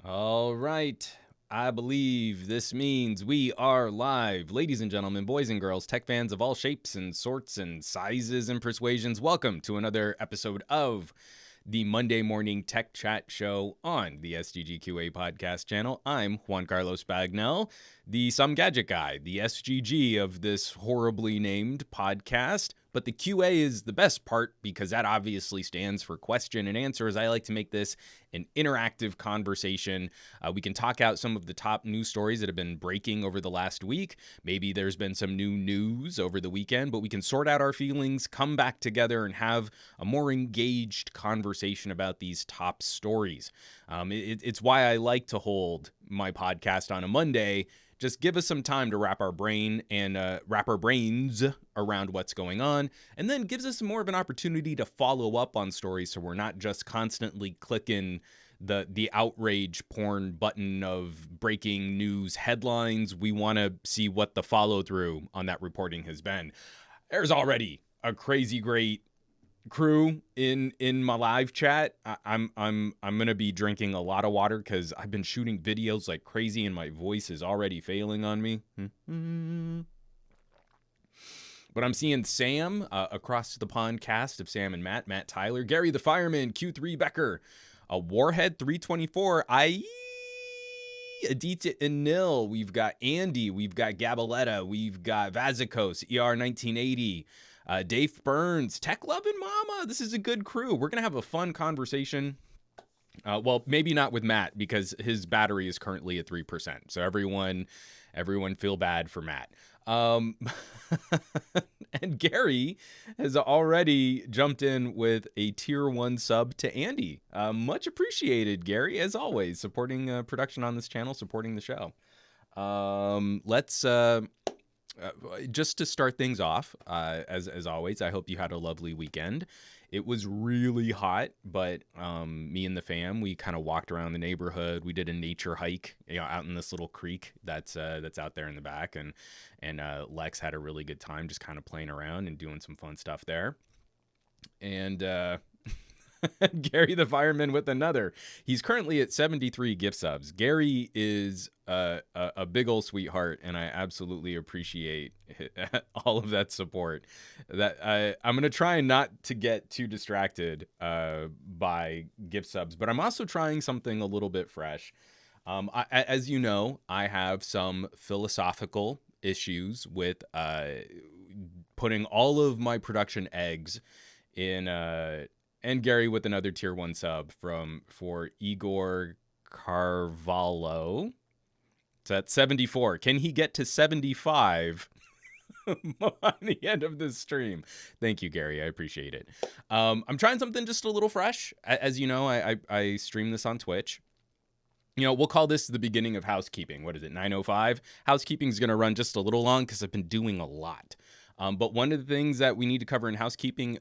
All right. I believe this means we are live. Ladies and gentlemen, boys and girls, tech fans of all shapes and sorts and sizes and persuasions, welcome to another episode of the Monday Morning Tech Chat Show on the SGGQA podcast channel. I'm Juan Carlos Bagnell, the Some Gadget Guy, the SGG of this horribly named podcast. But the QA is the best part because that obviously stands for question and answer, as I like to make this an interactive conversation. We can talk out some of the top news stories that have been breaking over the last week. Maybe there's been some new news over the weekend, but we can sort out our feelings, come back together, and have a more engaged conversation about these top stories. It's why I like to hold my podcast on a Monday. Just give us some time to wrap our brains around what's going on, and then gives us more of an opportunity to follow up on stories, so we're not just constantly clicking the outrage porn button of breaking news headlines. We want to see what the follow through on that reporting has been. There's already a crazy great crew in my live chat. I'm gonna be drinking a lot of water because I've been shooting videos like crazy and my voice is already failing on me. But I'm seeing Sam across the pond cast of Sam and Matt Tyler, Gary the Fireman, Q3 Becker, Warhead 324, Aditya and Nil. We've got Andy, we've got Gabaletta, we've got Vazikos, ER 1980. Dave Burns, Tech Lovin' Mama. This is a good crew. We're going to have a fun conversation. Well, maybe not with Matt because his battery is currently at 3%. So everyone feel bad for Matt. And Gary has already jumped in with a tier 1 sub to Andy. Much appreciated, Gary, as always, supporting production on this channel, supporting the show. Let's... just to start things off, as always, I hope you had a lovely weekend. It was really hot, but me and the fam, we kind of walked around the neighborhood. We did a nature hike, out in this little creek that's out there in the back, and Lex had a really good time just kind of playing around and doing some fun stuff there. And Gary the Fireman with another. He's currently at 73 gift subs. Gary is a big old sweetheart, and I absolutely appreciate all of that support. That I'm going to try not to get too distracted by gift subs, but I'm also trying something a little bit fresh. As you know, I have some philosophical issues with putting all of my production eggs in and Gary with another tier 1 sub for Igor Carvalho. So that's 74. Can he get to 75 on the end of this stream? Thank you, Gary. I appreciate it. I'm trying something just a little fresh. As you know, I stream this on Twitch. We'll call this the beginning of housekeeping. What is it, 9:05? Housekeeping is going to run just a little long because I've been doing a lot. But one of the things that we need to cover in housekeeping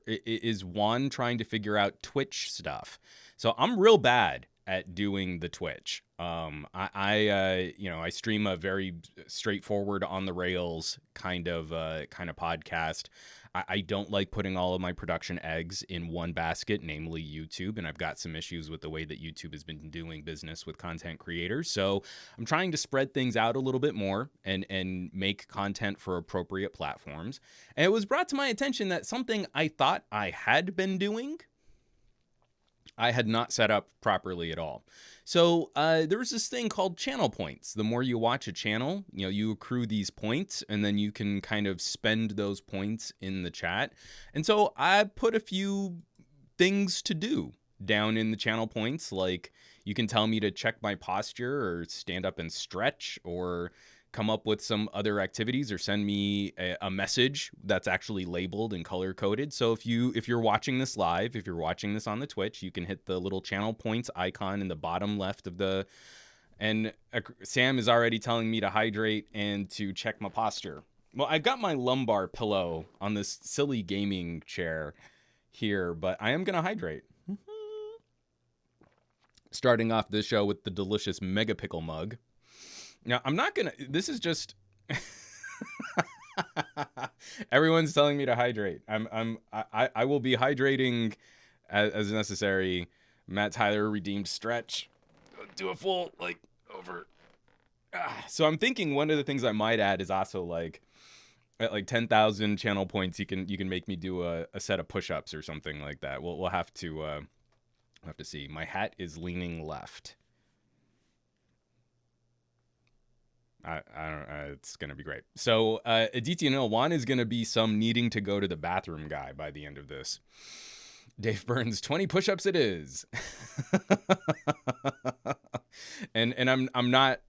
is Juan trying to figure out Twitch stuff. So I'm real bad at doing the Twitch. I stream a very straightforward on the rails kind of podcast. I don't like putting all of my production eggs in one basket, namely YouTube, and I've got some issues with the way that YouTube has been doing business with content creators. So I'm trying to spread things out a little bit more and make content for appropriate platforms. And it was brought to my attention that something I thought I had been doing, I had not set up properly at all. So there was this thing called channel points. The more you watch a channel, you accrue these points, and then you can kind of spend those points in the chat. And so I put a few things to do down in the channel points, like you can tell me to check my posture or stand up and stretch or come up with some other activities or send me a message that's actually labeled and color coded. So if you're watching this live, if you're watching this on the Twitch, you can hit the little channel points icon in the bottom left of the, and Sam is already telling me to hydrate and to check my posture. Well, I've got my lumbar pillow on this silly gaming chair here, but I am going to hydrate. Starting off this show with the delicious Mega Pickle mug. Now, I'm not going to, this is just, everyone's telling me to hydrate. I will be hydrating as necessary. Matt Tyler redeemed stretch. do a full, like, over. So I'm thinking one of the things I might add is also, like, at like 10,000 channel points, you can make me do a set of push-ups or something like that. We'll have to see. My hat is leaning left. I don't. It's gonna be great. So Aditya Juan is gonna be some needing to go to the bathroom guy by the end of this. Dave Burns, 20 push-ups it is. and I'm not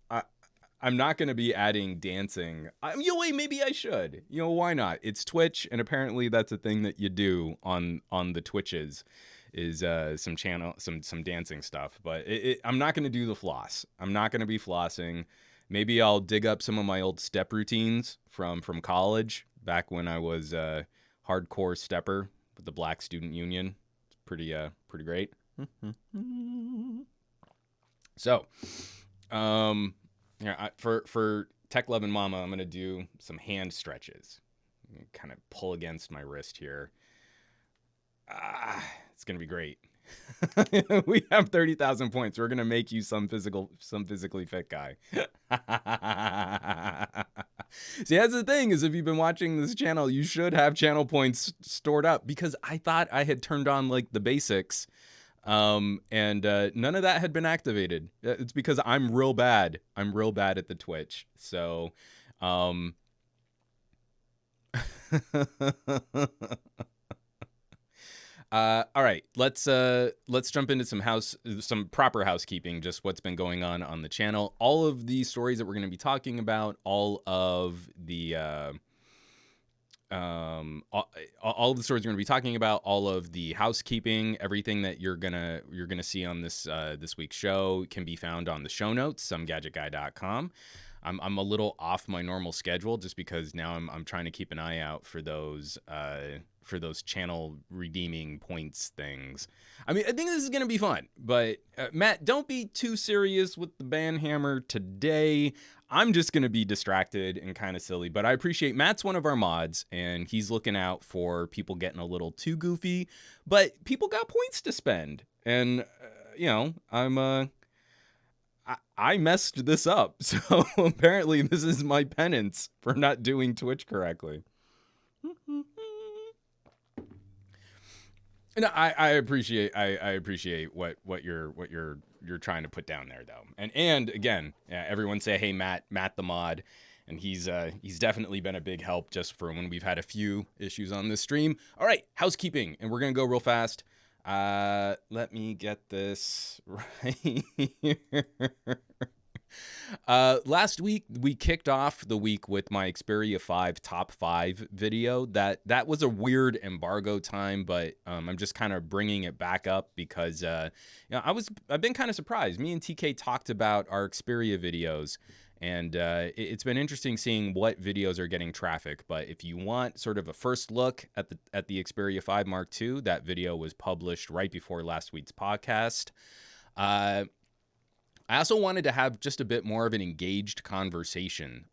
going to be adding dancing. Wait, maybe I should. Why not? It's Twitch, and apparently that's a thing that you do on the Twitches, is some dancing stuff. But I'm not going to do the floss. I'm not going to be flossing. Maybe I'll dig up some of my old step routines from college, back when I was a hardcore stepper with the Black Student Union. It's pretty great. So, for Tech Lovin' Mama, I'm gonna do some hand stretches. Kind of pull against my wrist here. It's gonna be great. We have 30,000 points. We're gonna make you some physically fit guy. See, that's the thing, is if you've been watching this channel, you should have channel points stored up, because I thought I had turned on like the basics, and none of that had been activated. It's because I'm real bad. I'm real bad at the Twitch. So, all right, let's jump into some proper housekeeping, just what's been going on the channel. All of the stories that we're going to be talking about, all of the all of the stories we're going to be talking about, all of the housekeeping, everything that you're gonna see on this week's show can be found on the show notes, SomeGadgetGuy.com. I'm a little off my normal schedule, just because now I'm trying to keep an eye out for those channel redeeming points things. I mean, I think this is going to be fun, but Matt, don't be too serious with the banhammer today. I'm just going to be distracted and kind of silly, but I appreciate Matt's one of our mods, and he's looking out for people getting a little too goofy, but people got points to spend. And, I messed this up. So apparently this is my penance for not doing Twitch correctly. No, I appreciate what you're trying to put down there, though. And again, everyone say, hey, Matt the mod, and he's definitely been a big help just for when we've had a few issues on this stream. All right, housekeeping, and we're gonna go real fast. Let me get this right here. Last week we kicked off the week with my Xperia 5 top 5 video. That was a weird embargo time, but I'm just kind of bringing it back up because I've been kind of surprised. Me and TK talked about our Xperia videos, and it's been interesting seeing what videos are getting traffic. But if you want sort of a first look at the Xperia 5 Mark II, that video was published right before last week's podcast. I also wanted to have just a bit more of an engaged conversation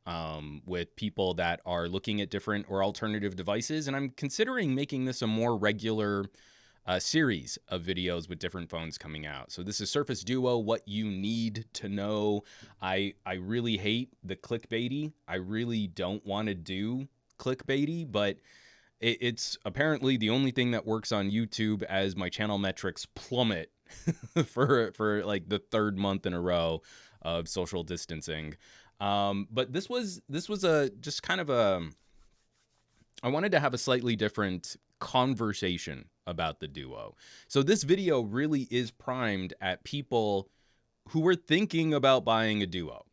with people that are looking at different or alternative devices, and I'm considering making this a more regular series of videos with different phones coming out. So this is Surface Duo, what you need to know. I really hate the clickbaity. I really don't want to do clickbaity, but it's apparently the only thing that works on YouTube as my channel metrics plummet for like the third month in a row of social distancing. But this was a just kind of I wanted to have a slightly different conversation about the Duo. So this video really is primed at people who were thinking about buying a Duo.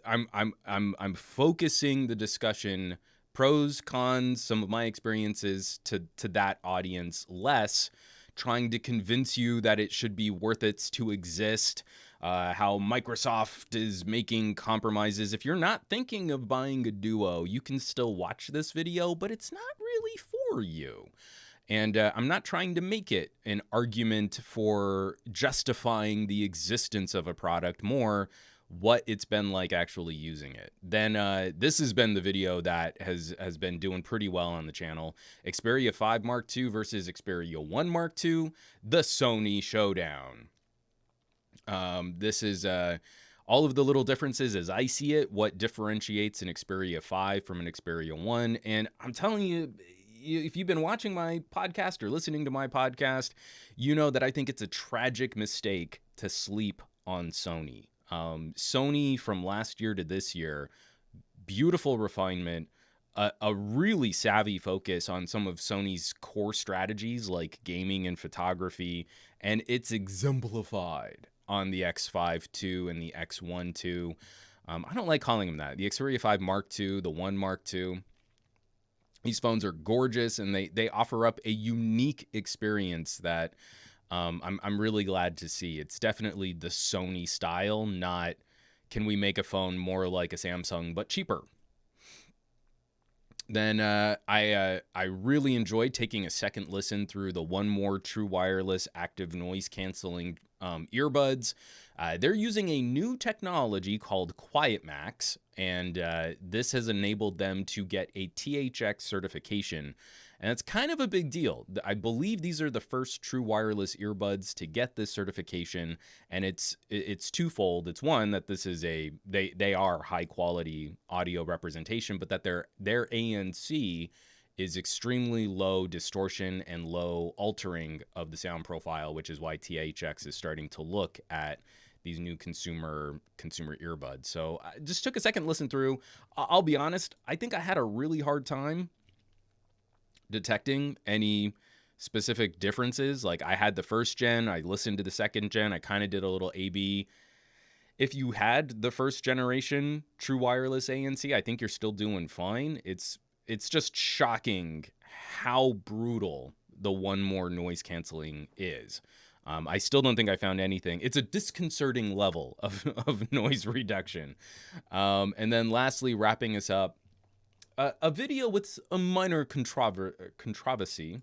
I'm focusing the discussion, pros, cons, some of my experiences to that audience, less trying to convince you that it should be worth it to exist, how Microsoft is making compromises. If you're not thinking of buying a Duo, you can still watch this video, but it's not really for you. And I'm not trying to make it an argument for justifying the existence of a product, more what it's been like actually using it. Then this has been the video that has been doing pretty well on the channel. Xperia 5 Mark II versus Xperia 1 Mark II, the Sony showdown. This is all of the little differences as I see it, what differentiates an Xperia 5 from an Xperia 1. And I'm telling you, if you've been watching my podcast or listening to my podcast, you know that I think it's a tragic mistake to sleep on Sony. Sony from last year to this year, beautiful refinement, a really savvy focus on some of Sony's core strategies like gaming and photography, and it's exemplified on the X5 II and the X1 II. I don't like calling them that. The Xperia 5 Mark II, the 1 Mark II. These phones are gorgeous, and they offer up a unique experience that I'm really glad to see. It's definitely the Sony style, not can we make a phone more like a Samsung but cheaper. Then I really enjoyed taking a second listen through the One More True Wireless active noise canceling earbuds. They're using a new technology called Quiet Max, and this has enabled them to get a THX certification. And it's kind of a big deal. I believe these are the first true wireless earbuds to get this certification, and it's twofold. It's one, that this is they are high quality audio representation, but that their ANC is extremely low distortion and low altering of the sound profile, which is why THX is starting to look at these new consumer earbuds. So I just took a second listen through. I'll be honest, I think I had a really hard time detecting any specific differences. Like, I had the first gen, I listened to the second gen, I kind of did a little A/B. If you had the first generation true wireless ANC, I think you're still doing fine. It's just shocking how brutal the One More noise canceling is. I still don't think I found anything. It's a disconcerting level of noise reduction. And then lastly, wrapping us up, a video with a minor controversy.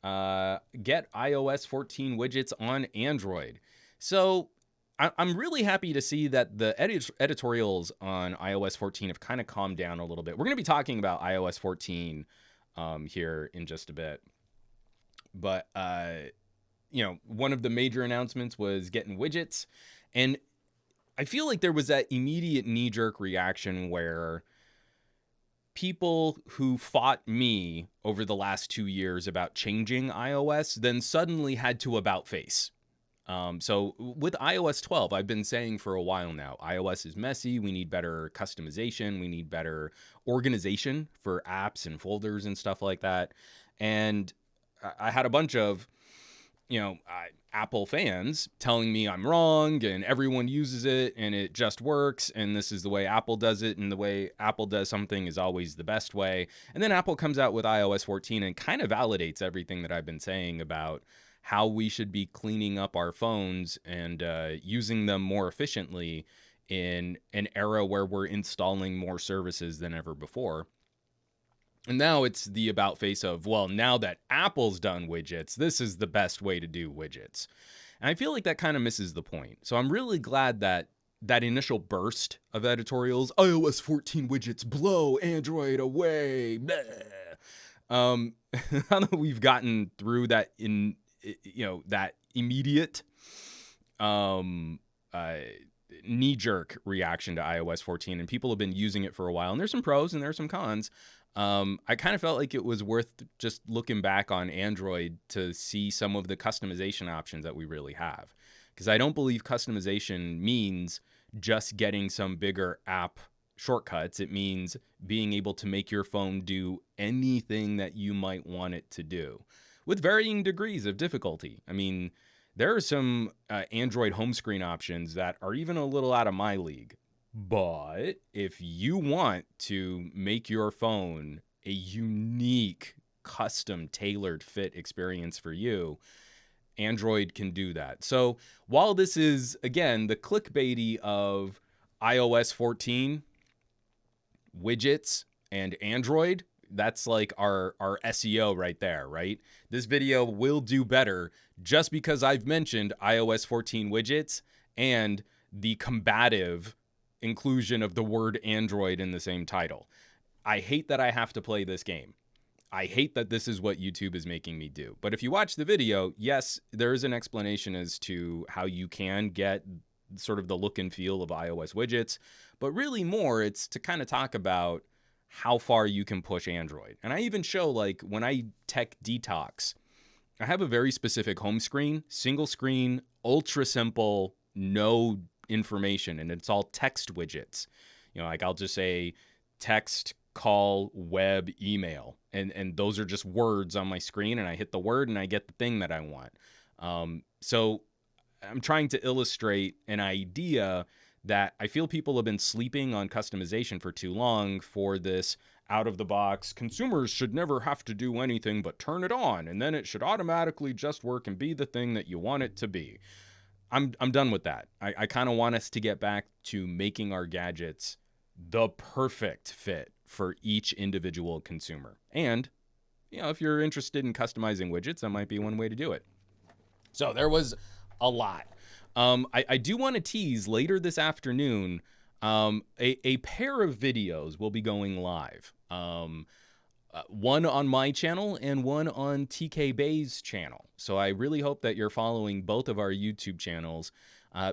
Get iOS 14 widgets on Android. So I'm really happy to see that the editorials on iOS 14 have kind of calmed down a little bit. We're going to be talking about iOS 14 here in just a bit. But, one of the major announcements was getting widgets. And I feel like there was that immediate knee-jerk reaction where people who fought me over the last 2 years about changing iOS then suddenly had to about face. So with iOS 12, I've been saying for a while now, iOS is messy. We need better customization. We need better organization for apps and folders and stuff like that. And I had a bunch of, Apple fans telling me I'm wrong and everyone uses it and it just works and this is the way Apple does it and the way Apple does something is always the best way. And then Apple comes out with iOS 14 and kind of validates everything that I've been saying about how we should be cleaning up our phones and using them more efficiently in an era where we're installing more services than ever before. And now it's the about face of, well, now that Apple's done widgets, this is the best way to do widgets. And I feel like that kind of misses the point. So I'm really glad that that initial burst of editorials, iOS 14 widgets blow Android away, now that we've gotten through that that immediate knee-jerk reaction to iOS 14, and people have been using it for a while, and there's some pros and there's some cons. I kind of felt like it was worth just looking back on Android to see some of the customization options that we really have. Because I don't believe customization means just getting some bigger app shortcuts. It means being able to make your phone do anything that you might want it to do with varying degrees of difficulty. I mean, there are some Android home screen options that are even a little out of my league. But if you want to make your phone a unique, custom, tailored fit experience for you, Android can do that. So while this is, again, the clickbaity of iOS 14, widgets, and Android, that's like our SEO right there, right? This video will do better just because I've mentioned iOS 14 widgets and the combative inclusion of the word Android in the same title. I hate that I have to play this game. I hate that this is what YouTube is making me do. But if you watch the video, yes, there is an explanation as to how you can get sort of the look and feel of iOS widgets, but really more it's to kind of talk about how far you can push Android. And I even show, like, when I tech detox, I have a very specific home screen, single screen, ultra simple, no information, and it's all text widgets. You know, like I'll just say text, call, web, email, and those are just words on my screen, and I hit the word and I get the thing that I want. So I'm trying to illustrate an idea that I feel people have been sleeping on customization for too long for this out of the box. Consumers should never have to do anything but turn it on, and then it should automatically just work and be the thing that you want it to be. I'm done with that. I kind of want us to get back to making our gadgets the perfect fit for each individual consumer. And, you know, if you're interested in customizing widgets, that might be one way to do it. So there was a lot. I do want to tease later this afternoon, a pair of videos will be going live. One on my channel and one on TK Bay's channel. So I really hope that you're following both of our YouTube channels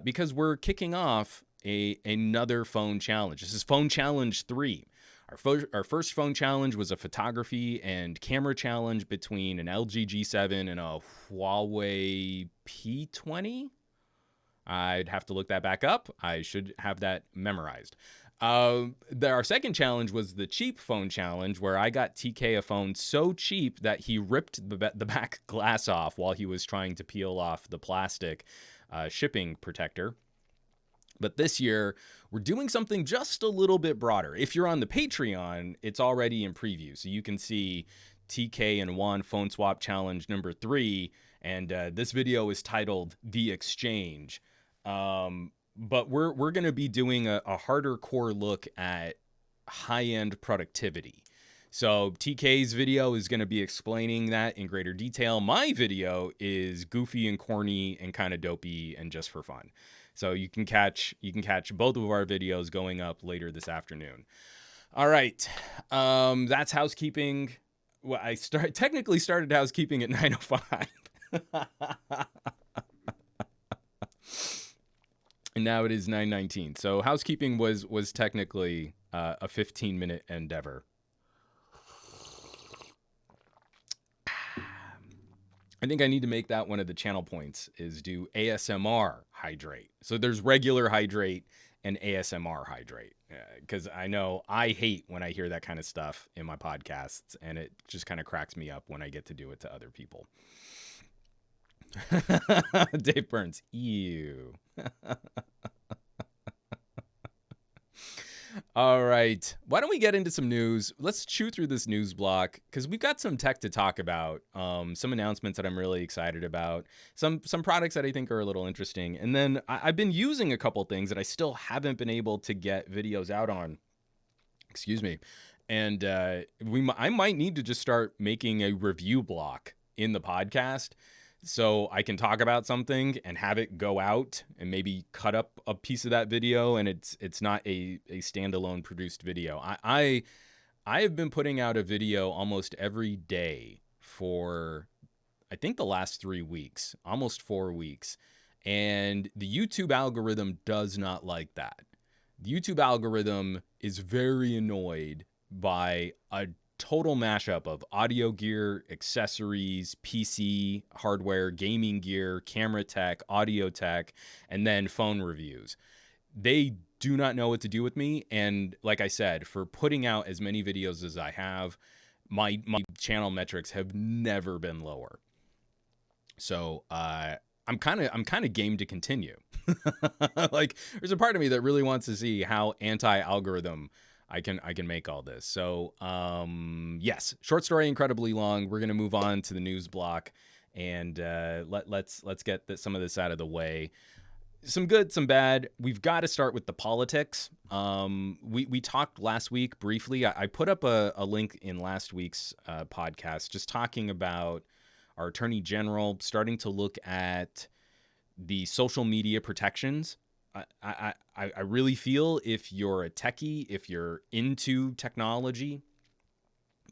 because we're kicking off another phone challenge. This is Phone Challenge 3. Our first phone challenge was a photography and camera challenge between an LG G7 and a Huawei P20. I'd have to look that back up. I should have that memorized. Our second challenge was the cheap phone challenge, where I got TK a phone so cheap that he ripped the back glass off while he was trying to peel off the plastic shipping protector. But this year, we're doing something just a little bit broader. If you're on the Patreon, it's already in preview. So you can see TK and Juan phone swap challenge number 3. And this video is titled The Exchange. But we're going to be doing a harder core look at high-end productivity. So TK's video is going to be explaining that in greater detail. My video is goofy and corny and kind of dopey and just for fun. So you can catch both of our videos going up later this afternoon. All right, that's housekeeping. Well, I technically started housekeeping at 9:05. And now it is 9:19. So housekeeping was technically a 15-minute endeavor. I think I need to make that one of the channel points, is do ASMR hydrate. So there's regular hydrate and ASMR hydrate, because I know I hate when I hear that kind of stuff in my podcasts, and it just kind of cracks me up when I get to do it to other people. Dave Burns, ew. All right, why don't we get into some news? Let's chew through this news block because we've got some tech to talk about, some announcements that I'm really excited about, some products that I think are a little interesting, and then I've been using a couple things that I still haven't been able to get videos out on. Excuse me, and I might need to just start making a review block in the podcast, so I can talk about something and have it go out and maybe cut up a piece of that video, and it's not a standalone produced video. I have been putting out a video almost every day for, I think, the last 3 weeks, almost 4 weeks, and the YouTube algorithm does not like that. The YouTube algorithm is very annoyed by a total mashup of audio gear, accessories, PC hardware, gaming gear, camera tech, audio tech, and then phone reviews. They do not know what to do with me. And like I said, for putting out as many videos as I have, my channel metrics have never been lower. So I'm kind of game to continue. Like, there's a part of me that really wants to see how anti-algorithm I can make all this. So yes, short story, incredibly long. We're gonna move on to the news block, and let's get some of this out of the way. Some good, some bad. We've got to start with the politics. We talked last week briefly. I put up a link in last week's podcast, just talking about our Attorney General starting to look at the social media protections. I really feel if you're a techie, if you're into technology,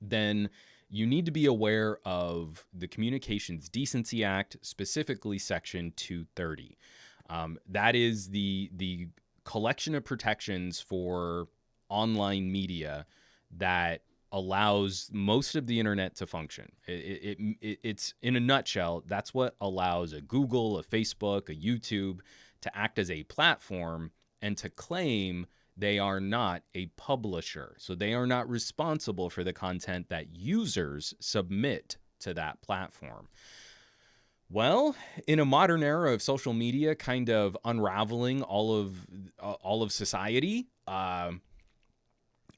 then you need to be aware of the Communications Decency Act, specifically Section 230. That is the collection of protections for online media that allows most of the internet to function. It's in a nutshell, that's what allows a Google, a Facebook, a YouTube to act as a platform and to claim they are not a publisher. So they are not responsible for the content that users submit to that platform. Well, in a modern era of social media kind of unraveling all of society,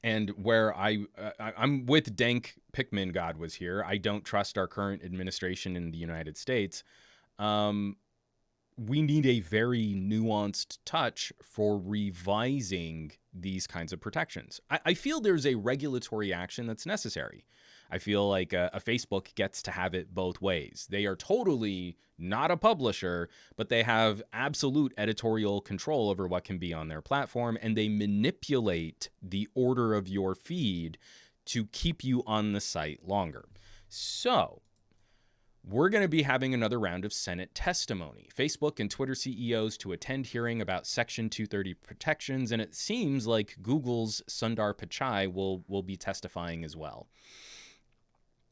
and where I'm with Dank Pickman, God was here. I don't trust our current administration in the United States. We need a very nuanced touch for revising these kinds of protections. I feel there's a regulatory action that's necessary. I feel like a Facebook gets to have it both ways. They are totally not a publisher, but they have absolute editorial control over what can be on their platform, and they manipulate the order of your feed to keep you on the site longer. So we're going to be having another round of Senate testimony. Facebook and Twitter CEOs to attend hearing about Section 230 protections, and it seems like Google's Sundar Pichai will be testifying as well.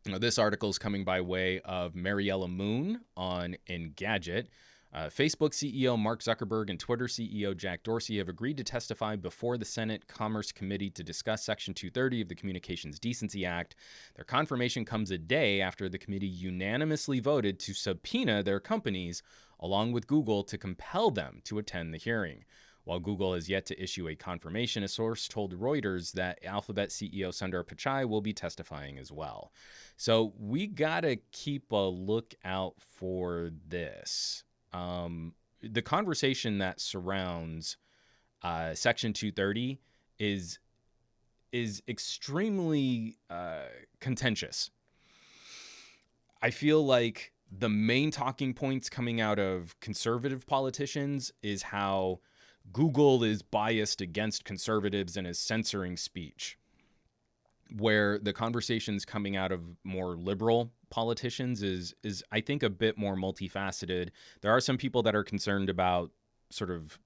Now, this article is coming by way of Mariella Moon on Engadget. Facebook CEO Mark Zuckerberg and Twitter CEO Jack Dorsey have agreed to testify before the Senate Commerce Committee to discuss Section 230 of the Communications Decency Act. Their confirmation comes a day after the committee unanimously voted to subpoena their companies, along with Google, to compel them to attend the hearing. While Google has yet to issue a confirmation, a source told Reuters that Alphabet CEO Sundar Pichai will be testifying as well. So we got to keep a lookout for this. The conversation that surrounds Section 230 is extremely contentious. I feel like the main talking points coming out of conservative politicians is how Google is biased against conservatives and is censoring speech, where the conversations coming out of more liberal politicians is I think a bit more multifaceted. There are some people that are concerned about sort of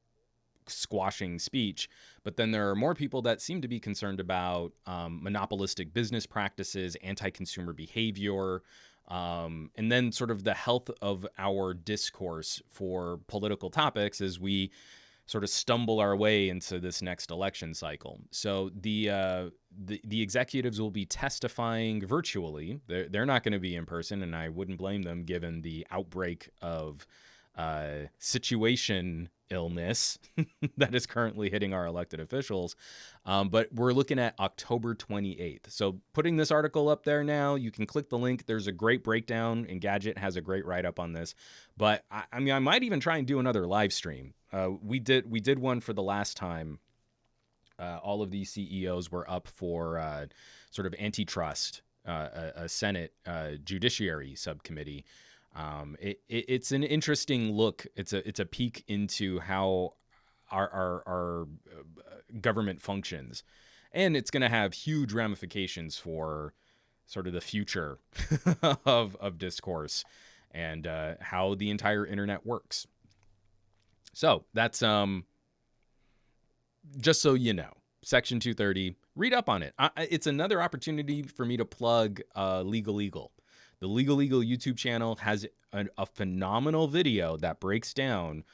squashing speech, but then there are more people that seem to be concerned about monopolistic business practices, anti-consumer behavior, and then sort of the health of our discourse for political topics as we sort of stumble our way into this next election cycle. So the executives will be testifying virtually. They're not going to be in person, and I wouldn't blame them given the outbreak of situation illness that is currently hitting our elected officials. But we're looking at October 28th. So putting this article up there now, you can click the link. There's a great breakdown, and Engadget has a great write-up on this. But I mean, I might even try and do another live stream. We did one for the last time. All of these CEOs were up for sort of antitrust, a Senate judiciary subcommittee. It's an interesting look. It's a peek into how our government functions, and it's going to have huge ramifications for sort of the future of discourse and how the entire internet works. So that's just so you know, Section 230. Read up on it. It's another opportunity for me to plug Legal Eagle. The Legal Eagle YouTube channel has a phenomenal video that breaks down,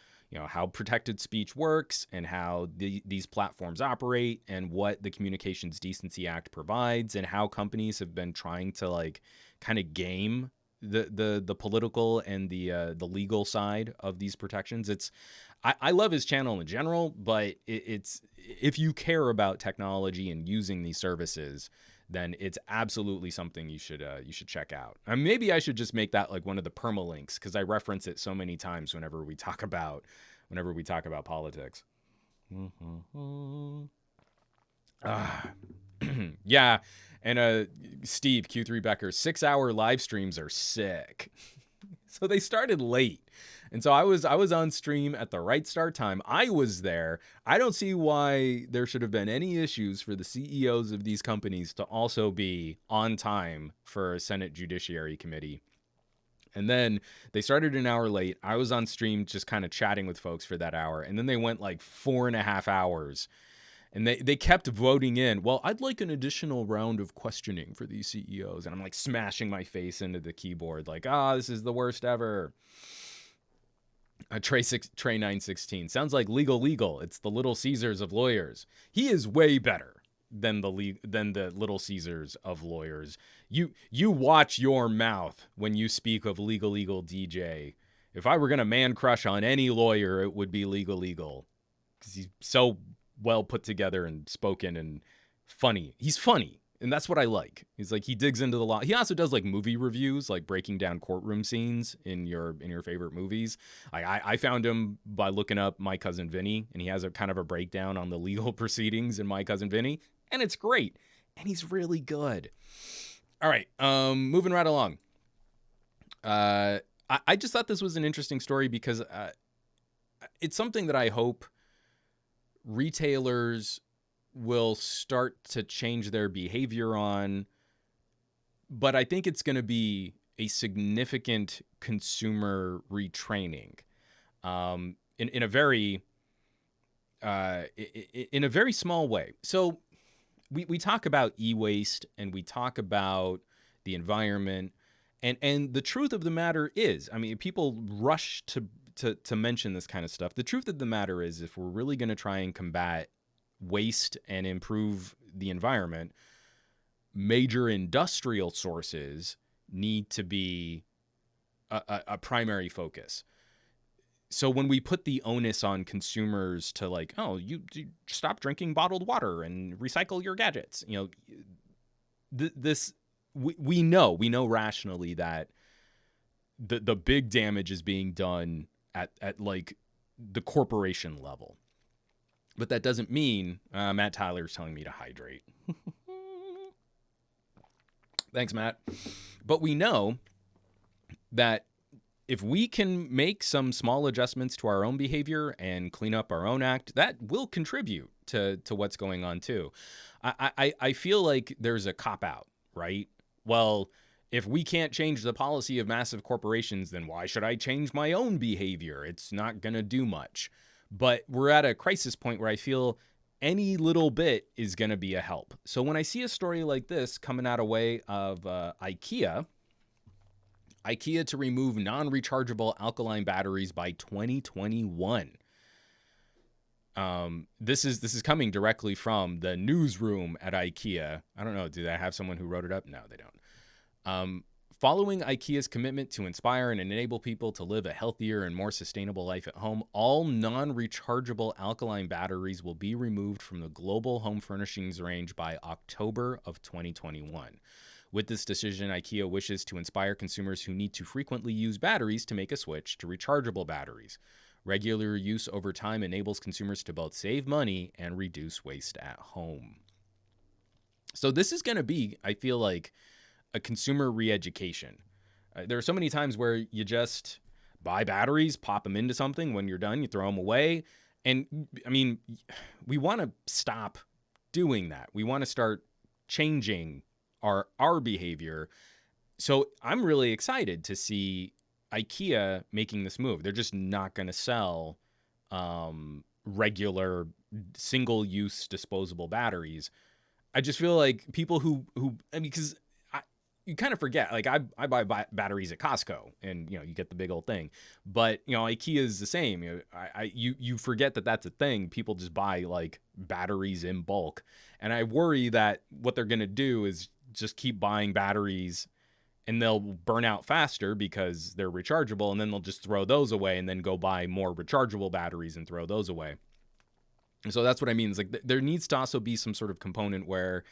how protected speech works and how these platforms operate and what the Communications Decency Act provides and how companies have been trying to kind of game the political and the legal side of these protections. I love his channel in general, but it's if you care about technology and using these services, then it's absolutely something you should check out. And maybe I should just make that like one of the permalinks because I reference it so many times whenever we talk about politics. Yeah, and Steve Q3 Becker, 6-hour live streams are sick. So they started late. And so I was on stream at the right start time. I was there. I don't see why there should have been any issues for the CEOs of these companies to also be on time for a Senate Judiciary Committee. And then they started an hour late. I was on stream just kind of chatting with folks for that hour. And then they went like 4.5 hours. And they kept voting in, well, I'd like an additional round of questioning for these CEOs. And I'm like smashing my face into the keyboard like, this is the worst ever. Trey 916 sounds like legal. It's the Little Caesars of lawyers. He is way better than the Little Caesars of lawyers. You watch your mouth when you speak of legal DJ. If I were going to man crush on any lawyer, it would be legal because he's so well put together and spoken and funny. He's funny. And that's what I like. He's like, he digs into the law. He also does like movie reviews, like breaking down courtroom scenes in your favorite movies. I found him by looking up My Cousin Vinny, and he has a kind of a breakdown on the legal proceedings in My Cousin Vinny, and it's great. And he's really good. All right, moving right along. I just thought this was an interesting story because it's something that I hope retailers will start to change their behavior on, but I think it's going to be a significant consumer retraining, in a very small way. So we talk about e-waste and we talk about the environment, and the truth of the matter is, I mean, people rush to mention this kind of stuff. The truth of the matter is, if we're really going to try and combat waste and improve the environment, major industrial sources need to be a primary focus. So when we put the onus on consumers to like, oh, you stop drinking bottled water and recycle your gadgets, you know, we know rationally that the big damage is being done at like the corporation level. But that doesn't mean Matt Tyler's telling me to hydrate. Thanks, Matt. But we know that if we can make some small adjustments to our own behavior and clean up our own act, that will contribute to what's going on too. I feel like there's a cop-out, right? Well, if we can't change the policy of massive corporations, then why should I change my own behavior? It's not going to do much. But we're at a crisis point where I feel any little bit is going to be a help. So when I see a story like this coming out of way of IKEA to remove non-rechargeable alkaline batteries by 2021. This is coming directly from the newsroom at IKEA. I don't know. Do they have someone who wrote it up? No, they don't. Following IKEA's commitment to inspire and enable people to live a healthier and more sustainable life at home, all non-rechargeable alkaline batteries will be removed from the global home furnishings range by October of 2021. With this decision, IKEA wishes to inspire consumers who need to frequently use batteries to make a switch to rechargeable batteries. Regular use over time enables consumers to both save money and reduce waste at home. So this is going to be, I feel like, a consumer re-education. There are so many times where you just buy batteries, pop them into something. When you're done, you throw them away. And I mean, we want to stop doing that. We want to start changing our behavior. So I'm really excited to see IKEA making this move. They're just not going to sell regular single-use disposable batteries. I just feel like people who I mean, because you kind of forget, like I buy batteries at Costco and, you know, you get the big old thing, but, you know, IKEA is the same. You know, you forget that that's a thing. People just buy like batteries in bulk. And I worry that what they're going to do is just keep buying batteries and they'll burn out faster because they're rechargeable. And then they'll just throw those away and then go buy more rechargeable batteries and throw those away. And so that's what I mean. Is like there needs to also be some sort of component where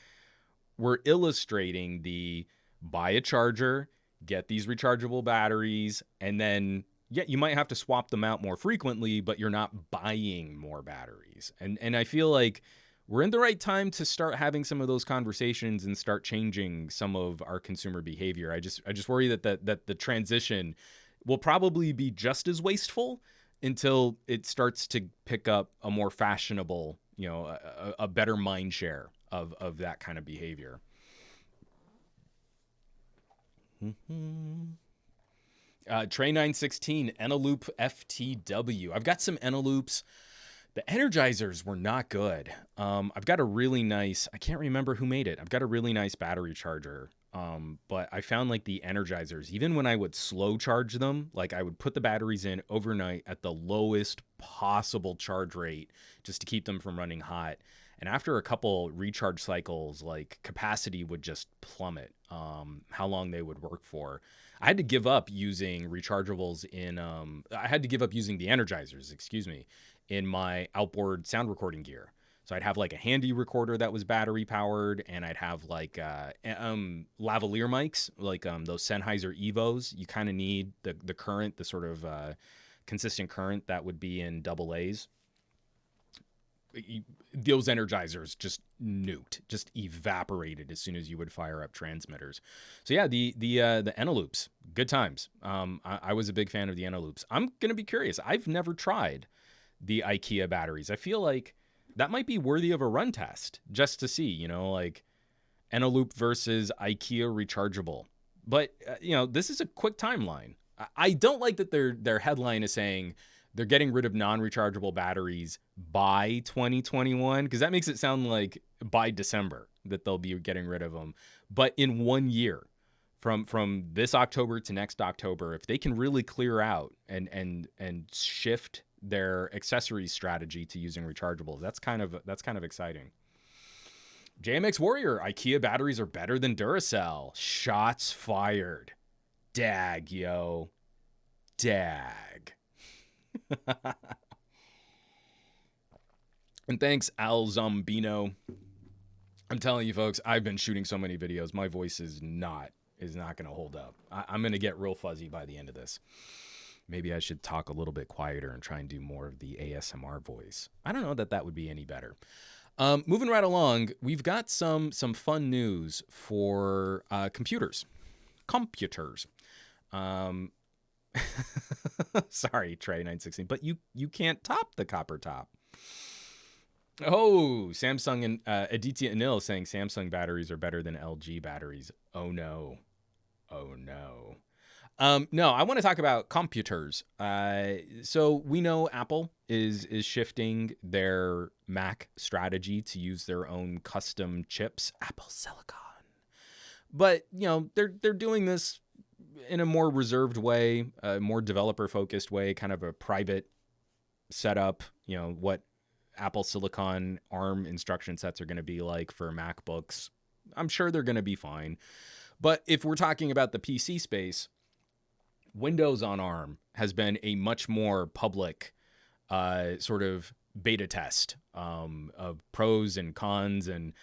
we're illustrating the buy a charger, get these rechargeable batteries, and then, yeah, you might have to swap them out more frequently, but you're not buying more batteries. And I feel like we're in the right time to start having some of those conversations and start changing some of our consumer behavior. I just worry that the transition will probably be just as wasteful until it starts to pick up a more fashionable, a better mind share of that kind of behavior. Trey 916 Eneloop FTW. I've got some Eneloops. The Energizers were not good. I've got a really nice, I can't remember who made it. I've got a really nice battery charger. But I found like the Energizers, even when I would slow charge them, like I would put the batteries in overnight at the lowest possible charge rate just to keep them from running hot. And after a couple recharge cycles, like capacity would just plummet, how long they would work for. I had to give up using rechargeables I had to give up using the Energizers, in my outboard sound recording gear. So I'd have like a handy recorder that was battery powered, and I'd have like lavalier mics, like those Sennheiser Evos. You kind of need the current, the sort of consistent current that would be in AA's. Those Energizers just nuked, just evaporated as soon as you would fire up transmitters. So yeah, the Eneloops, good times. I was a big fan of the Eneloops. I'm gonna be curious. I've never tried the IKEA batteries. I feel like that might be worthy of a run test just to see, like Eneloop versus IKEA rechargeable. But this is a quick timeline. I don't like that their headline is saying they're getting rid of non-rechargeable batteries by 2021, because that makes it sound like by December that they'll be getting rid of them. But in 1 year, from this October to next October, if they can really clear out and shift their accessories strategy to using rechargeables, that's kind of exciting. JMX Warrior, IKEA batteries are better than Duracell. Shots fired. Dag, yo. Dag. And thanks, Al Zombino. I'm telling you, folks, I've been shooting so many videos. My voice is not going to hold up. I'm going to get real fuzzy by the end of this. Maybe I should talk a little bit quieter and try and do more of the ASMR voice. I don't know that would be any better. Moving right along, we've got some fun news for computers. Sorry, Trey 916, but you can't top the copper top. Oh, Samsung and Aditya Anil saying Samsung batteries are better than LG batteries. Oh no. No, I want to talk about computers. So we know Apple is shifting their Mac strategy to use their own custom chips, Apple Silicon. But they're doing this in a more reserved way, a more developer-focused way, kind of a private setup. What Apple Silicon ARM instruction sets are going to be like for MacBooks. I'm sure they're going to be fine. But if we're talking about the PC space, Windows on ARM has been a much more public sort of beta test of pros and cons and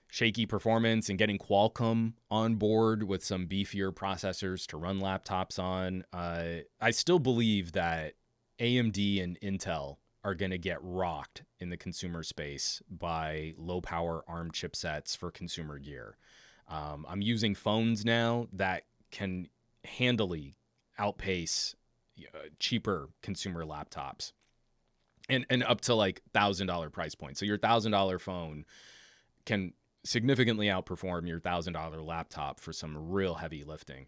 shaky performance, and getting Qualcomm on board with some beefier processors to run laptops on. I still believe that AMD and Intel are going to get rocked in the consumer space by low power ARM chipsets for consumer gear. I'm using phones now that can handily outpace cheaper consumer laptops and up to like $1,000 price point. So your $1,000 phone can significantly outperform your $1,000 laptop for some real heavy lifting.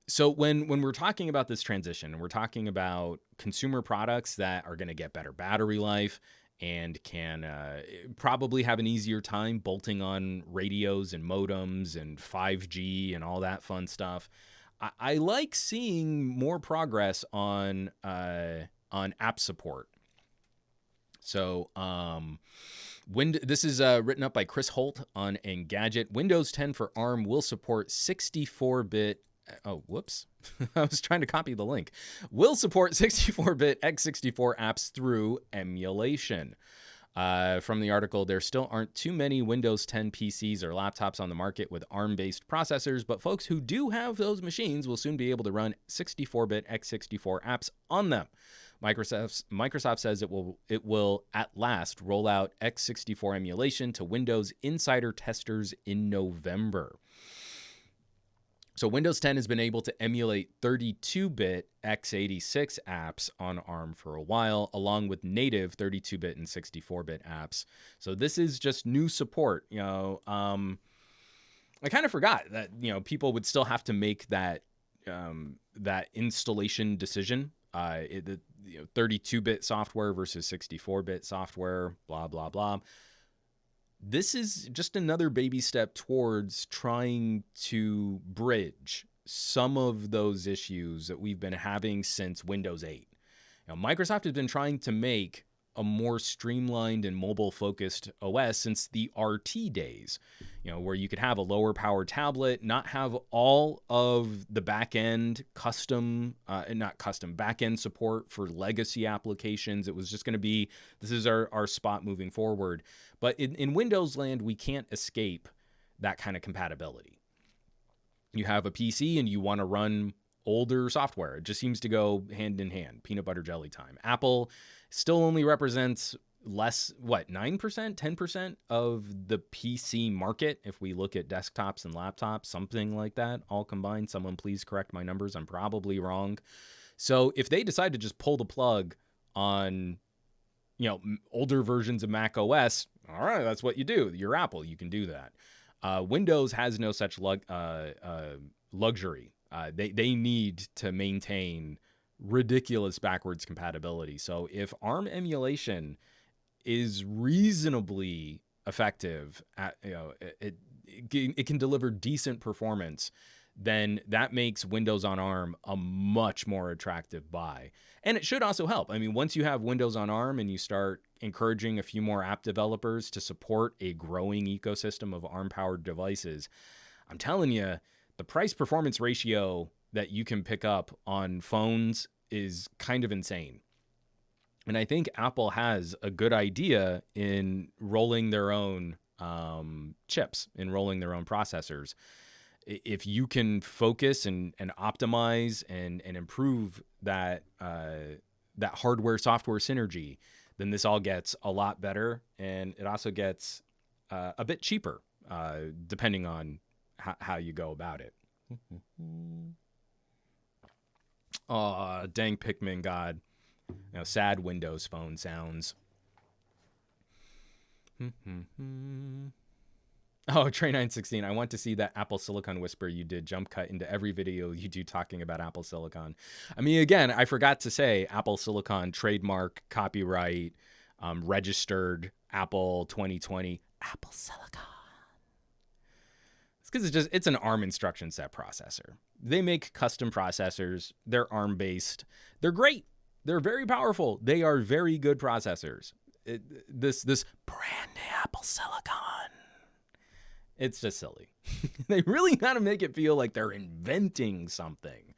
So when we're talking about this transition, we're talking about consumer products that are going to get better battery life and can probably have an easier time bolting on radios and modems and 5G and all that fun stuff. I like seeing more progress on app support. So this is written up by Chris Holt on Engadget. Windows 10 for ARM will support 64-bit. Oh, whoops. I was trying to copy the link. Will support 64-bit x64 apps through emulation. From the article, there still aren't too many Windows 10 PCs or laptops on the market with ARM-based processors, but folks who do have those machines will soon be able to run 64-bit x64 apps on them. Microsoft says it will at last roll out x64 emulation to Windows insider testers in November. So Windows 10 has been able to emulate 32-bit x86 apps on ARM for a while, along with native 32-bit and 64-bit apps. So this is just new support. I kind of forgot that people would still have to make that that installation decision. 32-bit software versus 64-bit software, blah blah blah. This is just another baby step towards trying to bridge some of those issues that we've been having since Windows 8. Microsoft has been trying to make a more streamlined and mobile-focused OS since the RT days, where you could have a lower-power tablet, not have all of the back-end back-end support for legacy applications. It was just going to be, this is our spot moving forward. But in Windows land, we can't escape that kind of compatibility. You have a PC and you want to run older software. It just seems to go hand in hand, peanut butter jelly time. Apple still only represents less, 9%, 10% of the PC market if we look at desktops and laptops, something like that, all combined. Someone please correct my numbers. I'm probably wrong. So if they decide to just pull the plug on, older versions of Mac OS, all right, that's what you do. You're Apple. You can do that. Windows has no such luxury. They need to maintain ridiculous backwards compatibility. So if ARM emulation is reasonably effective at, it can deliver decent performance, then that makes Windows on ARM a much more attractive buy. And it should also help. I mean, once you have Windows on ARM and you start encouraging a few more app developers to support a growing ecosystem of ARM-powered devices, I'm telling you, the price-performance ratio that you can pick up on phones is kind of insane. And I think Apple has a good idea in rolling their own chips, in rolling their own processors. If you can focus and optimize and improve that hardware-software synergy, then this all gets a lot better. And it also gets a bit cheaper, depending on how you go about it. Oh, dang Pikmin God. Sad Windows Phone sounds. Oh, Trey916, I want to see that Apple Silicon whisper you did jump cut into every video you do talking about Apple Silicon. I mean, again, I forgot to say Apple Silicon trademark, copyright, registered, Apple 2020, Apple Silicon. It's because it's an ARM instruction set processor. They make custom processors. They're ARM-based. They're great. They're very powerful. They are very good processors. This brand new Apple Silicon, it's just silly. They really got to make it feel like they're inventing something.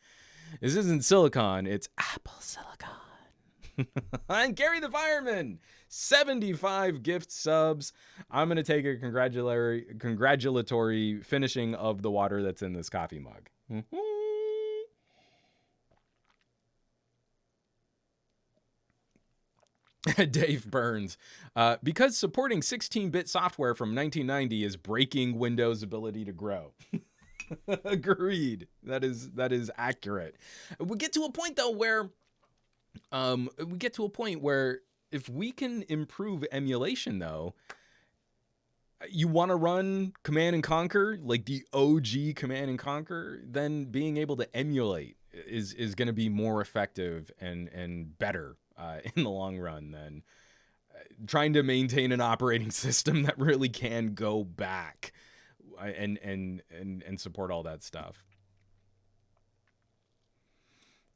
This isn't Silicon. It's Apple Silicon. And Gary the Fireman, 75 gift subs. I'm going to take a congratulatory finishing of the water that's in this coffee mug. Dave Burns. Because supporting 16-bit software from 1990 is breaking Windows' ability to grow. Agreed. That is accurate. We get to a point though where if we can improve emulation though, you want to run Command and Conquer, like the OG Command and Conquer, then being able to emulate is going to be more effective and better in the long run than trying to maintain an operating system that really can go back and support all that stuff.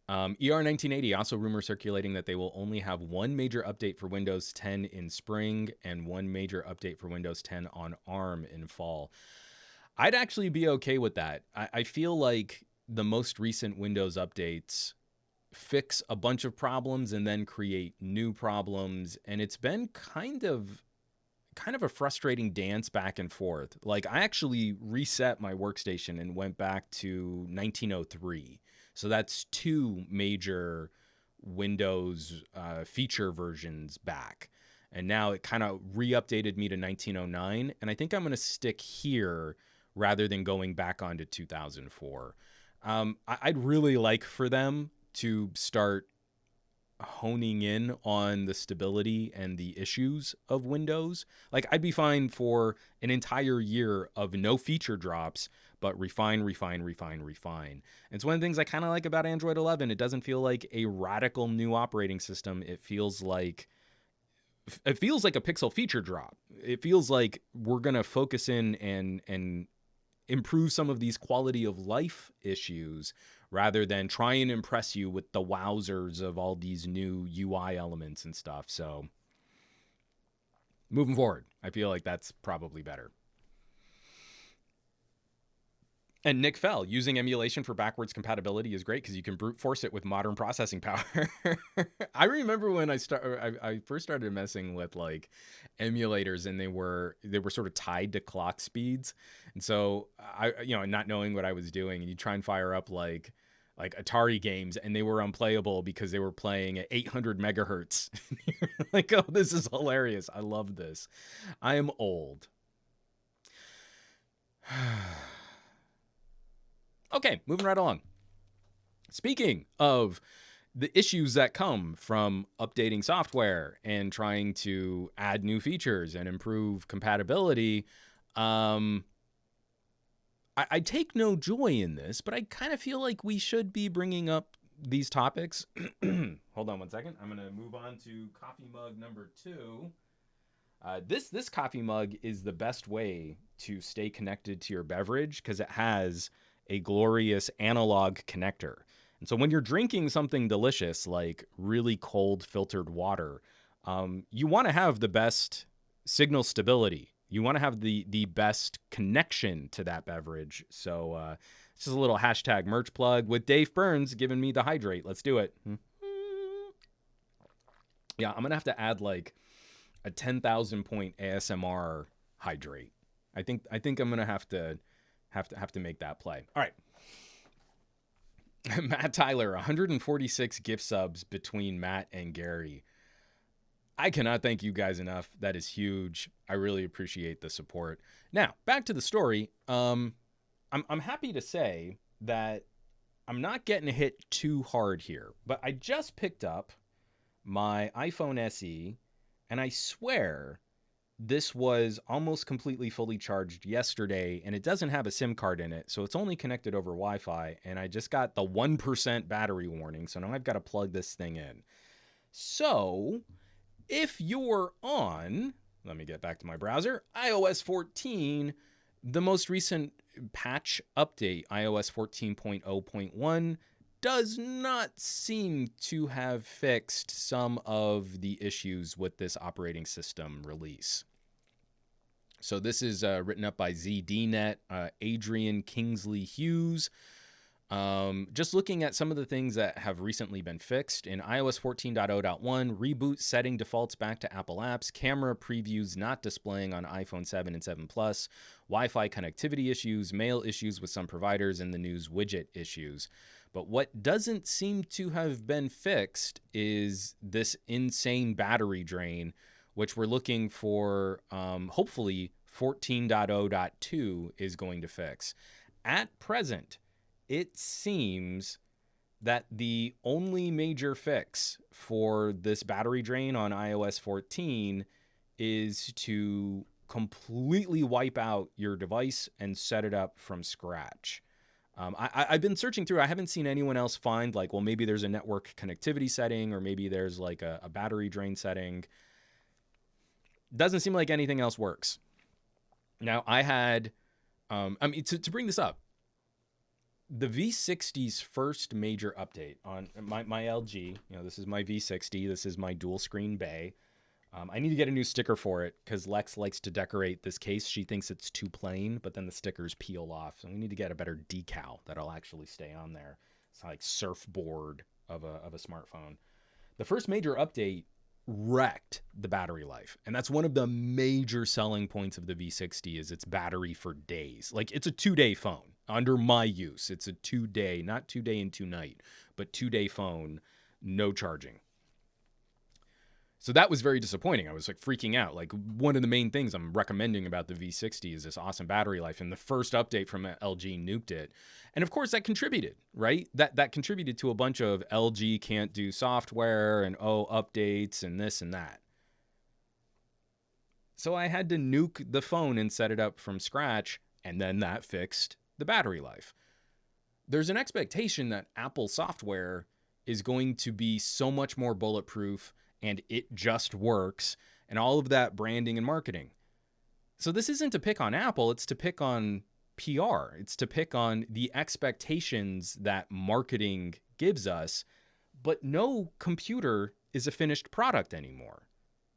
ER1980, also rumor circulating that they will only have one major update for Windows 10 in spring and one major update for Windows 10 on ARM in fall. I'd actually be okay with that. I feel like the most recent Windows updates fix a bunch of problems and then create new problems, and it's been kind of a frustrating dance back and forth. Like, I actually reset my workstation and went back to 1903. So that's two major Windows feature versions back. And now it kind of re-updated me to 1909. And I think I'm going to stick here rather than going back onto 2004. I'd really like for them to start honing in on the stability and the issues of Windows. Like, I'd be fine for an entire year of no feature drops, but refine. And it's one of the things I kind of like about Android 11. It doesn't feel like a radical new operating system. It feels like a Pixel feature drop. It feels like we're going to focus in and improve some of these quality of life issues rather than try and impress you with the wowzers of all these new UI elements and stuff. So moving forward, I feel like that's probably better. And Nick Fell, using emulation for backwards compatibility is great because you can brute force it with modern processing power. I remember when I first started messing with like emulators, and they were sort of tied to clock speeds, and so not knowing what I was doing, and you try and fire up like Atari games, and they were unplayable because they were playing at 800 megahertz. Like, oh, this is hilarious! I love this. I am old. Okay, moving right along. Speaking of the issues that come from updating software and trying to add new features and improve compatibility, I take no joy in this, but I kind of feel like we should be bringing up these topics. Hold on one second. I'm going to move on to coffee mug number 2. This coffee mug is the best way to stay connected to your beverage because it has a glorious analog connector. And so when you're drinking something delicious like really cold filtered water, you want to have the best signal stability. You want to have the best connection to that beverage. So this is a little hashtag merch plug with Dave Burns giving me the hydrate. Let's do it. Yeah, I'm going to have to add like a 10,000 point ASMR hydrate. I think I'm going to have to make that play. All right. Matt Tyler, 146 gift subs between Matt and Gary. I cannot thank you guys enough. That is huge. I really appreciate the support. Now, back to the story. I'm happy to say that I'm not getting hit too hard here, but I just picked up my iPhone SE, and I swear this was almost completely fully charged yesterday, and it doesn't have a SIM card in it, so it's only connected over Wi-Fi, and I just got the 1% battery warning, so now I've got to plug this thing in. So if you're on, let me get back to my browser, iOS 14, the most recent patch update, iOS 14.0.1, does not seem to have fixed some of the issues with this operating system release. So this is written up by ZDNet, Adrian Kingsley Hughes. Just looking at some of the things that have recently been fixed in iOS 14.0.1, reboot setting defaults back to Apple apps, camera previews not displaying on iPhone 7 and 7 Plus, Wi-Fi connectivity issues, mail issues with some providers, and the news widget issues. But what doesn't seem to have been fixed is this insane battery drain, which we're looking for, hopefully 14.0.2 is going to fix. At present, it seems that the only major fix for this battery drain on iOS 14 is to completely wipe out your device and set it up from scratch. I've been searching through. I haven't seen anyone else find like, well, maybe there's a network connectivity setting, or maybe there's like a battery drain setting. Doesn't seem like anything else works. Now, I had, to bring this up, the V60's first major update on my LG, this is my V60. This is my dual screen bay. I need to get a new sticker for it because Lex likes to decorate this case. She thinks it's too plain, but then the stickers peel off. So we need to get a better decal that'll actually stay on there. It's like surfboard of a smartphone. The first major update wrecked the battery life. And that's one of the major selling points of the V60 is its battery for days. Like, it's a 2-day phone under my use. It's a 2-day, not 2-day and 2-night, but 2-day phone, no charging. So that was very disappointing. I was like freaking out. Like, one of the main things I'm recommending about the V60 is this awesome battery life. And the first update from LG nuked it. And of course that contributed, right? That contributed to a bunch of LG can't do software and updates and this and that. So I had to nuke the phone and set it up from scratch. And then that fixed the battery life. There's an expectation that Apple software is going to be so much more bulletproof and it just works, and all of that branding and marketing. So this isn't to pick on Apple, it's to pick on PR. It's to pick on the expectations that marketing gives us, but no computer is a finished product anymore.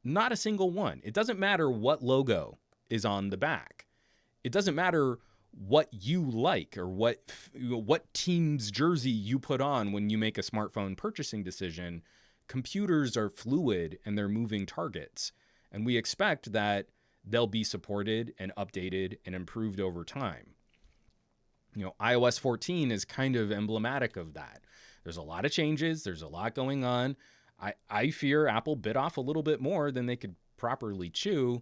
Not a single one. It doesn't matter what logo is on the back. It doesn't matter what you like or what team's jersey you put on when you make a smartphone purchasing decision. Computers are fluid and they're moving targets. And we expect that they'll be supported and updated and improved over time. iOS 14 is kind of emblematic of that. There's a lot of changes. There's a lot going on. I fear Apple bit off a little bit more than they could properly chew.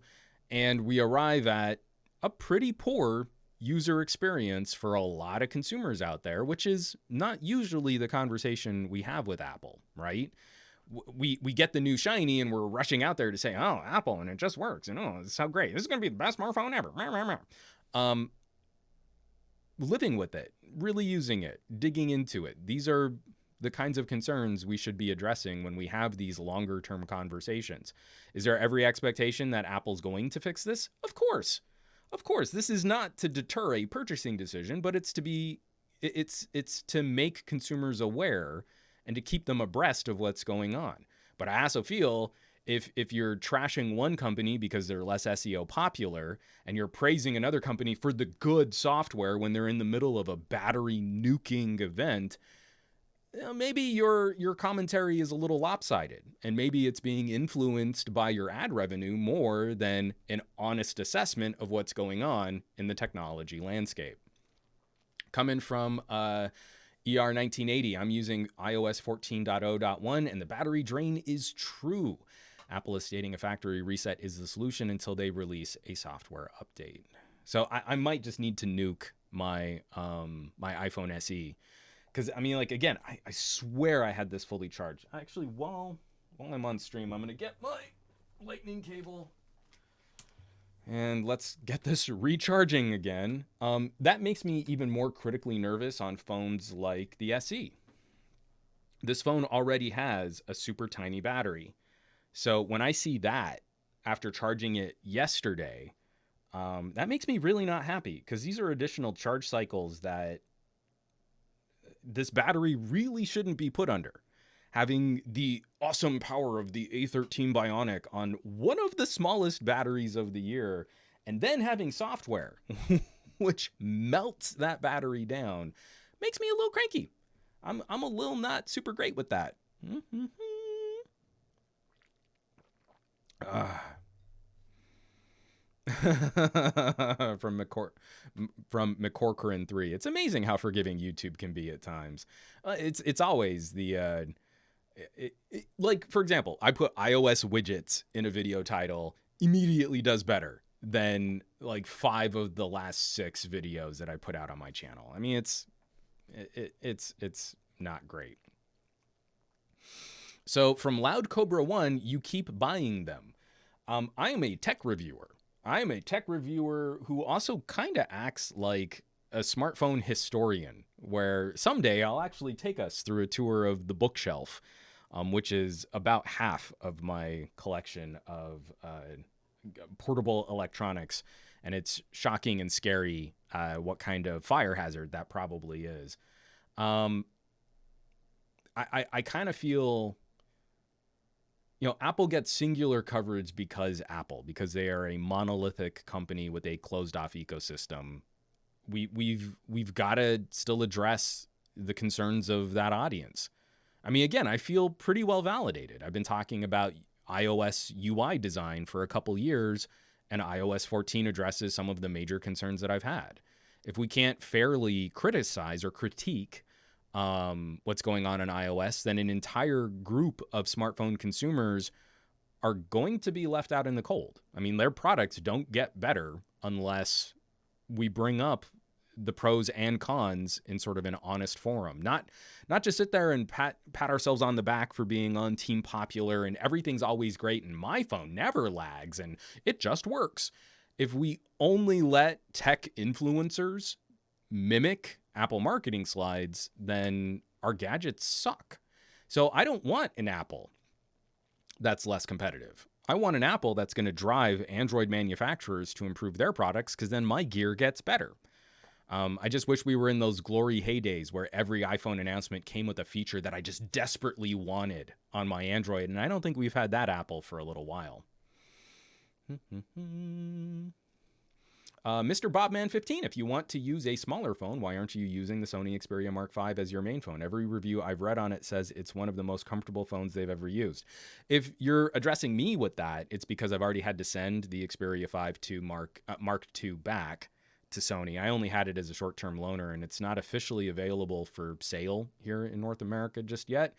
And we arrive at a pretty poor user experience for a lot of consumers out there, which is not usually the conversation we have with Apple, right? We get the new shiny and we're rushing out there to say, oh, Apple, and it just works. And oh, it's so great. This is going to be the best smartphone ever. Living with it, really using it, digging into it. These are the kinds of concerns we should be addressing when we have these longer term conversations. Is there every expectation that Apple's going to fix this? Of course. Of course, this is not to deter a purchasing decision, but it's to make consumers aware and to keep them abreast of what's going on. But I also feel if you're trashing one company because they're less SEO popular and you're praising another company for the good software when they're in the middle of a battery nuking event, maybe your commentary is a little lopsided, and maybe it's being influenced by your ad revenue more than an honest assessment of what's going on in the technology landscape. Coming from ER1980, I'm using iOS 14.0.1, and the battery drain is true. Apple is stating a factory reset is the solution until they release a software update. So I might just need to nuke my my iPhone SE. Because, I mean, like, again, I swear I had this fully charged. Actually, while I'm on stream, I'm going to get my lightning cable. And let's get this recharging again. That makes me even more critically nervous on phones like the SE. This phone already has a super tiny battery. So when I see that after charging it yesterday, that makes me really not happy. Because these are additional charge cycles that this battery really shouldn't be put under. Having the awesome power of the A13 Bionic on one of the smallest batteries of the year, and then having software which melts that battery down, makes me a little cranky. I'm a little not super great with that. From McCorcoran 3. It's amazing how forgiving YouTube can be at times. It's always the like, for example, I put iOS widgets in a video title, immediately does better than like 5 of the last 6 videos that I put out on my channel. I mean, it's not great. So from Loud Cobra 1, you keep buying them. I am a tech reviewer. I am a tech reviewer who also kind of acts like a smartphone historian, where someday I'll actually take us through a tour of the bookshelf, which is about half of my collection of portable electronics. And it's shocking and scary what kind of fire hazard that probably is. I kind of feel... Apple gets singular coverage because they are a monolithic company with a closed-off ecosystem. We've got to still address the concerns of that audience. I mean, again, I feel pretty well validated. I've been talking about iOS UI design for a couple years, and iOS 14 addresses some of the major concerns that I've had. If we can't fairly criticize or critique what's going on in iOS, then an entire group of smartphone consumers are going to be left out in the cold. I mean, their products don't get better unless we bring up the pros and cons in sort of an honest forum. Not just sit there and pat ourselves on the back for being on Team Popular and everything's always great and my phone never lags and it just works. If we only let tech influencers mimic Apple marketing slides, then our gadgets suck. So I don't want an Apple that's less competitive. I want an Apple that's going to drive Android manufacturers to improve their products, because then my gear gets better. I just wish we were in those glory heydays where every iPhone announcement came with a feature that I just desperately wanted on my Android, and I don't think we've had that Apple for a little while. Mr. Bobman15, if you want to use a smaller phone, why aren't you using the Sony Xperia Mark V as your main phone? Every review I've read on it says it's one of the most comfortable phones they've ever used. If you're addressing me with that, it's because I've already had to send the Xperia 5 to Mark II back to Sony. I only had it as a short-term loaner, and it's not officially available for sale here in North America just yet,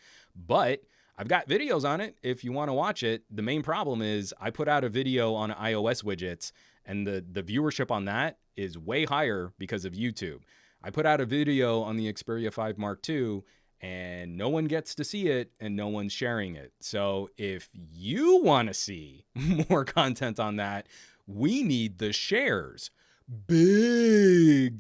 but I've got videos on it if you want to watch it. The main problem is I put out a video on iOS widgets, and the viewership on that is way higher because of YouTube. I put out a video on the Xperia 5 Mark II, and no one gets to see it, and no one's sharing it. So if you want to see more content on that, we need the shares. Big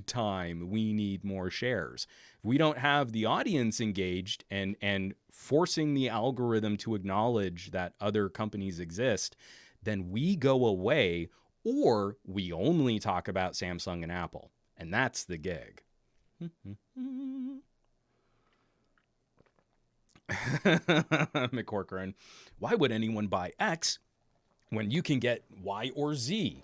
time, we need more shares. If we don't have the audience engaged and forcing the algorithm to acknowledge that other companies exist, then we go away, or we only talk about Samsung and Apple. And that's the gig. McCorcoran, why would anyone buy X when you can get Y or Z?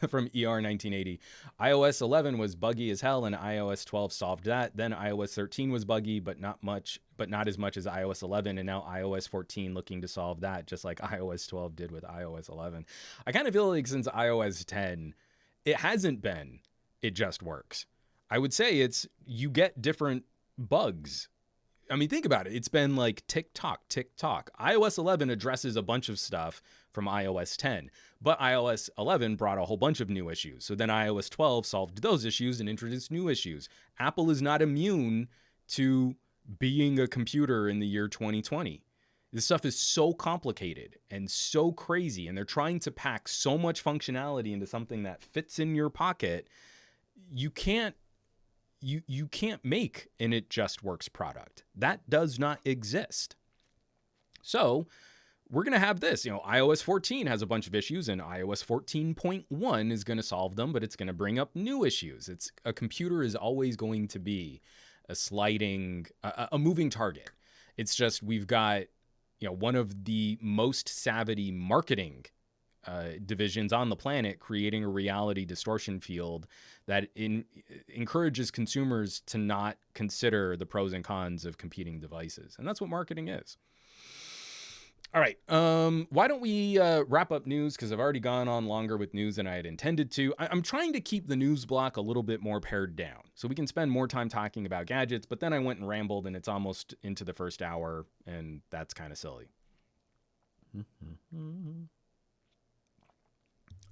From ER1980, iOS 11 was buggy as hell, and iOS 12 solved that. Then iOS 13 was buggy, but not as much as iOS 11, and now iOS 14 looking to solve that, just like iOS 12 did with iOS 11. I kind of feel like since iOS 10, it hasn't been, it just works. I would say it's, you get different bugs. I mean, think about it. It's been like tick-tock. iOS 11 addresses a bunch of stuff from iOS 10, but iOS 11 brought a whole bunch of new issues. So then iOS 12 solved those issues and introduced new issues. Apple is not immune to being a computer in the year 2020. This stuff is so complicated and so crazy, and they're trying to pack so much functionality into something that fits in your pocket. You can't make an It Just Works product. That does not exist. So we're going to have this, iOS 14 has a bunch of issues, and iOS 14.1 is going to solve them, but it's going to bring up new issues. A computer is always going to be a moving target. It's just, we've got, one of the most savvy marketing divisions on the planet creating a reality distortion field that encourages consumers to not consider the pros and cons of competing devices. And that's what marketing is. All right. Why don't we wrap up news? Because I've already gone on longer with news than I had intended to. I'm trying to keep the news block a little bit more pared down so we can spend more time talking about gadgets. But then I went and rambled, and it's almost into the first hour, and that's kind of silly.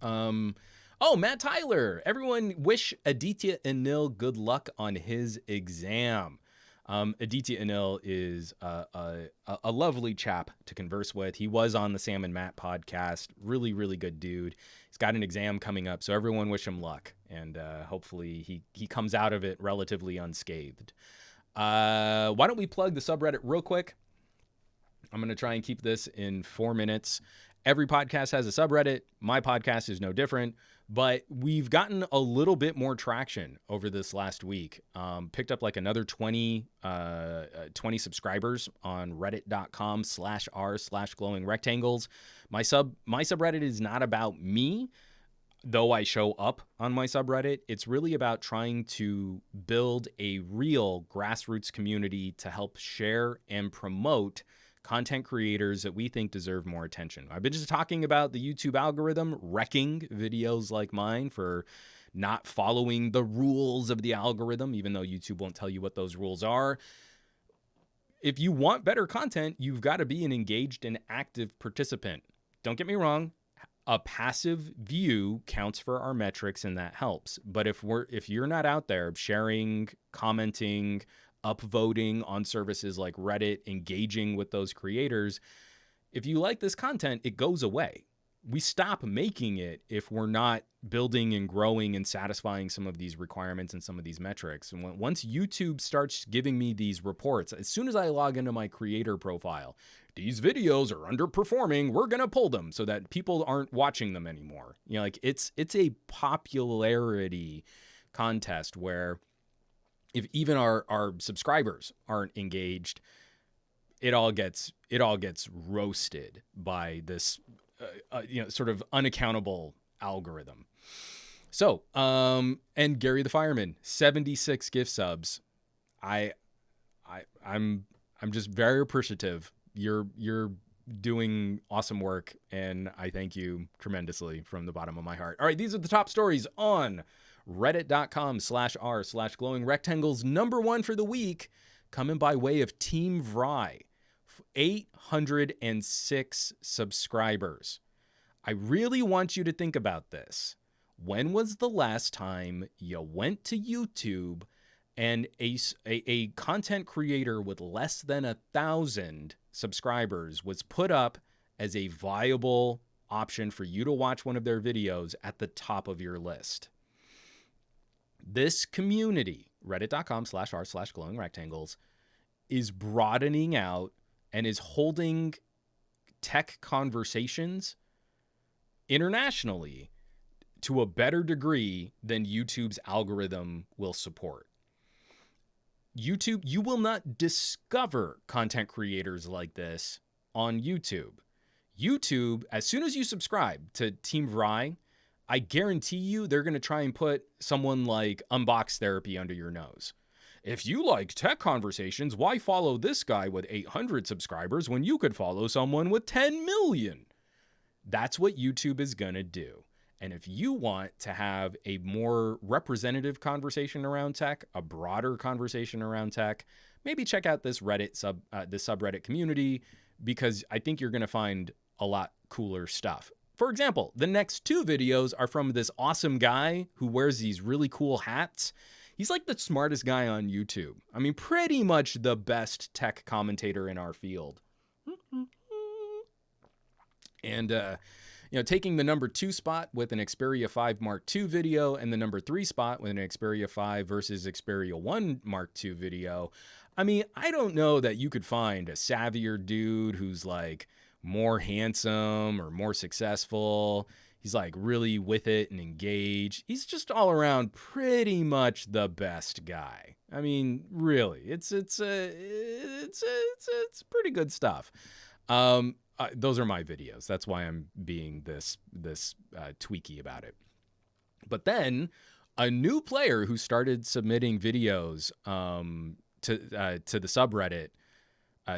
Matt Tyler. Everyone wish Aditya Anil good luck on his exam. Aditya Anil is a lovely chap to converse with. He was on the Sam and Matt podcast. Really, really good dude. He's got an exam coming up, so everyone wish him luck. And hopefully he comes out of it relatively unscathed. Why don't we plug the subreddit real quick? I'm going to try and keep this in 4 minutes. Every podcast has a subreddit. My podcast is no different, but we've gotten a little bit more traction over this last week. Picked up like another 20 subscribers on reddit.com/r/glowing rectangles. My subreddit is not about me, though I show up on my subreddit. It's really about trying to build a real grassroots community to help share and promote content creators that we think deserve more attention. I've been just talking about the YouTube algorithm wrecking videos like mine for not following the rules of the algorithm, even though YouTube won't tell you what those rules are. If you want better content, you've got to be an engaged and active participant. Don't get me wrong. A passive view counts for our metrics, and that helps. But if you're not out there sharing, commenting, upvoting on services like Reddit, engaging with those creators, if you like this content, it goes away. We stop making it if we're not building and growing and satisfying some of these requirements and some of these metrics. And once YouTube starts giving me these reports, as soon as I log into my creator profile, these videos are underperforming, we're going to pull them so that people aren't watching them anymore. You know, like it's a popularity contest where if even our subscribers aren't engaged, it all gets roasted by this sort of unaccountable algorithm. So, and Gary the Fireman, 76 gift subs. I'm just very appreciative. You're doing awesome work, and I thank you tremendously from the bottom of my heart. All right, these are the top stories on reddit.com/r/glowing rectangles. Number one for the week, coming by way of Team Vry. 806 subscribers. I really want you to think about this. When was the last time you went to YouTube and a content creator with less than 1,000 subscribers was put up as a viable option for you to watch one of their videos at the top of your list? This community, reddit.com/r/glowing rectangles, is broadening out and is holding tech conversations internationally to a better degree than YouTube's algorithm will support. YouTube, you will not discover content creators like this on YouTube. YouTube, as soon as you subscribe to Team Vry, I guarantee you they're going to try and put someone like Unbox Therapy under your nose. If you like tech conversations, why follow this guy with 800 subscribers when you could follow someone with 10 million? That's what YouTube is going to do. And if you want to have a more representative conversation around tech, a broader conversation around tech, maybe check out this this subreddit community, because I think you're going to find a lot cooler stuff. For example, the next two videos are from this awesome guy who wears these really cool hats. He's like the smartest guy on YouTube. I mean, pretty much the best tech commentator in our field. And, taking the number 2 spot with an Xperia 5 Mark II video and the number 3 spot with an Xperia 5 versus Xperia 1 Mark II video. I mean, I don't know that you could find a savvier dude who's like more handsome or more successful. He's like really with it and engaged. He's just all around pretty much the best guy. I mean, really, it's pretty good stuff. Those are my videos. That's why I'm being this tweaky about it. But then a new player who started submitting videos to the subreddit,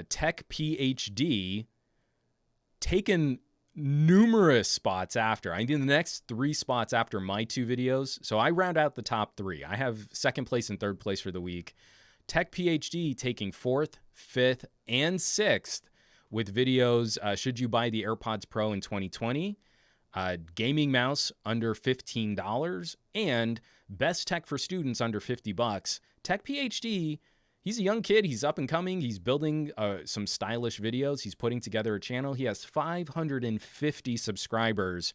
Tech PhD, taken numerous spots after. I think the next 3 spots after my 2 videos. So I round out the top 3. I have 2nd place and 3rd place for the week. Tech PhD taking 4th, 5th, and 6th with videos. Should you buy the AirPods Pro in 2020? Gaming mouse under $15, and best tech for students under $50. Tech PhD, he's a young kid. He's up and coming. He's building some stylish videos. He's putting together a channel. He has 550 subscribers.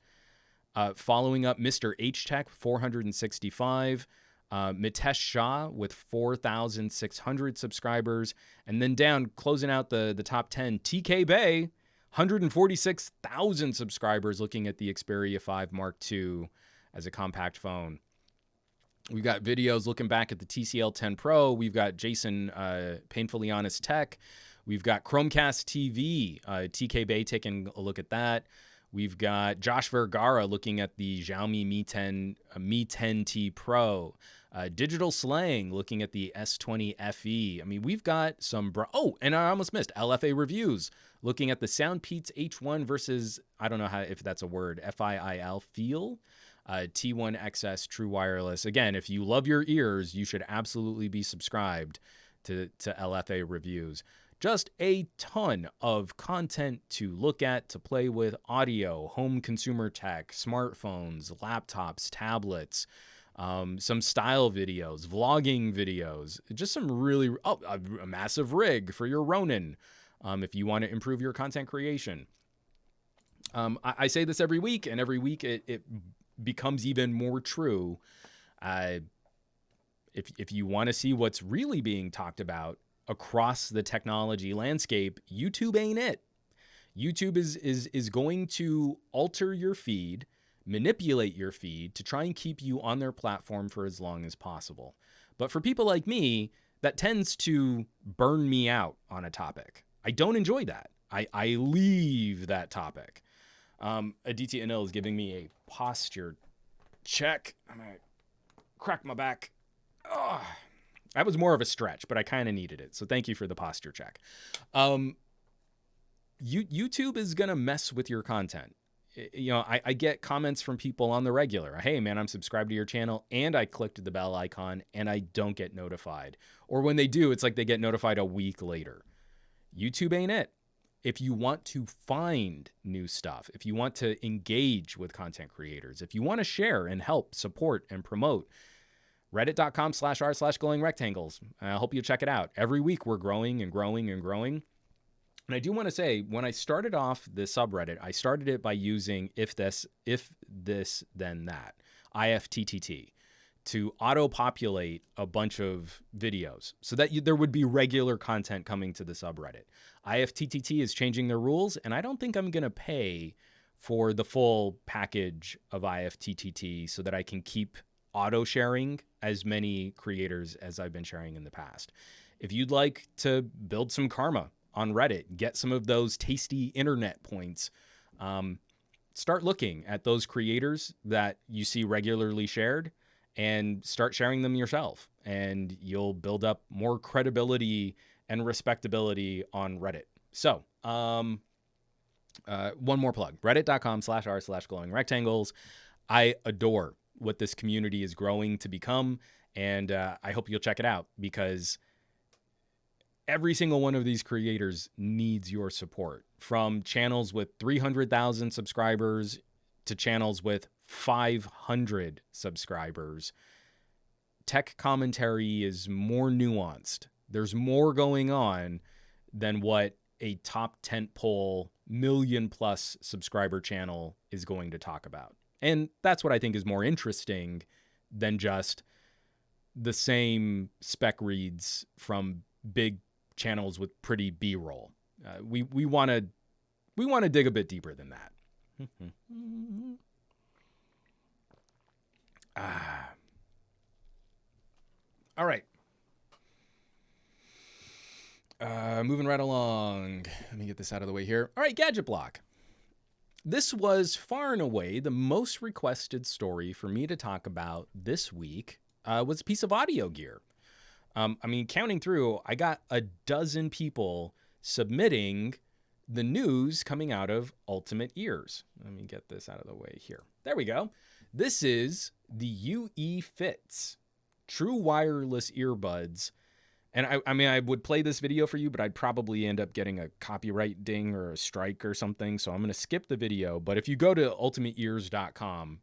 Following up Mr. H Tech, 465. Mitesh Shah with 4,600 subscribers. And then down, closing out the top 10, TK Bay, 146,000 subscribers, looking at the Xperia 5 Mark II as a compact phone. We've got videos looking back at the TCL 10 Pro. We've got Jason, Painfully Honest Tech. We've got Chromecast TV, TK Bay taking a look at that. We've got Josh Vergara looking at the Xiaomi Mi 10T Pro. Digital Slang looking at the S20 FE. I mean, we've got some... and I almost missed LFA Reviews looking at the Soundpeats H1 versus, I don't know if that's a word, FIIL, Feel. T1XS True Wireless. Again, if you love your ears, you should absolutely be subscribed to LFA Reviews. Just a ton of content to look at, to play with: audio, home consumer tech, smartphones, laptops, tablets, some style videos, vlogging videos, just some really, a massive rig for your Ronin if you want to improve your content creation. I say this every week, and every week it becomes even more true. If you want to see what's really being talked about across the technology landscape, YouTube ain't it. YouTube is going to alter your feed, manipulate your feed to try and keep you on their platform for as long as possible. But for people like me, that tends to burn me out on a topic. I don't enjoy that. I leave that topic. Aditya Anil is giving me a posture check. I'm going to crack my back. Oh, that was more of a stretch, but I kind of needed it. So thank you for the posture check. YouTube is going to mess with your content. You know, I get comments from people on the regular. Hey, man, I'm subscribed to your channel, and I clicked the bell icon, and I don't get notified. Or when they do, it's like they get notified a week later. YouTube ain't it. If you want to find new stuff, if you want to engage with content creators, if you want to share and help, support, and promote, reddit.com/r/glowing rectangles. I hope you check it out. Every week we're growing and growing and growing. And I do want to say, when I started off the subreddit, I started it by using if this, then that, IFTTT, to auto-populate a bunch of videos so that there would be regular content coming to the subreddit. IFTTT is changing their rules, and I don't think I'm going to pay for the full package of IFTTT so that I can keep auto-sharing as many creators as I've been sharing in the past. If you'd like to build some karma on Reddit, get some of those tasty internet points, start looking at those creators that you see regularly shared and start sharing them yourself, and you'll build up more credibility and respectability on Reddit. So, one more plug, reddit.com/r/glowing rectangles. I adore what this community is growing to become, and I hope you'll check it out, because every single one of these creators needs your support, from channels with 300,000 subscribers to channels with 500 subscribers. Tech commentary is more nuanced. There's more going on than what a top tentpole million-plus subscriber channel is going to talk about. And that's what I think is more interesting than just the same spec reads from big channels with pretty B-roll. We want to dig a bit deeper than that. All right. Moving right along. Let me get this out of the way here. All right, Gadget Block. This was far and away the most requested story for me to talk about this week, was a piece of audio gear. I mean, counting through, I got a dozen people submitting the news coming out of Ultimate Ears. Let me get this out of the way here. There we go. This is the UE Fits True Wireless Earbuds. And I mean, I would play this video for you, but I'd probably end up getting a copyright ding or a strike or something. So I'm going to skip the video. But if you go to ultimateears.com,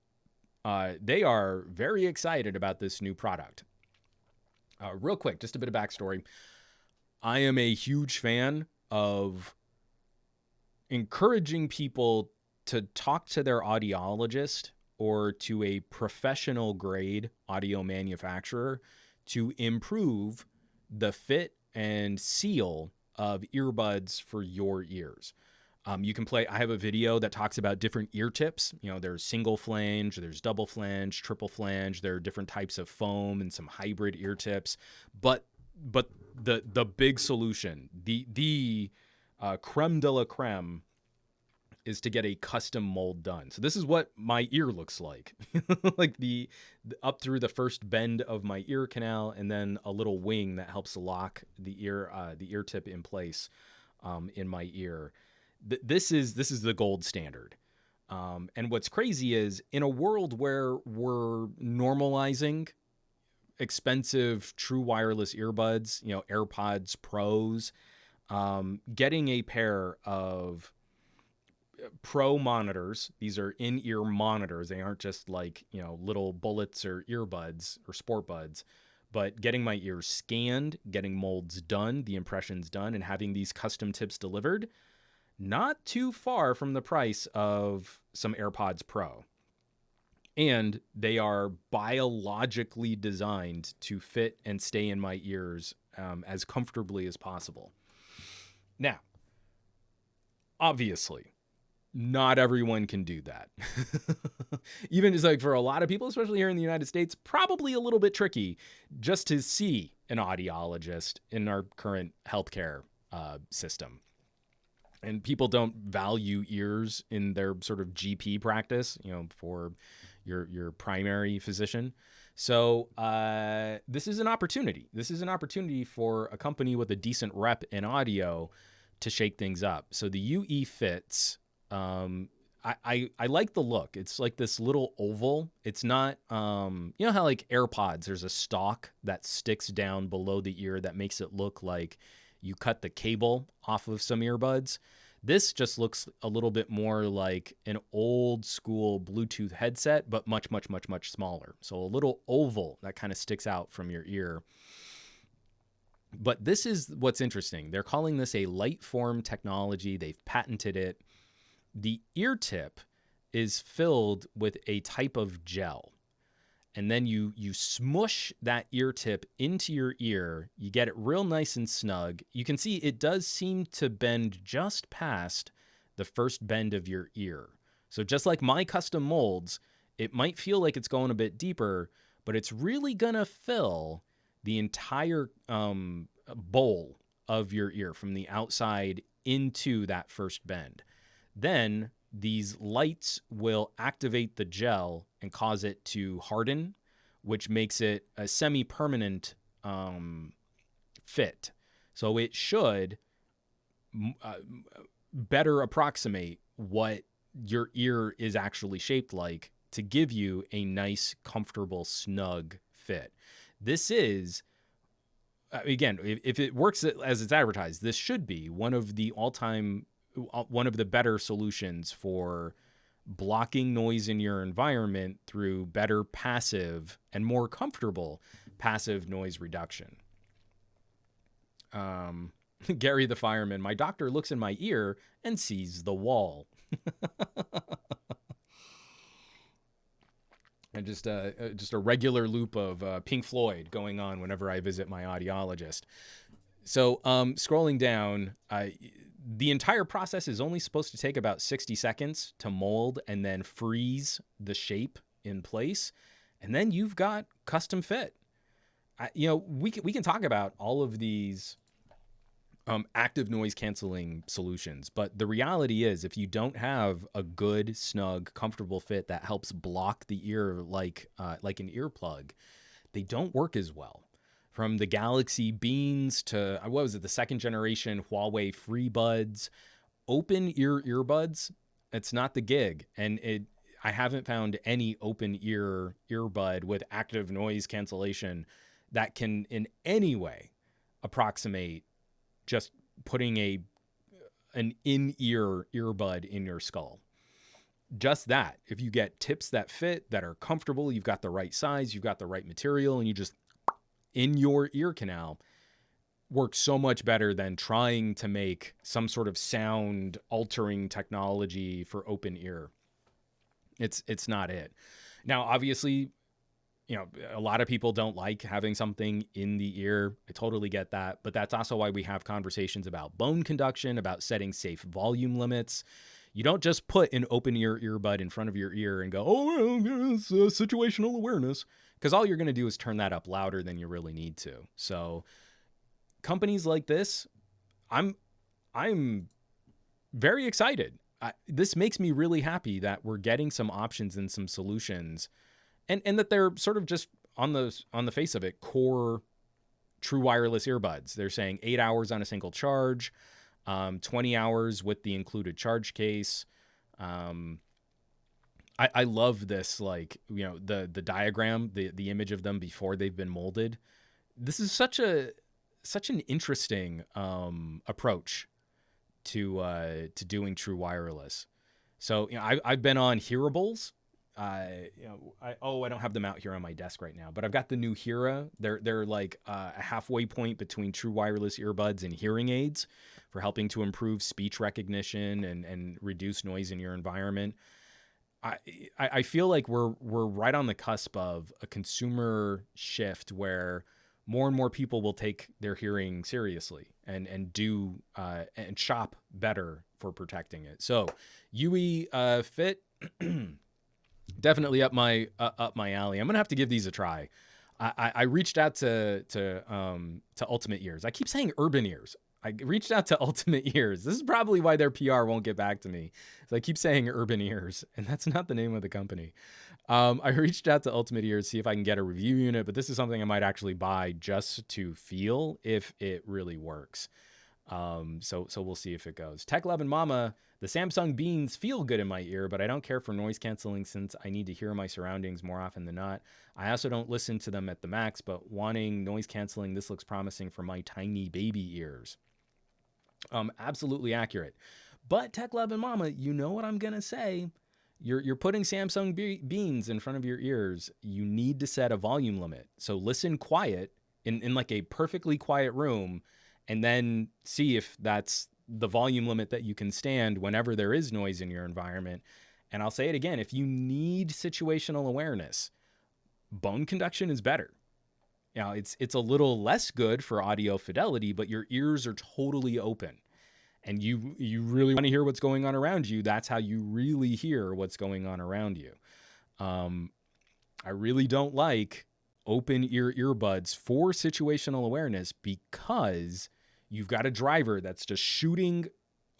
they are very excited about this new product. Real quick, just a bit of backstory. I am a huge fan of encouraging people to talk to their audiologist or to a professional grade audio manufacturer to improve the fit and seal of earbuds for your ears. You can play, I have a video that talks about different ear tips. You know, there's single flange, there's double flange, triple flange. There are different types of foam and some hybrid ear tips. But the big solution, the creme de la creme is to get a custom mold done. So this is what my ear looks like, like the up through the first bend of my ear canal, and then a little wing that helps lock the ear tip in place in my ear. This is the gold standard. And what's crazy is, in a world where we're normalizing expensive true wireless earbuds, AirPods Pros, getting a pair of Pro monitors. These are in-ear monitors. They aren't just like, little bullets or earbuds or sport buds, but getting my ears scanned, getting molds done, the impressions done, and having these custom tips delivered, not too far from the price of some AirPods Pro. And they are biologically designed to fit and stay in my ears as comfortably as possible. Now, obviously, not everyone can do that. Even just like for a lot of people, especially here in the United States, probably a little bit tricky just to see an audiologist in our current healthcare system. And people don't value ears in their sort of GP practice, for your primary physician. So this is an opportunity. This is an opportunity for a company with a decent rep in audio to shake things up. So the UE Fits, I like the look. It's like this little oval. It's not, you know how like AirPods, there's a stalk that sticks down below the ear that makes it look like you cut the cable off of some earbuds. This just looks a little bit more like an old school Bluetooth headset, but much, much, much, much smaller. So a little oval that kind of sticks out from your ear. But this is what's interesting. They're calling this a light form technology. They've patented it. The ear tip is filled with a type of gel. And then you smush that ear tip into your ear. You get it real nice and snug. You can see it does seem to bend just past the first bend of your ear. So just like my custom molds, it might feel like it's going a bit deeper, but it's really going to fill the entire bowl of your ear from the outside into that first bend. Then these lights will activate the gel and cause it to harden, which makes it a semi-permanent fit. So it should better approximate what your ear is actually shaped like to give you a nice, comfortable, snug fit. This is, again, if it works as it's advertised, this should be one of the better solutions for blocking noise in your environment through better passive and more comfortable passive noise reduction. Gary the fireman, my doctor looks in my ear and sees the wall. And just a regular loop of Pink Floyd going on whenever I visit my audiologist. So scrolling down, the entire process is only supposed to take about 60 seconds to mold and then freeze the shape in place. And then you've got custom fit. We can talk about all of these active noise canceling solutions, but the reality is if you don't have a good, snug, comfortable fit that helps block the ear like an earplug, they don't work as well. From the Galaxy Beans to, the second generation Huawei FreeBuds, open ear earbuds, it's not the gig. And I haven't found any open ear earbud with active noise cancellation that can in any way approximate just putting an in-ear earbud in your skull. Just that. If you get tips that fit, that are comfortable, you've got the right size, you've got the right material, and you just in your ear canal, works so much better than trying to make some sort of sound altering technology for open ear. It's not it. Now, obviously, a lot of people don't like having something in the ear. I totally get that. But that's also why we have conversations about bone conduction, about setting safe volume limits. You don't just put an open ear earbud in front of your ear and go, oh, well, it's situational awareness. Because all you're going to do is turn that up louder than you really need to. So companies like this, I'm very excited. this makes me really happy that we're getting some options and some solutions, and that they're sort of just on the face of it, core true wireless earbuds. They're saying 8 hours on a single charge, 20 hours with the included charge case. I love this, like, the diagram, the image of them before they've been molded. This is such an interesting approach to doing true wireless. So I've been on hearables. I don't have them out here on my desk right now, but I've got the new Heara. They're like a halfway point between true wireless earbuds and hearing aids for helping to improve speech recognition and reduce noise in your environment. I feel like we're right on the cusp of a consumer shift where more and more people will take their hearing seriously and do and shop better for protecting it. So UE Fit, definitely up my alley. I'm gonna have to give these a try. I reached out to Ultimate Ears. I keep saying Urban Ears. I reached out to Ultimate Ears. This is probably why their PR won't get back to me. So I keep saying Urban Ears, and that's not the name of the company. I reached out to Ultimate Ears to see if I can get a review unit, but this is something I might actually buy just to feel if it really works. So we'll see if it goes. Tech Love and Mama, the Samsung Beans feel good in my ear, but I don't care for noise canceling since I need to hear my surroundings more often than not. I also don't listen to them at the max, but wanting noise canceling, this looks promising for my tiny baby ears. Absolutely accurate. But Tech Love and Mama, you know what I'm going to say. You're putting Samsung Beans in front of your ears. You need to set a volume limit. So listen quiet in like a perfectly quiet room, and then see if that's the volume limit that you can stand whenever there is noise in your environment. And I'll say it again, if you need situational awareness, bone conduction is better. It's a little less good for audio fidelity, but your ears are totally open. And you really want to hear what's going on around you. That's how you really hear what's going on around you. I really don't like open ear earbuds for situational awareness because you've got a driver that's just shooting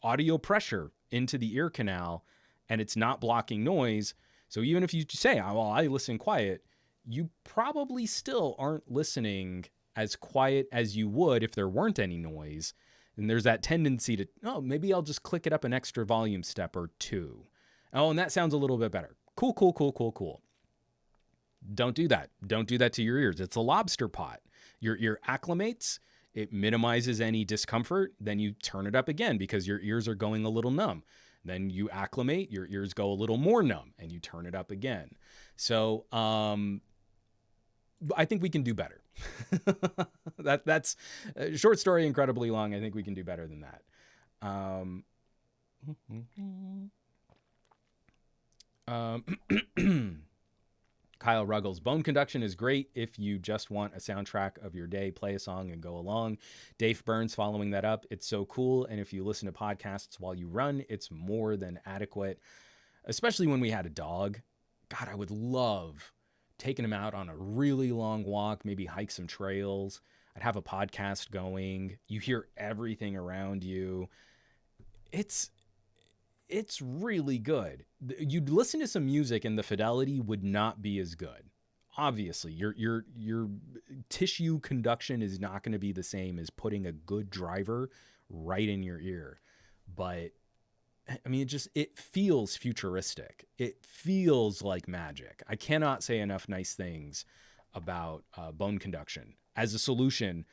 audio pressure into the ear canal and it's not blocking noise. So even if you say, oh, well, I listen quiet, you probably still aren't listening as quiet as you would if there weren't any noise. And there's that tendency to, oh, maybe I'll just click it up an extra volume step or two. Oh, and that sounds a little bit better. Cool. Don't do that. Don't do that to your ears. It's a lobster pot. Your ear acclimates. It minimizes any discomfort. Then you turn it up again because your ears are going a little numb. Then you acclimate. Your ears go a little more numb and you turn it up again. So I think we can do better. That's a short story, incredibly long. I think we can do better than that. Kyle Ruggles, bone conduction is great if you just want a soundtrack of your day, play a song and go along. Dave Burns following that up, it's so cool. And if you listen to podcasts while you run, it's more than adequate, especially when we had a dog. God, I would love taking him out on a really long walk, maybe hike some trails. I'd have a podcast going. You hear everything around you. It's really good. You'd listen to some music and the fidelity would not be as good. Obviously, your tissue conduction is not going to be the same as putting a good driver right in your ear. But I mean, it feels futuristic. It feels like magic. I cannot say enough nice things about bone conduction as a solution.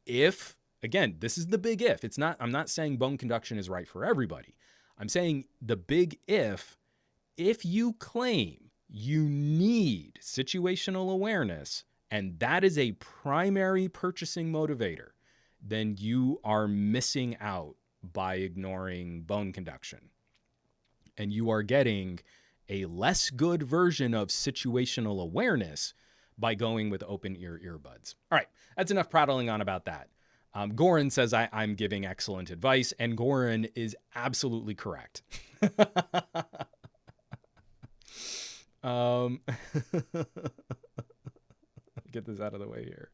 If, again, this is the big if. I'm not saying bone conduction is right for everybody. I'm saying the big if you claim you need situational awareness and that is a primary purchasing motivator, then you are missing out by ignoring bone conduction. And you are getting a less good version of situational awareness by going with open ear earbuds. All right, that's enough prattling on about that. Goran says I'm giving excellent advice, and Goran is absolutely correct. Get this out of the way here.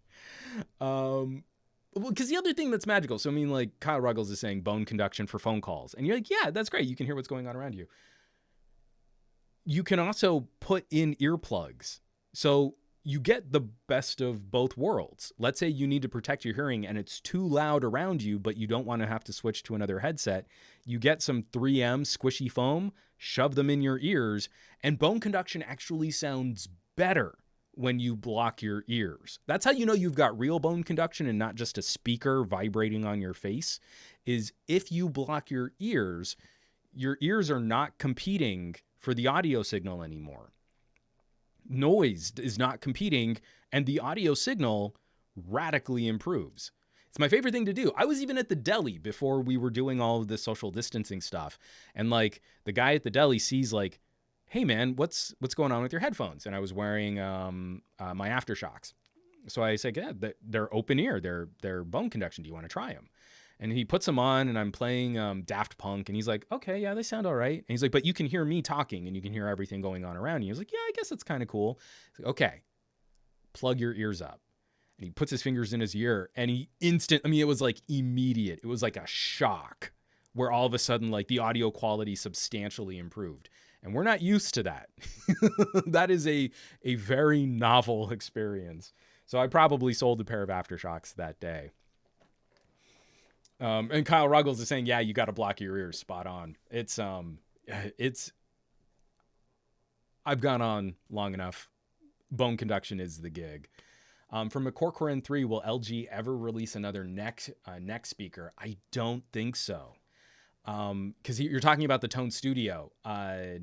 Well, because the other thing that's magical, so I mean, like Kyle Ruggles is saying bone conduction for phone calls, and you're like, yeah, that's great. You can hear what's going on around you. You can also put in earplugs, so you get the best of both worlds. Let's say you need to protect your hearing and it's too loud around you, but you don't want to have to switch to another headset. You get some 3M squishy foam, shove them in your ears, and bone conduction actually sounds better when you block your ears. That's how you know you've got real bone conduction and not just a speaker vibrating on your face, is if you block your ears are not competing for the audio signal anymore. Noise is not competing, and the audio signal radically improves. It's my favorite thing to do. I was even at the deli before we were doing all of this social distancing stuff, and like the guy at the deli sees like, hey man, what's going on with your headphones? And I was wearing my Aftershocks. So I said, yeah, they're open ear, they're bone conduction. Do you want to try them? And he puts them on, and I'm playing Daft Punk, and he's like, okay, yeah, they sound all right. And he's like, but you can hear me talking, and you can hear everything going on around you. He was like, yeah, I guess it's kind of cool. Like, okay, plug your ears up. And he puts his fingers in his ear, and it was like immediate. It was like a shock where all of a sudden, like the audio quality substantially improved. And we're not used to that. That is a very novel experience. So I probably sold a pair of Aftershocks that day. And Kyle Ruggles is saying, yeah, you got to block your ears. Spot on. I've gone on long enough. Bone conduction is the gig. From a Corcoran 3, will LG ever release another neck speaker? I don't think so. Because you're talking about the Tone Studio. I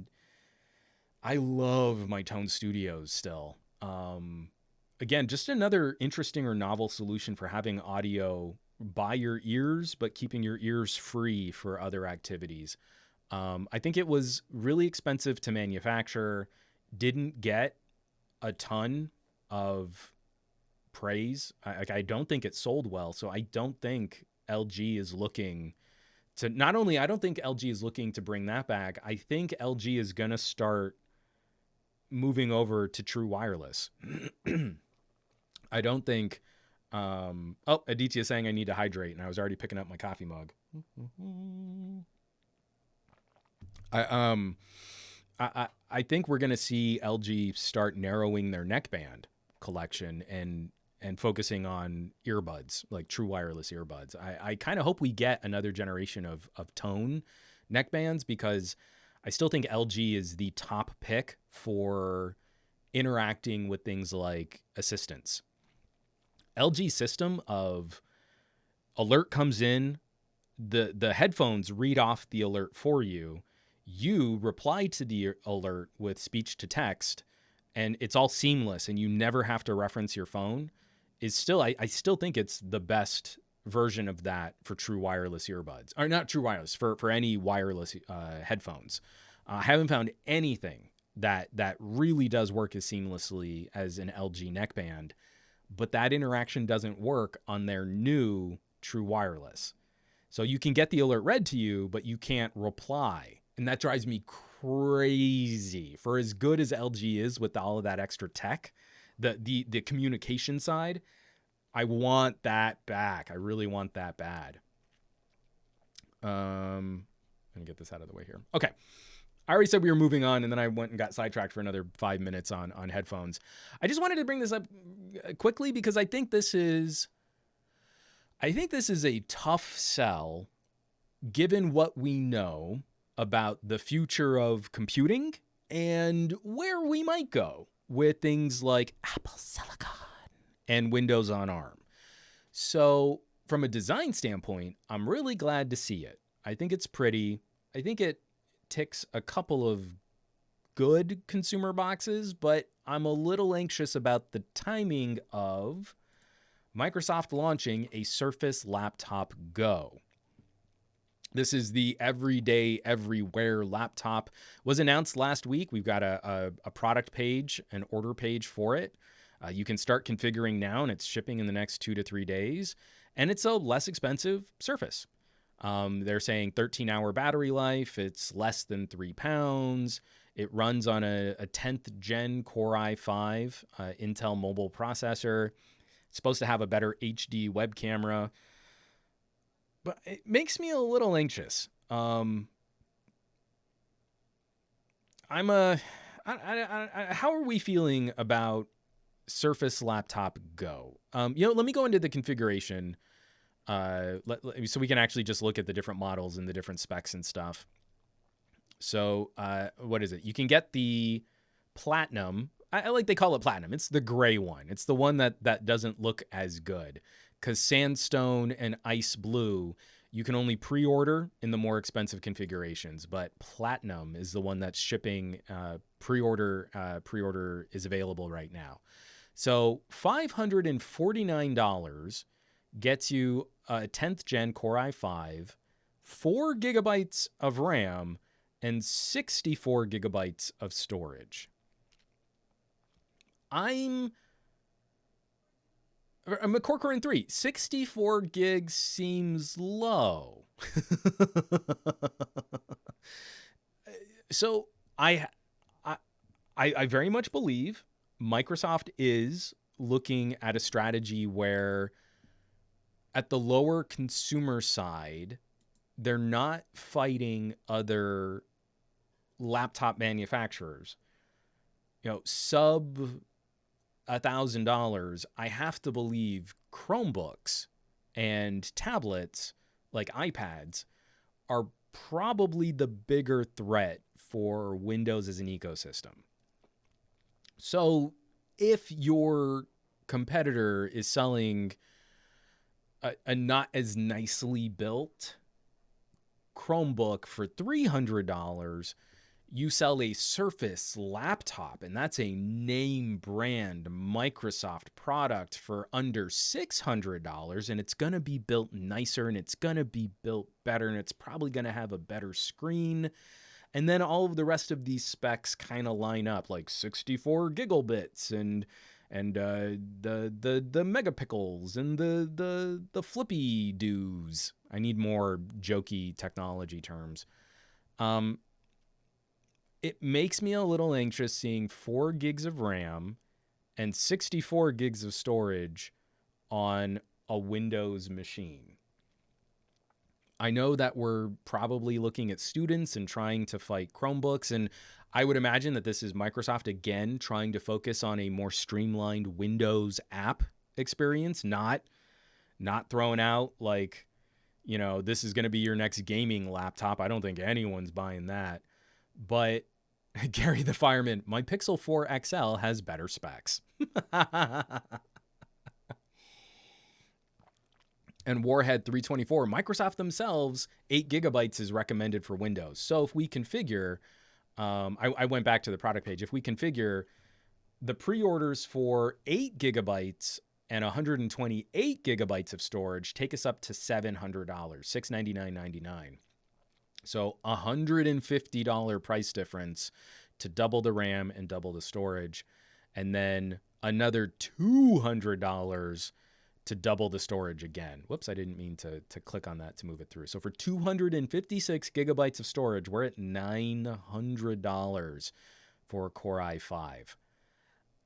love my Tone Studios still. Again, just another interesting or novel solution for having audio by your ears, but keeping your ears free for other activities. I think it was really expensive to manufacture, didn't get a ton of praise. I don't think it sold well, so I don't think LG is looking to, I don't think LG is looking to bring that back. I think LG is going to start moving over to true wireless. I don't think, Aditya is saying I need to hydrate, and I was already picking up my coffee mug. I think we're going to see LG start narrowing their neckband collection and focusing on earbuds, like true wireless earbuds. I kind of hope we get another generation of tone neckbands, because I still think LG is the top pick for interacting with things like assistants. LG system of alert comes in, the headphones read off the alert for you, you reply to the alert with speech to text, and it's all seamless and you never have to reference your phone, is still, I still think it's the best version of that for true wireless earbuds. Or not true wireless, for any wireless headphones. I haven't found anything that really does work as seamlessly as an LG neckband, but that interaction doesn't work on their new true wireless. So you can get the alert read to you, but you can't reply. And that drives me crazy. For as good as LG is with all of that extra tech, the communication side, I want that back. I really want that bad. I'm going to get this out of the way here. Okay. I already said we were moving on, and then I went and got sidetracked for another 5 minutes on headphones. I just wanted to bring this up quickly because I think this is a tough sell given what we know about the future of computing and where we might go with things like Apple Silicon and Windows on ARM. So from a design standpoint, I'm really glad to see it. I think it's pretty. I think it ticks a couple of good consumer boxes, but I'm a little anxious about the timing of Microsoft launching a Surface Laptop Go. This is the everyday, everywhere laptop. Was announced last week. We've got a product page, an order page for it. You can start configuring now, and it's shipping in the next 2 to 3 days. And it's a less expensive Surface. They're saying 13-hour battery life. It's less than 3 pounds. It runs on a 10th gen Core i5 Intel mobile processor. It's supposed to have a better HD web camera. But it makes me a little anxious. How are we feeling about Surface Laptop Go? Let me go into the configuration so we can actually just look at the different models and the different specs and stuff. So what is it? You can get the Platinum. I like they call it Platinum. It's the gray one. It's the one that doesn't look as good, because Sandstone and Ice Blue you can only pre-order in the more expensive configurations, but Platinum is the one that's shipping. Pre-order is available right now. So $549 gets you a 10th gen Core i5, 4 gigabytes of RAM, and 64 gigabytes of storage. I'm a Core Corin 3. 64 gigs seems low. So I very much believe Microsoft is looking at a strategy where at the lower consumer side, they're not fighting other laptop manufacturers. Sub $1,000, I have to believe Chromebooks and tablets like iPads are probably the bigger threat for Windows as an ecosystem. So if your competitor is selling a not as nicely built Chromebook for $300, you sell a Surface laptop, and that's a name brand Microsoft product for under $600, and it's going to be built nicer, and it's going to be built better, and it's probably going to have a better screen. And then all of the rest of these specs kind of line up, like 64 gigabits and the megapixels and the flippy doos. I need more jokey technology terms. It makes me a little anxious seeing 4 gigs of RAM and 64 gigs of storage on a Windows machine. I know that we're probably looking at students and trying to fight Chromebooks, and I would imagine that this is Microsoft again trying to focus on a more streamlined Windows app experience, not throwing out like, this is going to be your next gaming laptop. I don't think anyone's buying that. But Gary the Fireman, my Pixel 4 XL has better specs. And Warhead 324, Microsoft themselves, 8 gigabytes is recommended for Windows. So if we configure, I went back to the product page. If we configure the pre-orders for 8 gigabytes and 128 gigabytes of storage, take us up to $700, $699.99. So $150 price difference to double the RAM and double the storage. And then another $200 to double the storage again. Whoops, I didn't mean to click on that to move it through. So for 256 gigabytes of storage, we're at $900 for a Core i5.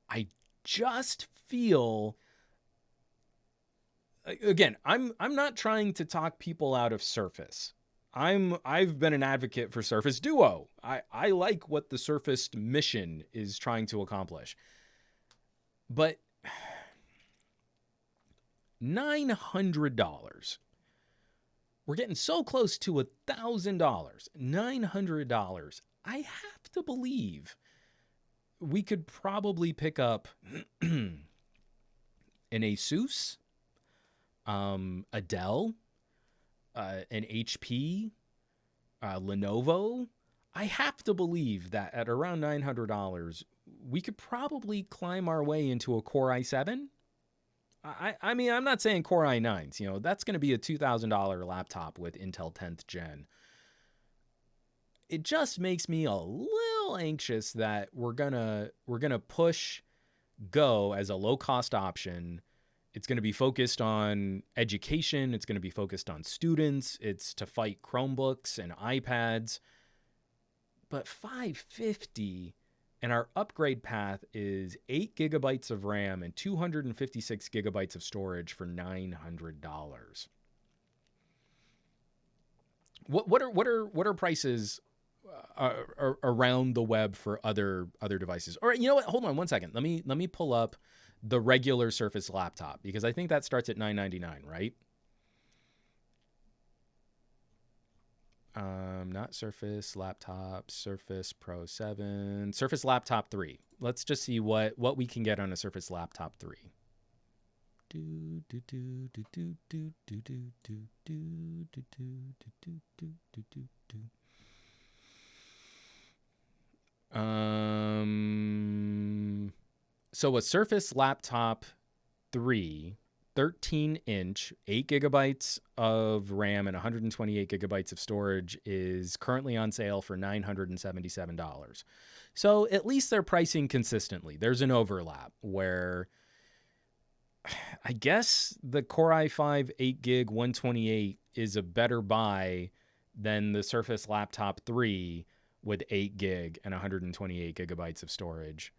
I just feel, again, I'm not trying to talk people out of Surface. I've been an advocate for Surface Duo. I like what the Surface mission is trying to accomplish. But $900. We're getting so close to $1,000. $900. I have to believe we could probably pick up an Asus, a Dell, an HP, Lenovo. I have to believe that at around $900, we could probably climb our way into a Core i7. I mean, I'm not saying Core i9s. That's going to be a $2,000 laptop with Intel 10th gen. It just makes me a little anxious that we're gonna push Go as a low-cost option. It's going to be focused on education. It's going to be focused on students. It's to fight Chromebooks and iPads. But $550 And our upgrade path is 8 gigabytes of RAM and 256 gigabytes of storage for $900. What are prices around the web for other devices? All right, you know what? Hold on one second. Let me pull up the regular Surface laptop, because I think that starts at $999, right? Not Surface Laptop, Surface Pro 7, Surface Laptop 3. Let's just see what we can get on a Surface Laptop 3. So a Surface Laptop 3, 13-inch, 8 gigabytes of RAM and 128 gigabytes of storage is currently on sale for $977. So at least they're pricing consistently. There's an overlap where I guess the Core i5 8 gig 128 is a better buy than the Surface Laptop 3 with 8 gig and 128 gigabytes of storage.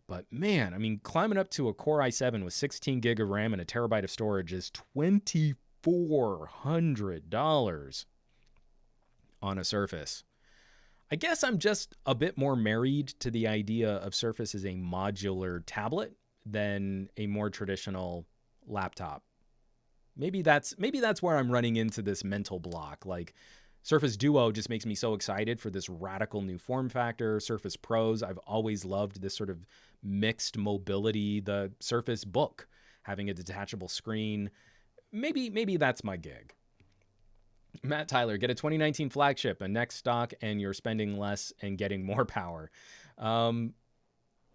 But man, I mean, climbing up to a Core i7 with 16 gig of RAM and a terabyte of storage is $2,400 on a Surface. I guess I'm just a bit more married to the idea of Surface as a modular tablet than a more traditional laptop. Maybe that's where I'm running into this mental block. Like, Surface Duo just makes me so excited for this radical new form factor. Surface Pros, I've always loved this sort of mixed mobility. The Surface Book, having a detachable screen. Maybe that's my gig. Matt Tyler, get a 2019 flagship, a next stock, and you're spending less and getting more power.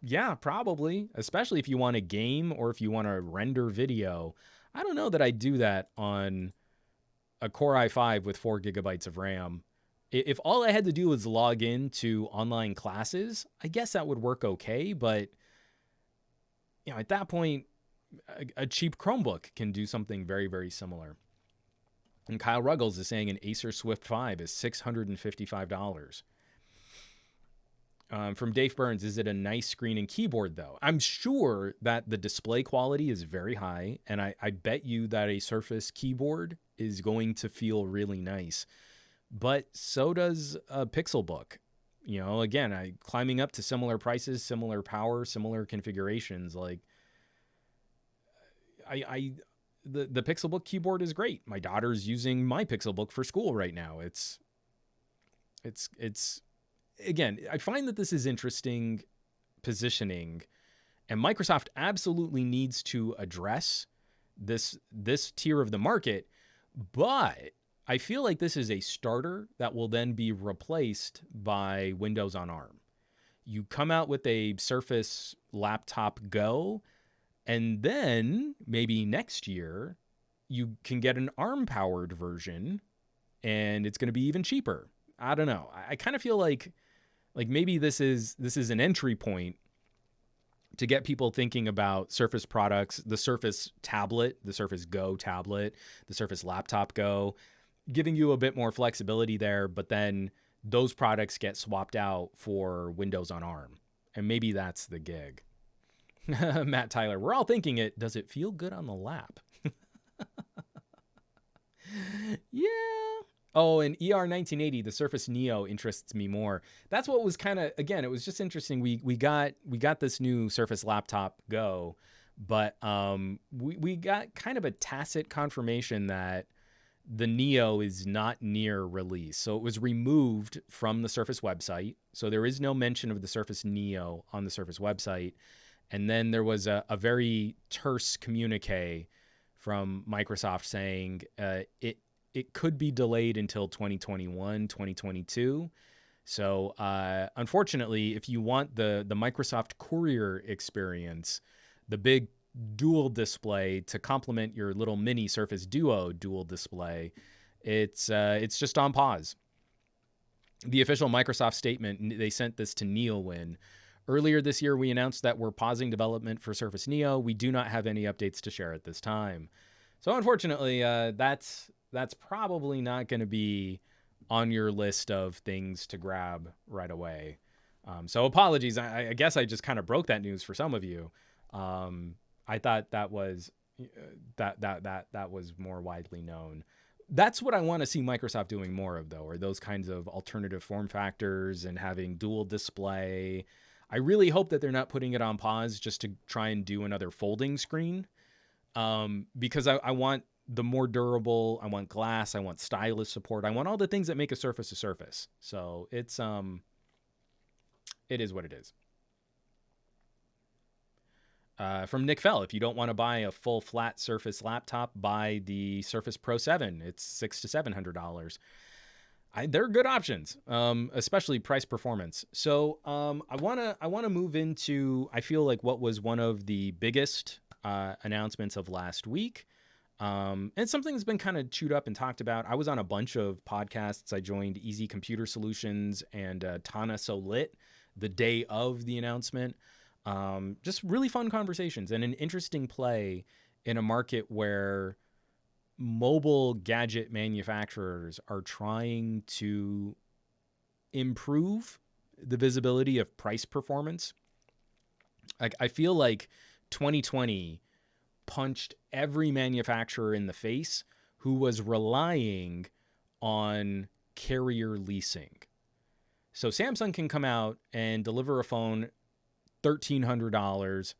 Yeah, probably, especially if you want to game or if you want to render video. I don't know that I'd do that on a Core i5 with 4 gigabytes of RAM. If all I had to do was log in to online classes, I guess that would work okay. But you know, at that point, a cheap Chromebook can do something very, very similar. And Kyle Ruggles is saying an Acer Swift 5 is $655. From Dave Burns, is it a nice screen and keyboard, though? I'm sure that the display quality is very high, and I bet you that a Surface keyboard is going to feel really nice. But so does a Pixelbook. You know, again, climbing up to similar prices, similar power, similar configurations. Like, the Pixelbook keyboard is great. My daughter's using my Pixelbook for school right now. It's again, I find that this is interesting positioning, and Microsoft absolutely needs to address this tier of the market, but I feel like this is a starter that will then be replaced by Windows on ARM. You come out with a Surface Laptop Go, and then maybe next year you can get an ARM-powered version, and it's going to be even cheaper. I don't know. I kind of feel like maybe this is an entry point to get people thinking about Surface products, the Surface tablet, the Surface Go tablet, the Surface Laptop Go, giving you a bit more flexibility there, but then those products get swapped out for Windows on ARM. And maybe that's the gig. Matt Tyler, we're all thinking it. Does it feel good on the lap? Yeah. Oh, and ER1980, the Surface Neo interests me more. That's what was kind of, again, it was just interesting. We got this new Surface Laptop Go, but we got kind of a tacit confirmation that the Neo is not near release. So it was removed from the Surface website. So there is no mention of the Surface Neo on the Surface website. And then there was a very terse communique from Microsoft saying it could be delayed until 2021, 2022. So unfortunately, if you want the Microsoft Courier experience, the big dual display to complement your little mini Surface Duo dual display, it's just on pause. The official Microsoft statement, they sent this to Neowin. Earlier this year, we announced that we're pausing development for Surface Neo. We do not have any updates to share at this time. So unfortunately, that's probably not going to be on your list of things to grab right away. So apologies. I guess I just kind of broke that news for some of you. I thought that was that was more widely known. That's what I want to see Microsoft doing more of, though, are those kinds of alternative form factors and having dual display. I really hope that they're not putting it on pause just to try and do another folding screen, because I want the more durable. I want glass. I want stylus support. I want all the things that make a Surface a Surface. So it is what it is. From Nick Fell, if you don't want to buy a full flat Surface laptop, buy the Surface Pro 7. It's $600 to $700. They're good options, especially price performance. So I wanna move into, I feel like, what was one of the biggest announcements of last week, and something that's been kind of chewed up and talked about. I was on a bunch of podcasts. I joined Easy Computer Solutions and Tana So Lit the day of the announcement. Just really fun conversations and an interesting play in a market where mobile gadget manufacturers are trying to improve the visibility of price performance. I feel like 2020 punched every manufacturer in the face who was relying on carrier leasing. So Samsung can come out and deliver a phone $1,300,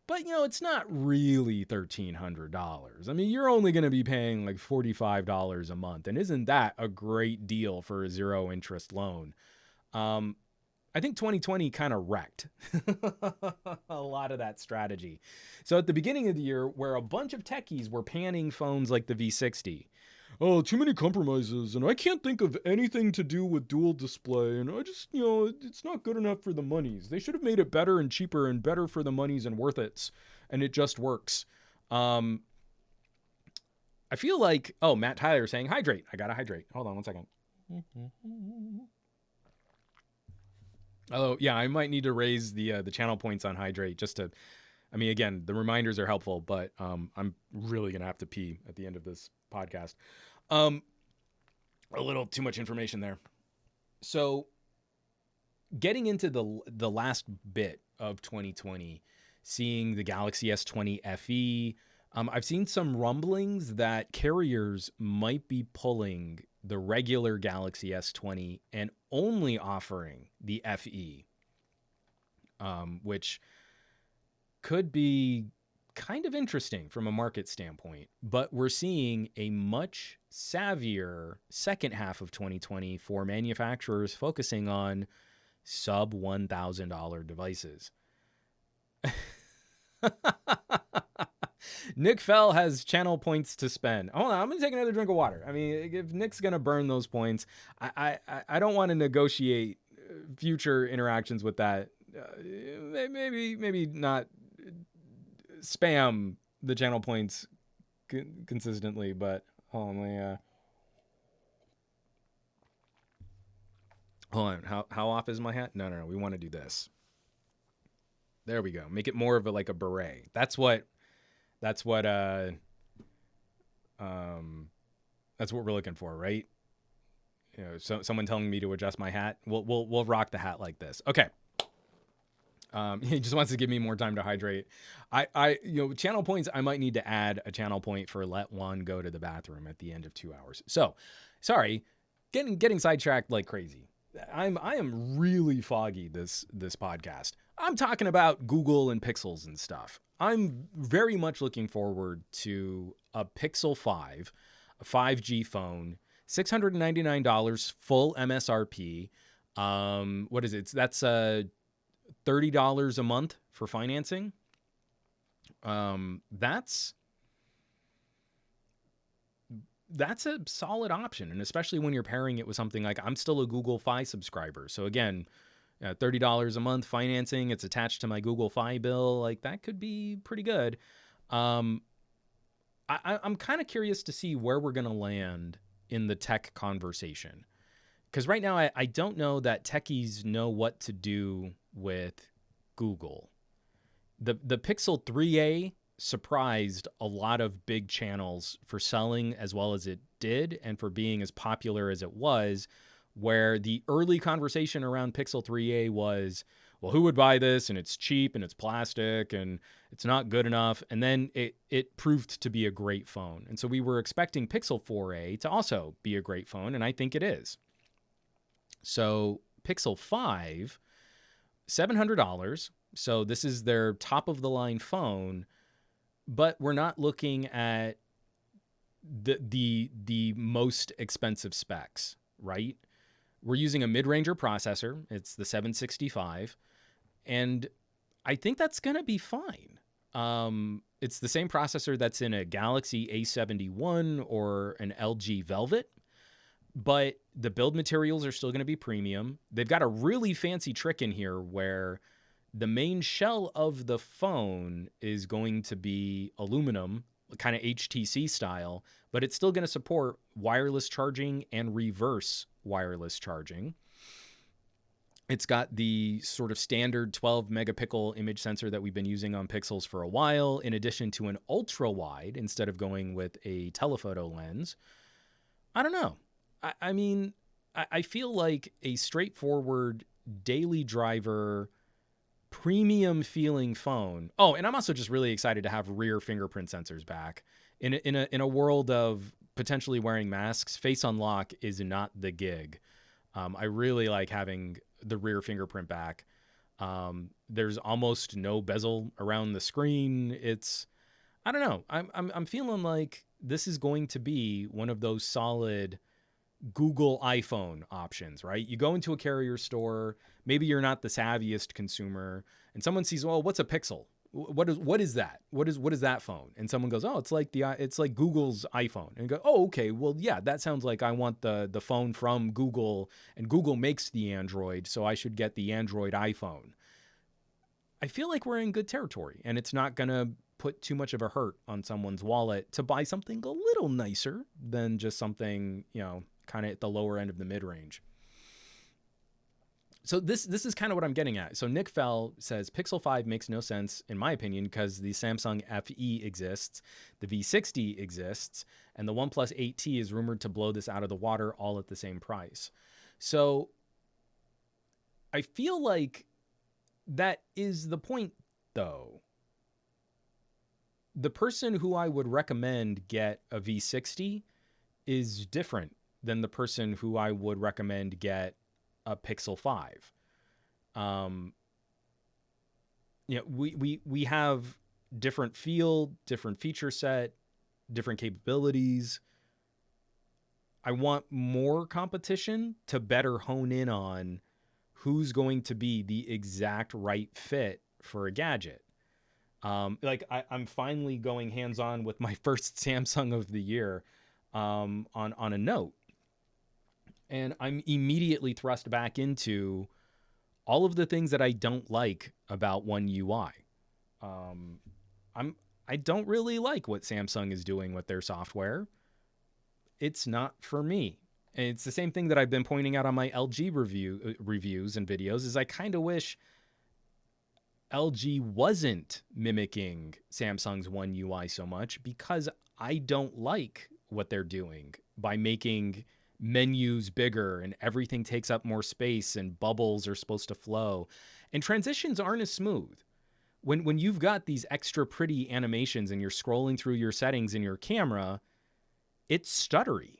but it's not really $1,300. I mean, you're only going to be paying like $45 a month, and isn't that a great deal for a zero interest loan? I think 2020 kind of wrecked a lot of that strategy. So at the beginning of the year, where a bunch of techies were panning phones like the V60, oh, too many compromises, and I can't think of anything to do with dual display, and I just, it's not good enough for the monies. They should have made it better and cheaper and better for the monies and worth it, and it just works. I feel like, Matt Tyler saying, hydrate. I gotta hydrate. Hold on one second. Oh, yeah, I might need to raise the channel points on hydrate just to, I mean, again, the reminders are helpful, but I'm really going to have to pee at the end of this podcast. A little too much information there. So getting into the last bit of 2020, seeing the Galaxy S20 FE, I've seen some rumblings that carriers might be pulling the regular Galaxy S20 and only offering the FE, which could be kind of interesting from a market standpoint. But we're seeing a much savvier second half of 2020 for manufacturers focusing on sub $1,000 devices. Nick Fell has channel points to spend. Hold on, I'm gonna take another drink of water. I mean, if Nick's gonna burn those points, I don't want to negotiate future interactions with that. Maybe not spam the channel points consistently, but hold on, hold on. How off is my hat? No. We want to do this. There we go. Make it more of a beret. That's what we're looking for, right? So someone telling me to adjust my hat. We'll rock the hat like this. Okay. He just wants to give me more time to hydrate. Channel points, I might need to add a channel point for let one go to the bathroom at the end of 2 hours. So, sorry, getting sidetracked like crazy. I am really foggy this podcast. I'm talking about Google and Pixels and stuff. I'm very much looking forward to a Pixel 5, a 5G phone, $699 full MSRP. What is it? That's $30 a month for financing. That's a solid option, and especially when you're pairing it with something like, I'm still a Google Fi subscriber, so again, $30 a month financing, it's attached to my Google Fi bill, like that could be pretty good. I'm kind of curious to see where we're going to land in the tech conversation, because right now I don't know that techies know what to do with Google. The Pixel 3a surprised a lot of big channels for selling as well as it did and for being as popular as it was where the early conversation around Pixel 3a was, well, who would buy this? And it's cheap and it's plastic and it's not good enough. And then it proved to be a great phone. And so we were expecting Pixel 4a to also be a great phone, and I think it is. So Pixel 5, $700. So this is their top of the line phone, but we're not looking at the most expensive specs, right? We're using a mid-ranger processor. It's the 765, and I think that's going to be fine. It's the same processor that's in a Galaxy A71 or an LG Velvet, but the build materials are still going to be premium. They've got a really fancy trick in here where the main shell of the phone is going to be aluminum, kind of HTC style, but it's still going to support wireless charging and reverse wireless charging. It's got the sort of standard 12 megapixel image sensor that we've been using on Pixels for a while, in addition to an ultra wide instead of going with a telephoto lens. I don't know. I mean, I feel like a straightforward daily driver, premium feeling phone. Oh, and I'm also just really excited to have rear fingerprint sensors back. In a world of potentially wearing masks, face unlock is not the gig. I really like having the rear fingerprint back. There's almost no bezel around the screen. I don't know. I'm feeling like this is going to be one of those solid Google iPhone options, right? You go into a carrier store, maybe you're not the savviest consumer, and someone sees, well, what's a Pixel? What is that? What is that phone? And someone goes, oh, it's like Google's iPhone. And you go, oh, okay, well, yeah, that sounds like I want the phone from Google, and Google makes the Android, so I should get the Android iPhone. I feel like we're in good territory, and it's not gonna put too much of a hurt on someone's wallet to buy something a little nicer than just something, kind of at the lower end of the mid-range. So this is kind of what I'm getting at. So Nick Fell says Pixel 5 makes no sense, in my opinion, because the Samsung FE exists, the V60 exists, and the OnePlus 8T is rumored to blow this out of the water all at the same price. So I feel like that is the point, though. The person who I would recommend get a V60 is different than the person who I would recommend get a Pixel 5. We have different feel, different feature set, different capabilities. I want more competition to better hone in on who's going to be the exact right fit for a gadget. I'm finally going hands-on with my first Samsung of the year on a Note. And I'm immediately thrust back into all of the things that I don't like about One UI. I don't really like what Samsung is doing with their software. It's not for me. And it's the same thing that I've been pointing out on my LG reviews and videos, is I kind of wish LG wasn't mimicking Samsung's One UI so much, because I don't like what they're doing by making menus bigger and everything takes up more space and bubbles are supposed to flow and transitions aren't as smooth. When you've got these extra pretty animations and you're scrolling through your settings in your camera, it's stuttery.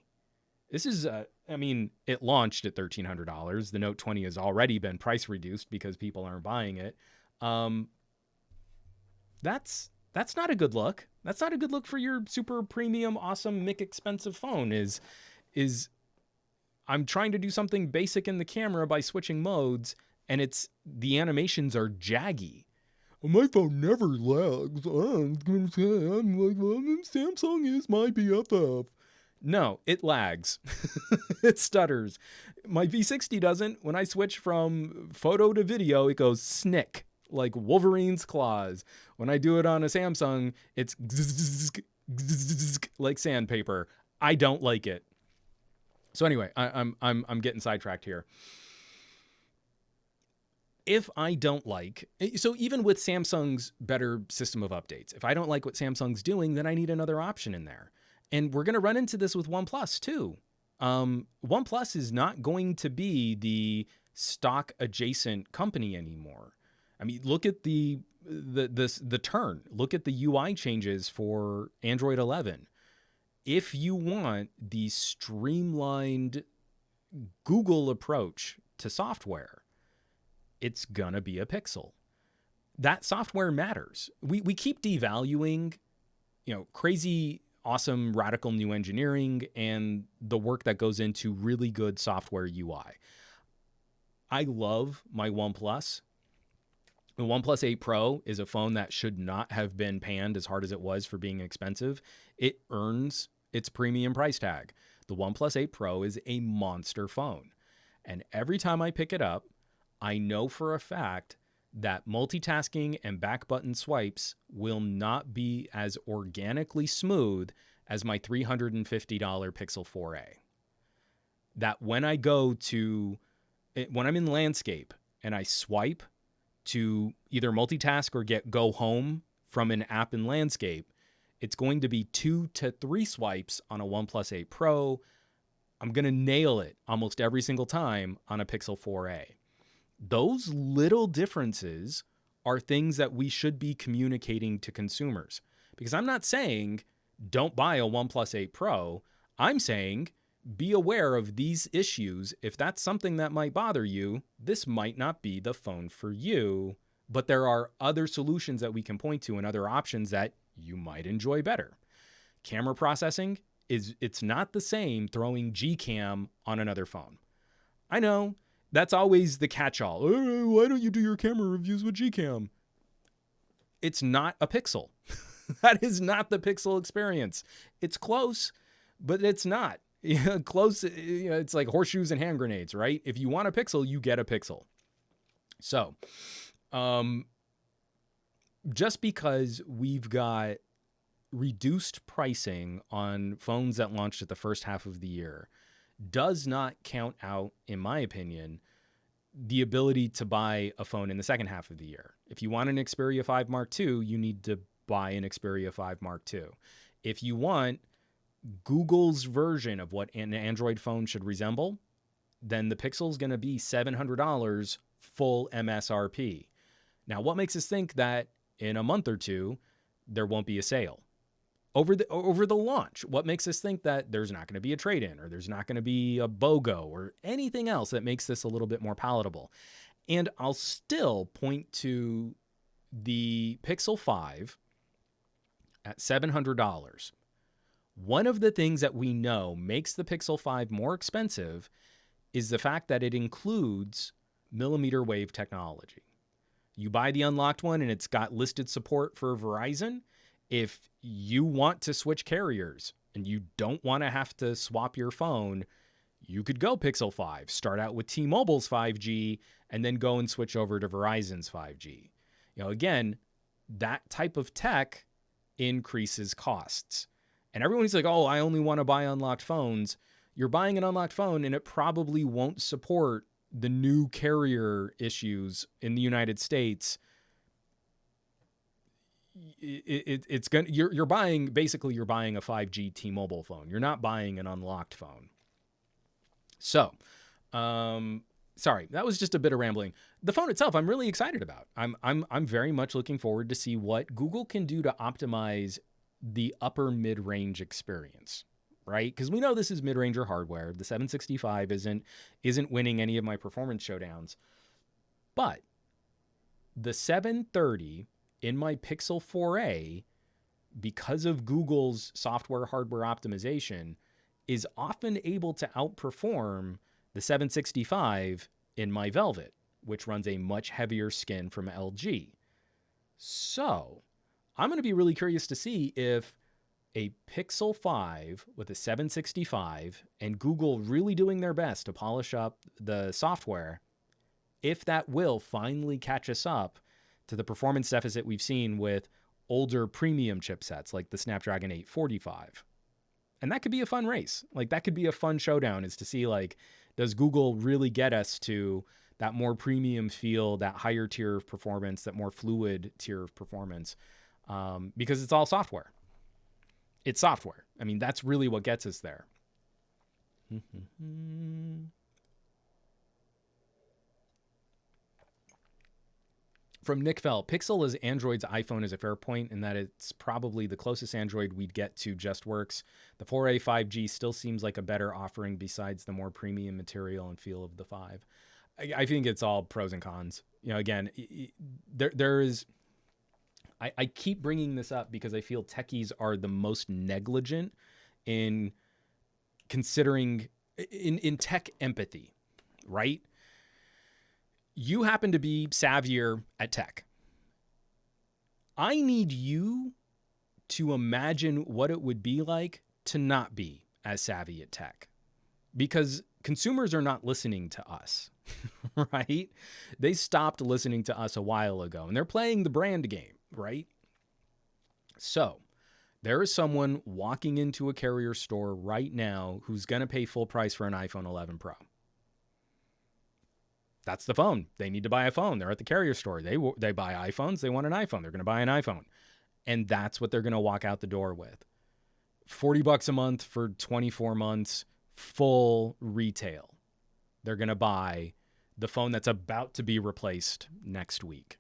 This is, it launched at $1,300. The Note 20 has already been price reduced because people aren't buying it. That's not a good look. That's not a good look for your super premium, awesome, expensive phone. Is I'm trying to do something basic in the camera by switching modes, and the animations are jaggy. My phone never lags. I'm like, Samsung is my BFF. No, it lags. It stutters. My V60 doesn't. When I switch from photo to video, it goes snick, like Wolverine's claws. When I do it on a Samsung, it's like sandpaper. I don't like it. So anyway, I'm getting sidetracked here. If I don't like, so even with Samsung's better system of updates, if I don't like what Samsung's doing, then I need another option in there. And we're going to run into this with OnePlus too. OnePlus is not going to be the stock adjacent company anymore. I mean, look at the turn. Look at the UI changes for Android 11. If you want the streamlined Google approach to software, it's gonna be a Pixel. That software matters. We keep devaluing, crazy, awesome, radical new engineering and the work that goes into really good software UI. I love my OnePlus. The OnePlus 8 Pro is a phone that should not have been panned as hard as it was for being expensive. It earns its premium price tag. The OnePlus 8 Pro is a monster phone. And every time I pick it up, I know for a fact that multitasking and back button swipes will not be as organically smooth as my $350 Pixel 4a. That when I'm in landscape and I swipe to either multitask or go home from an app in landscape, it's going to be 2 to 3 swipes on a OnePlus 8 Pro. I'm going to nail it almost every single time on a Pixel 4a. Those little differences are things that we should be communicating to consumers. Because I'm not saying don't buy a OnePlus 8 Pro. I'm saying be aware of these issues. If that's something that might bother you, this might not be the phone for you. But there are other solutions that we can point to and other options that you might enjoy better. Camera processing it's not the same throwing Gcam on another phone. I know that's always the catch-all. Oh, why don't you do your camera reviews with Gcam? It's not a Pixel. That is not the Pixel experience. It's close, but it's not. Close, it's like horseshoes and hand grenades, right? If you want a Pixel, you get a Pixel. So, just because we've got reduced pricing on phones that launched at the first half of the year does not count out, in my opinion, the ability to buy a phone in the second half of the year. If you want an Xperia 5 Mark II, you need to buy an Xperia 5 Mark II. If you want Google's version of what an Android phone should resemble, then the Pixel is going to be $700 full MSRP. Now, what makes us think that in a month or two, there won't be a sale? Over the launch, what makes us think that there's not going to be a trade-in or there's not going to be a BOGO or anything else that makes this a little bit more palatable? And I'll still point to the Pixel 5 at $700. One of the things that we know makes the Pixel 5 more expensive is the fact that it includes millimeter wave technology. You buy the unlocked one and it's got listed support for Verizon. If you want to switch carriers and you don't want to have to swap your phone, you could go Pixel 5, start out with T-Mobile's 5G, and then go and switch over to Verizon's 5G. Again, that type of tech increases costs. And everyone's like, oh, I only want to buy unlocked phones. You're buying an unlocked phone and it probably won't support the new carrier issues in the United States. You're buying a 5G T-Mobile phone. You're not buying an unlocked phone. So, sorry, that was just a bit of rambling. The phone itself, I'm really excited about. I'm very much looking forward to see what Google can do to optimize the upper mid-range experience, right? Because we know this is mid-ranger hardware. The 765 isn't winning any of my performance showdowns, but the 730 in my Pixel 4a, because of Google's software hardware optimization, is often able to outperform the 765 in my Velvet, which runs a much heavier skin from LG. So I'm going to be really curious to see if a Pixel 5 with a 765 and Google really doing their best to polish up the software, if that will finally catch us up to the performance deficit we've seen with older premium chipsets like the Snapdragon 845. And that could be a fun race. Like, that could be a fun showdown, is to see, like, does Google really get us to that more premium feel, that higher tier of performance, that more fluid tier of performance? Because it's all software. It's software. I mean, that's really what gets us there. From Nick Fell, Pixel as Android's iPhone is a fair point in that it's probably the closest Android we'd get to just works. The 4A 5G still seems like a better offering besides the more premium material and feel of the 5. I think it's all pros and cons. You know, again, there is... I keep bringing this up because I feel techies are the most negligent in considering... in tech empathy, right? You happen to be savvier at tech. I need you to imagine what it would be like to not be as savvy at tech, because consumers are not listening to us, right? They stopped listening to us a while ago and they're playing the brand game, right? So there is someone walking into a carrier store right now who's going to pay full price for an iPhone 11 Pro. That's the phone. They need to buy a phone. They're at the carrier store. They buy iPhones. They want an iPhone. They're going to buy an iPhone. And that's what they're going to walk out the door with. $40 a month for 24 months, full retail. They're going to buy the phone that's about to be replaced next week.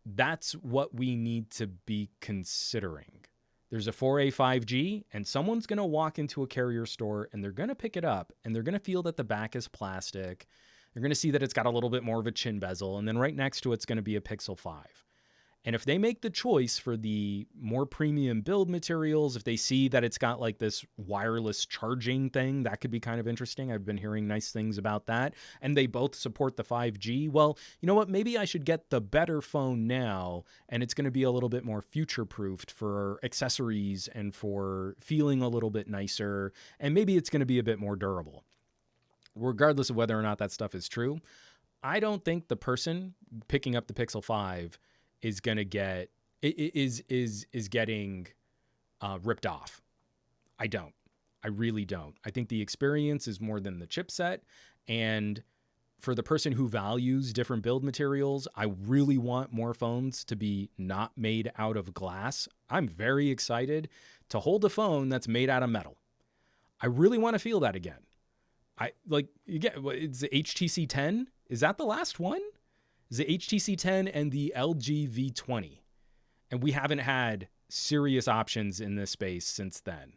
That's what we need to be considering. There's a 4A 5G, and someone's going to walk into a carrier store, and they're going to pick it up, and they're going to feel that the back is plastic. They're going to see that it's got a little bit more of a chin bezel, and then right next to it's going to be a Pixel 5. And if they make the choice for the more premium build materials, if they see that it's got like this wireless charging thing, that could be kind of interesting. I've been hearing nice things about that. And they both support the 5G. Well, you know what? Maybe I should get the better phone now, and it's going to be a little bit more future-proofed for accessories and for feeling a little bit nicer. And maybe it's going to be a bit more durable. Regardless of whether or not that stuff is true, I don't think the person picking up the Pixel 5 is going to get getting ripped off. I don't. I really don't. I think the experience is more than the chipset. And for the person who values different build materials, I really want more phones to be not made out of glass. I'm very excited to hold a phone that's made out of metal. I really want to feel that again. It's the HTC 10. Is that the last one? Is the HTC 10 and the LG V20. And we haven't had serious options in this space since then.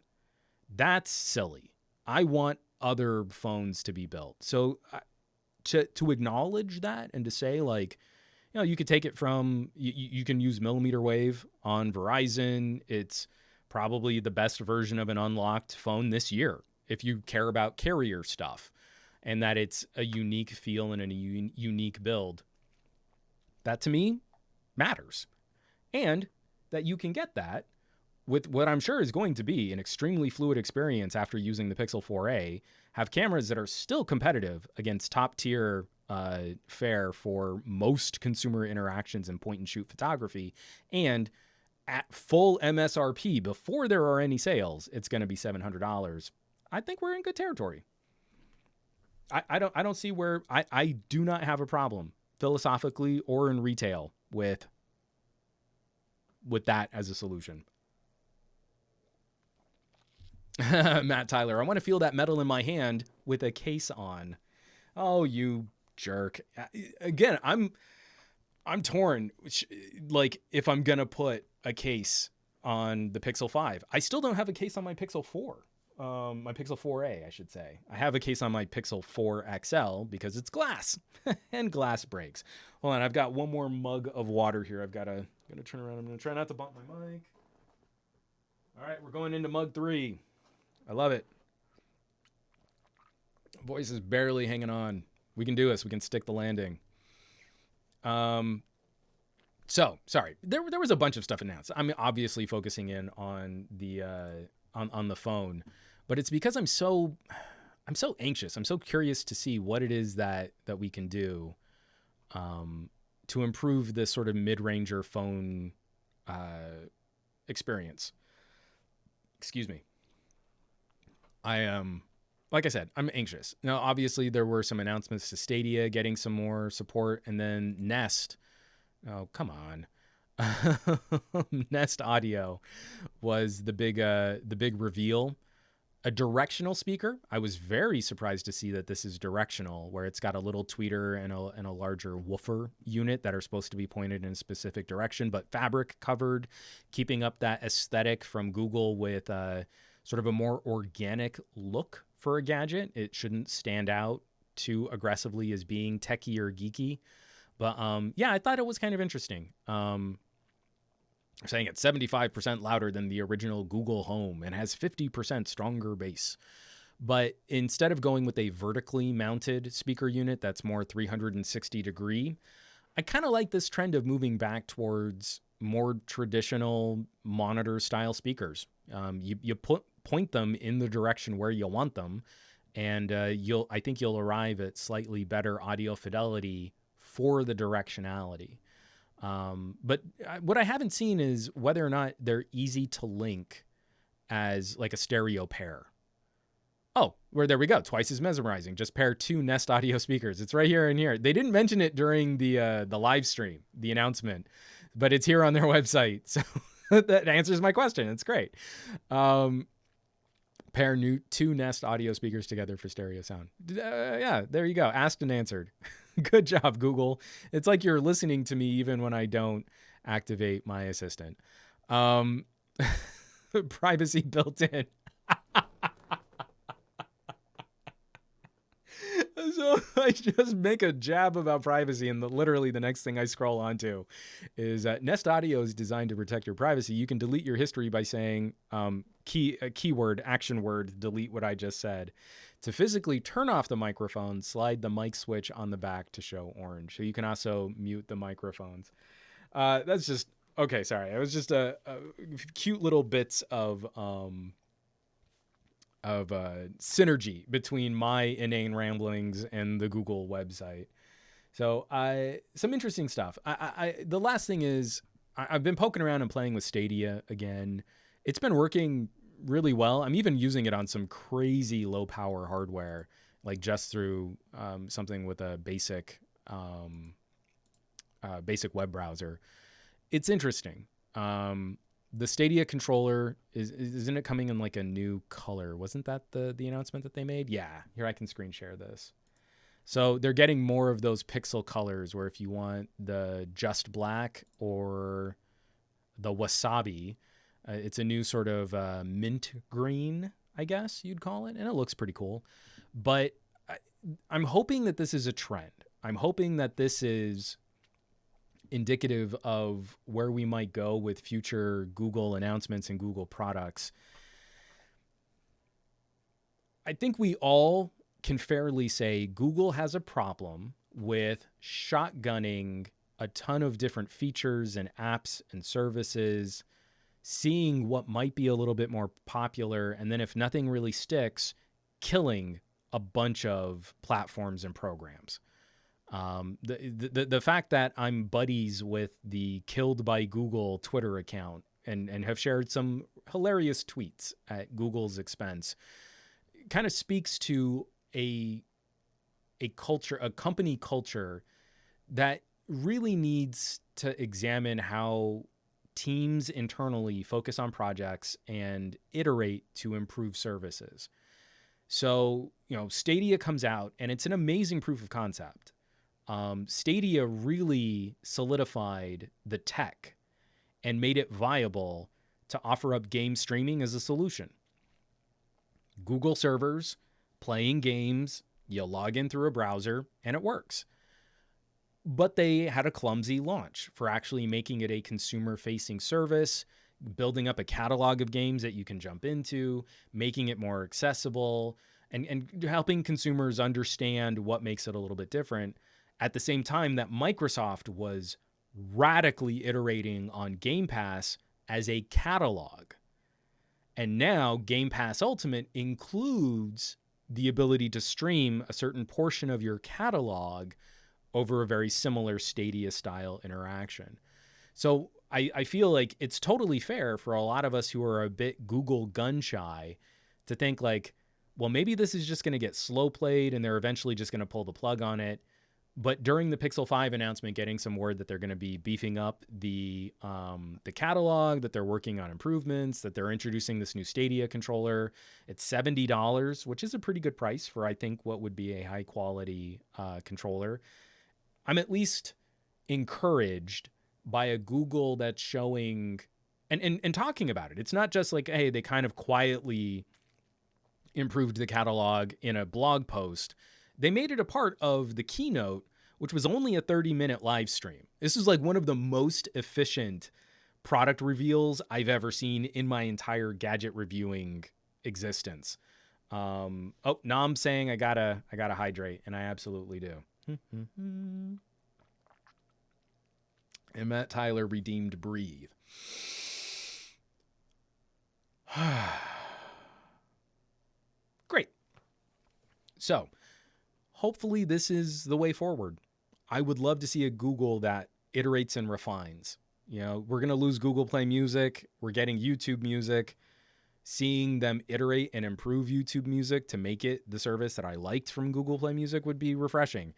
That's silly. I want other phones to be built. So to acknowledge that and to say, like, you know, you could take it from, you can use millimeter wave on Verizon. It's probably the best version of an unlocked phone this year, if you care about carrier stuff and that it's a unique feel and a unique build. That to me matters. And that you can get that with what I'm sure is going to be an extremely fluid experience after using the Pixel 4a, have cameras that are still competitive against top tier fare for most consumer interactions and point and shoot photography. And at full MSRP, before there are any sales, it's going to be $700. I think we're in good territory. I don't see where I do not have a problem philosophically or in retail with that as a solution. Matt Tyler, I want to feel that metal in my hand with a case on. Oh, you jerk. Again, I'm torn. Like, if I'm going to put a case on the Pixel 5, I still don't have a case on my Pixel 4. My Pixel 4a, I should say. I have a case on my Pixel 4 XL because it's glass and glass breaks. Hold on, I've got one more mug of water here. I've got to turn around. I'm going to try not to bump my mic. All right, we're going into mug 3. I love it. Voice is barely hanging on. We can do this. We can stick the landing. So sorry. There was a bunch of stuff announced. I'm obviously focusing in on the on the phone, but it's because I'm so anxious. I'm so curious to see what it is that we can do to improve this sort of mid-ranger phone experience. Excuse me. I am, like I said, I'm anxious. Now, obviously, there were some announcements to Stadia getting some more support, and then Nest. Oh, come on. Nest Audio was the big reveal. A directional speaker. I was very surprised to see that this is directional, where it's got a little tweeter and a larger woofer unit that are supposed to be pointed in a specific direction, but fabric covered, keeping up that aesthetic from Google with sort of a more organic look for a gadget. It shouldn't stand out too aggressively as being techie or geeky. But yeah, I thought it was kind of interesting. Saying it's 75% louder than the original Google Home and has 50% stronger bass. But instead of going with a vertically mounted speaker unit that's more 360 degree, I kind of like this trend of moving back towards more traditional monitor style speakers. You point them in the direction where you want them, and I think you'll arrive at slightly better audio fidelity for the directionality. But what I haven't seen is whether or not they're easy to link as like a stereo pair. Oh, there we go. Twice as mesmerizing. Just pair 2 Nest Audio speakers. It's right here and here. They didn't mention it during the live stream, the announcement, but it's here on their website. So that answers my question. It's great. Pair 2 Nest Audio speakers together for stereo sound. Yeah, there you go. Asked and answered. Good job, Google. It's like you're listening to me even when I don't activate my assistant. Privacy built in. So I just make a jab about privacy, and literally the next thing I scroll onto is Nest Audio is designed to protect your privacy. You can delete your history by saying keyword, action word, delete what I just said. To physically turn off the microphone, slide the mic switch on the back to show orange. So you can also mute the microphones. That's just, okay, sorry. It was just a cute little bits of synergy between my inane ramblings and the Google website. So some interesting stuff. The last thing is I've been poking around and playing with Stadia again. It's been working really well. I'm even using it on some crazy low power hardware, like just through something with a basic web browser. It's interesting. The Stadia controller isn't it coming in like a new color? Wasn't that the announcement that they made? Yeah, here I can screen share this. So they're getting more of those pixel colors where if you want the just black or the wasabi, it's a new sort of mint green, I guess you'd call it, and it looks pretty cool. But I'm hoping that this is a trend. I'm hoping that this is indicative of where we might go with future Google announcements and Google products. I think we all can fairly say Google has a problem with shotgunning a ton of different features and apps and services, seeing what might be a little bit more popular, and then if nothing really sticks, killing a bunch of platforms and programs. The fact that I'm buddies with the Killed by Google Twitter account and have shared some hilarious tweets at Google's expense kind of speaks to a culture, a company culture that really needs to examine how teams internally focus on projects and iterate to improve services. So, Stadia comes out and it's an amazing proof of concept. Stadia really solidified the tech and made it viable to offer up game streaming as a solution. Google servers, playing games, you log in through a browser, and it works. But they had a clumsy launch for actually making it a consumer-facing service, building up a catalog of games that you can jump into, making it more accessible, and helping consumers understand what makes it a little bit different. At the same time that Microsoft was radically iterating on Game Pass as a catalog. And now Game Pass Ultimate includes the ability to stream a certain portion of your catalog over a very similar Stadia-style interaction. So I feel like it's totally fair for a lot of us who are a bit Google gun-shy to think like, well, maybe this is just going to get slow-played and they're eventually just going to pull the plug on it. But during the Pixel 5 announcement, getting some word that they're going to be beefing up the catalog, that they're working on improvements, that they're introducing this new Stadia controller. It's $70, which is a pretty good price for, I think, what would be a high quality controller. I'm at least encouraged by a Google that's showing and talking about it. It's not just like, hey, they kind of quietly improved the catalog in a blog post. They made it a part of the keynote, which was only a 30-minute live stream. This is like one of the most efficient product reveals I've ever seen in my entire gadget reviewing existence. Oh, Nam's saying I gotta hydrate, and I absolutely do. And Matt Tyler redeemed breathe. Great. So, hopefully this is the way forward. I would love to see a Google that iterates and refines. You know, we're going to lose Google Play Music. We're getting YouTube Music. Seeing them iterate and improve YouTube Music to make it the service that I liked from Google Play Music would be refreshing.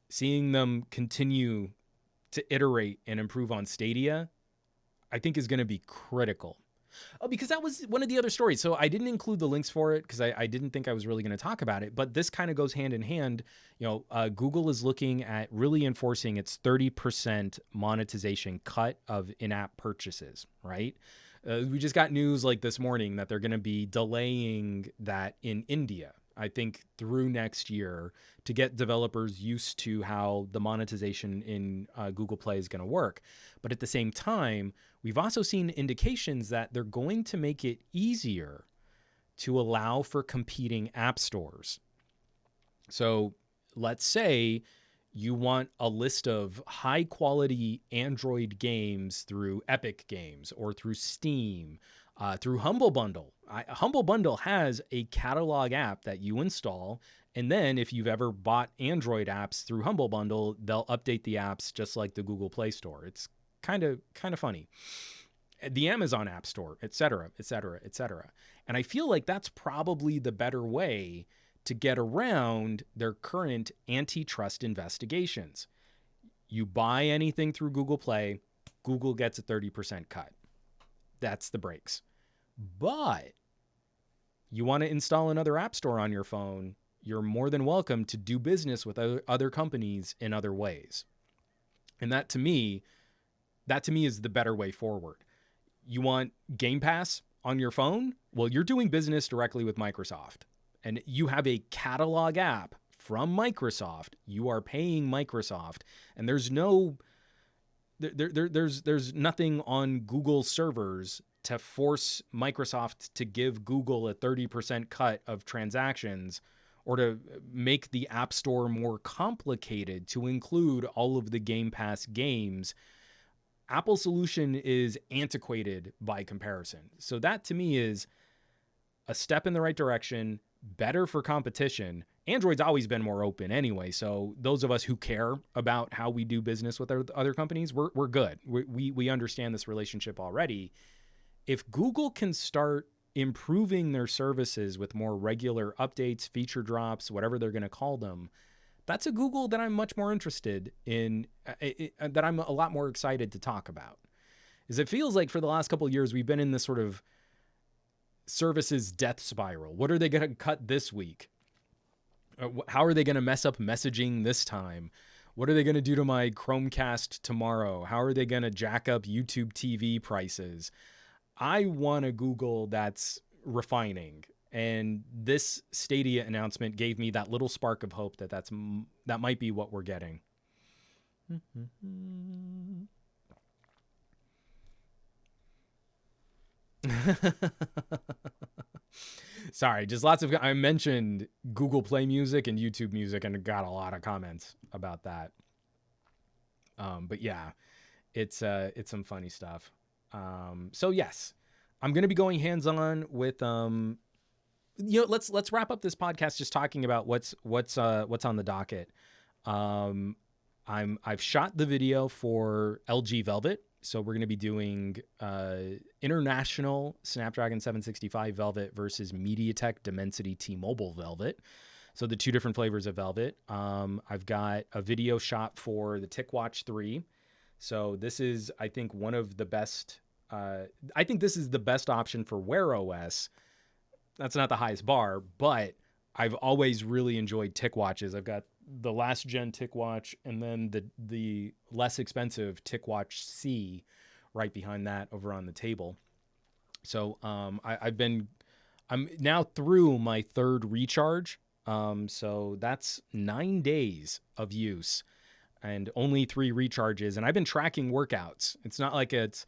Seeing them continue to iterate and improve on Stadia, I think is going to be critical. Oh, because that was one of the other stories. So I didn't include the links for it because I didn't think I was really going to talk about it. But this kind of goes hand in hand. You know, Google is looking at really enforcing its 30% monetization cut of in-app purchases, right? We just got news like this morning that they're going to be delaying that in India, I think through next year, to get developers used to how the monetization in Google Play is going to work. But at the same time, we've also seen indications that they're going to make it easier to allow for competing app stores. So let's say you want a list of high quality Android games through Epic Games or through Steam, through Humble Bundle. Humble Bundle has a catalog app that you install. And then if you've ever bought Android apps through Humble Bundle, they'll update the apps just like the Google Play Store. It's kind of funny. The Amazon App Store, et cetera, et cetera, et cetera. And I feel like that's probably the better way to get around their current antitrust investigations. You buy anything through Google Play, Google gets a 30% cut. That's the breaks. But you want to install another app store on your phone, you're more than welcome to do business with other companies in other ways. And that to me is the better way forward. You want Game Pass on your phone? Well, you're doing business directly with Microsoft. And you have a catalog app from Microsoft. You are paying Microsoft, and there's nothing on Google servers to force Microsoft to give Google a 30% cut of transactions or to make the App Store more complicated to include all of the Game Pass games. Apple's solution is antiquated by comparison. So that to me is a step in the right direction, better for competition. Android's always been more open anyway, so those of us who care about how we do business with other companies, we're good. We understand this relationship already. If Google can start improving their services with more regular updates, feature drops, whatever they're going to call them, that's a Google that I'm much more interested in, that I'm a lot more excited to talk about. Is it feels like for the last couple of years, we've been in this sort of services death spiral. What are they going to cut this week? How are they going to mess up messaging this time? What are they going to do to my Chromecast tomorrow? How are they going to jack up YouTube TV prices? I want a Google that's refining. And this Stadia announcement gave me that little spark of hope that might be what we're getting. Sorry, just I mentioned Google Play Music and YouTube Music and got a lot of comments about that. But yeah, it's some funny stuff. So yes, I'm going to be going hands-on with let's wrap up this podcast just talking about what's on the docket. I've shot the video for LG Velvet. So we're going to be doing international Snapdragon 765 Velvet versus MediaTek Dimensity T-Mobile Velvet. So the 2 different flavors of Velvet. I've got a video shot for the TicWatch 3. So this is, I think, one of the best. I think this is the best option for Wear OS. That's not the highest bar, but I've always really enjoyed TicWatches. I've got the last gen TicWatch and then the less expensive TicWatch C right behind that over on the table. So I'm now through my 3rd recharge. So that's 9 days of use and only 3 recharges. And I've been tracking workouts. It's not like it's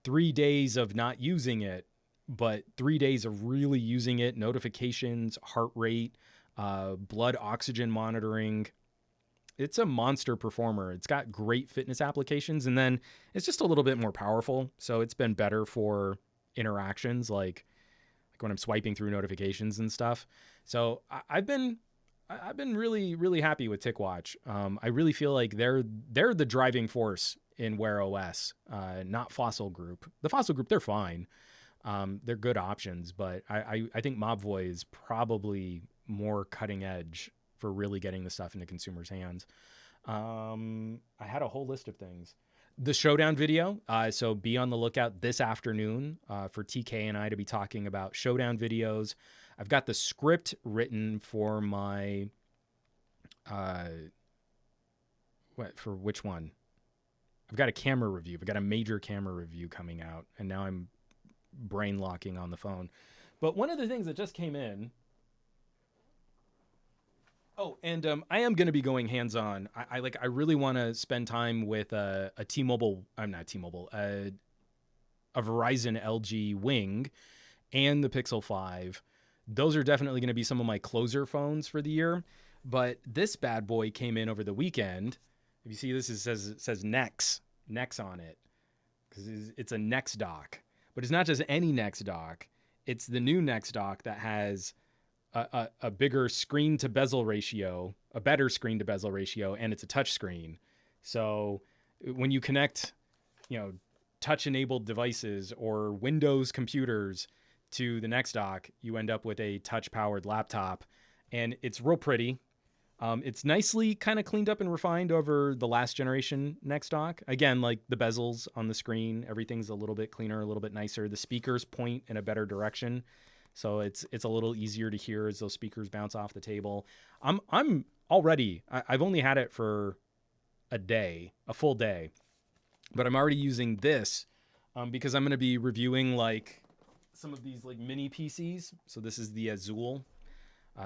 3 days of not using it, but 3 days of really using it, notifications, heart rate, blood oxygen monitoring. It's a monster performer. It's got great fitness applications, and then it's just a little bit more powerful. So it's been better for interactions, like when I'm swiping through notifications and stuff. So I've been really, really happy with TicWatch. I really feel like they're the driving force in Wear OS, not Fossil Group. The Fossil Group, they're fine. They're good options, but I think Mobvoi is probably more cutting edge for really getting the stuff into consumers' hands. I had a whole list of things. The Showdown video. So be on the lookout this afternoon for TK and I to be talking about Showdown videos. I've got the script written for my, for which one? I've got a camera review. I've got a major camera review coming out, and now I'm brain locking on the phone. But one of the things that just came in. Oh, and I am going to be going hands-on. I really want to spend time with a T-Mobile. I'm not T-Mobile. A Verizon LG Wing and the Pixel 5. Those are definitely going to be some of my closer phones for the year. But this bad boy came in over the weekend. If you see this, it says Nex on it, because it's a Nex dock. But it's not just any Nex dock. It's the new Nex dock that has a bigger screen to bezel ratio, a better screen to bezel ratio, and it's a touch screen. So when you connect, touch enabled devices or Windows computers to the Nex dock, you end up with a touch powered laptop, and it's real pretty. It's nicely kind of cleaned up and refined over the last generation Nex dock. Again, like the bezels on the screen, everything's a little bit cleaner, a little bit nicer. The speakers point in a better direction, so it's a little easier to hear as those speakers bounce off the table. I'm already, I've only had it for a full day, but I'm already using this because I'm going to be reviewing like some of these like mini PCs. So this is the Azul.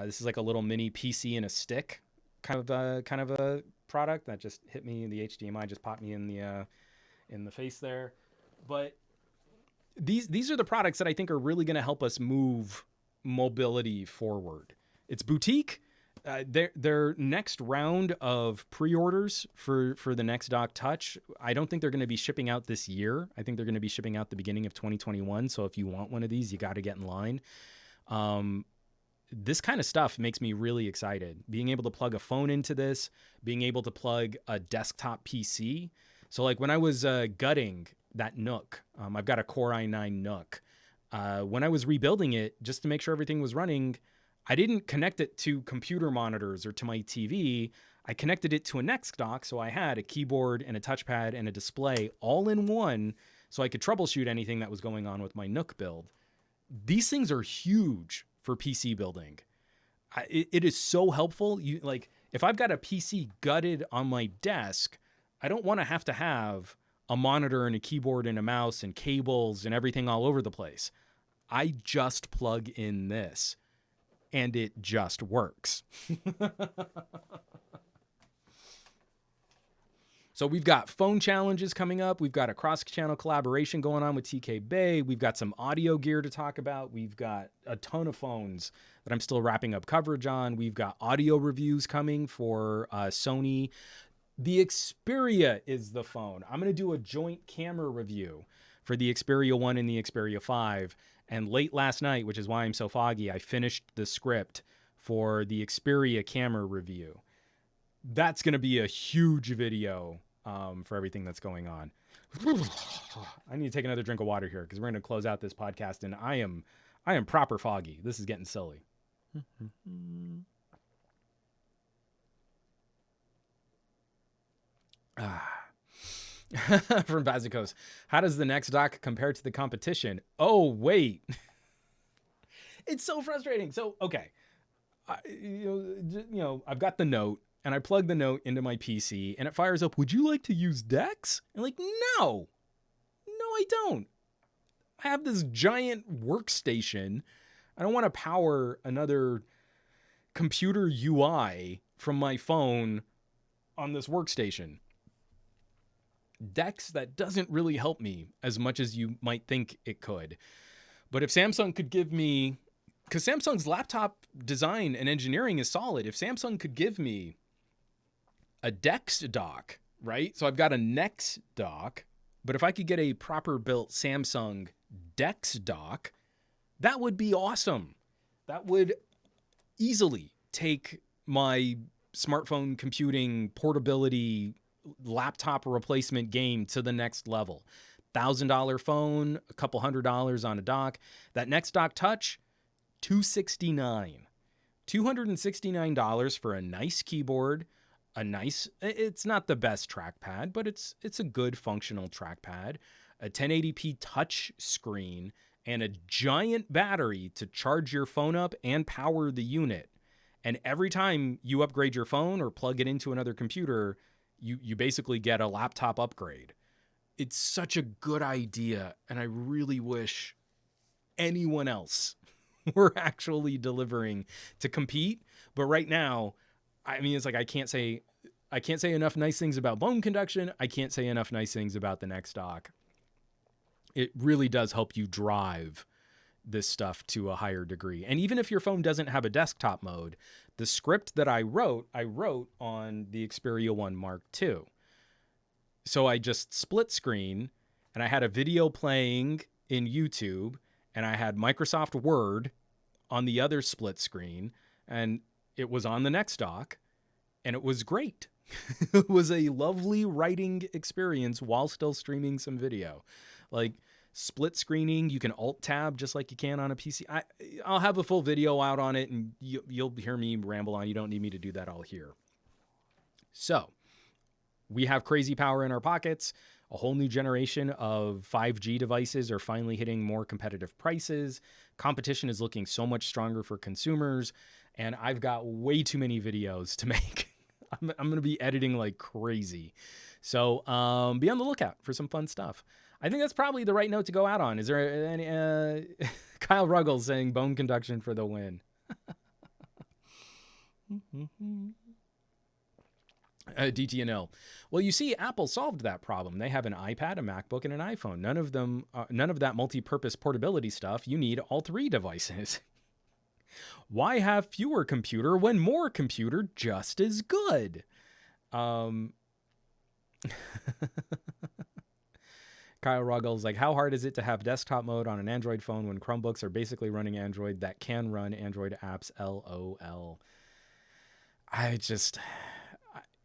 This is like a little mini PC in a stick kind of a product that just hit me. The HDMI just popped me in the face there. But these are the products that I think are really going to help us move mobility forward. It's boutique. Their next round of pre-orders for the Nex Dock Touch, I don't think they're going to be shipping out this year. I think they're going to be shipping out the beginning of 2021. So if you want one of these, you got to get in line. This kind of stuff makes me really excited. Being able to plug a phone into this, being able to plug a desktop PC. So like when I was gutting that Nook, I've got a Core i9 Nook. When I was rebuilding it, just to make sure everything was running, I didn't connect it to computer monitors or to my TV. I connected it to a Nex dock, so I had a keyboard and a touchpad and a display all in one, so I could troubleshoot anything that was going on with my Nook build. These things are huge for PC building. It is so helpful. If I've got a PC gutted on my desk, I don't want to have a monitor and a keyboard and a mouse and cables and everything all over the place. I just plug in this and it just works. So we've got phone challenges coming up. We've got a cross-channel collaboration going on with TK Bay. We've got some audio gear to talk about. We've got a ton of phones that I'm still wrapping up coverage on. We've got audio reviews coming for Sony. The Xperia is the phone. I'm going to do a joint camera review for the Xperia 1 and the Xperia 5. And late last night, which is why I'm so foggy, I finished the script for the Xperia camera review. That's going to be a huge video for everything that's going on. I need to take another drink of water here because we're going to close out this podcast, and I am proper foggy. This is getting silly. From Vazikos, how does the next dock compare to the competition? Oh, wait. It's so frustrating. So, okay. I've got the Note, and I plug the Note into my PC, and it fires up, would you like to use Dex? And like, no, I don't. I have this giant workstation. I don't want to power another computer UI from my phone on this workstation. Dex, that doesn't really help me as much as you might think it could. But if Samsung could give me, because Samsung's laptop design and engineering is solid, if Samsung could give me a Dex dock, right? So I've got a Nex dock, but if I could get a proper built Samsung Dex dock, that would be awesome. That would easily take my smartphone computing portability laptop replacement game to the next level. $1,000 phone, a couple $100 on a dock. That Nex Dock Touch, $269 for a nice keyboard, it's not the best trackpad, but it's a good functional trackpad, a 1080p touch screen, and a giant battery to charge your phone up and power the unit. And every time you upgrade your phone or plug it into another computer, you basically get a laptop upgrade. It's such a good idea, and I really wish anyone else were actually delivering to compete. But right now, I mean, it's like I can't say enough nice things about bone conduction. I can't say enough nice things about the Nex Dock. It really does help you drive this stuff to a higher degree. And even if your phone doesn't have a desktop mode, the script that I wrote on the Xperia 1 Mark II. So I just split screen, and I had a video playing in YouTube, and I had Microsoft Word on the other split screen, and it was on the Nex Dock, and it was great. It was a lovely writing experience while still streaming some video. Like, split screening, you can alt tab just like you can on a PC. I'll have a full video out on it, and you'll hear me ramble on. You don't need me to do that all here. So we have crazy power in our pockets. A whole new generation of 5G devices are finally hitting more competitive prices. Competition is looking so much stronger for consumers, and I've got way too many videos to make. I'm going to be editing like crazy. So be on the lookout for some fun stuff. I think that's probably the right note to go out on. Is there any Kyle Ruggles saying bone conduction for the win? DTNL. Well, you see, Apple solved that problem. They have an iPad, a MacBook, and an iPhone. None of that multi-purpose portability stuff. You need all three devices. Why have fewer computer when more computer just as good? Kyle Ruggles, like, how hard is it to have desktop mode on an Android phone when Chromebooks are basically running Android that can run Android apps? LOL.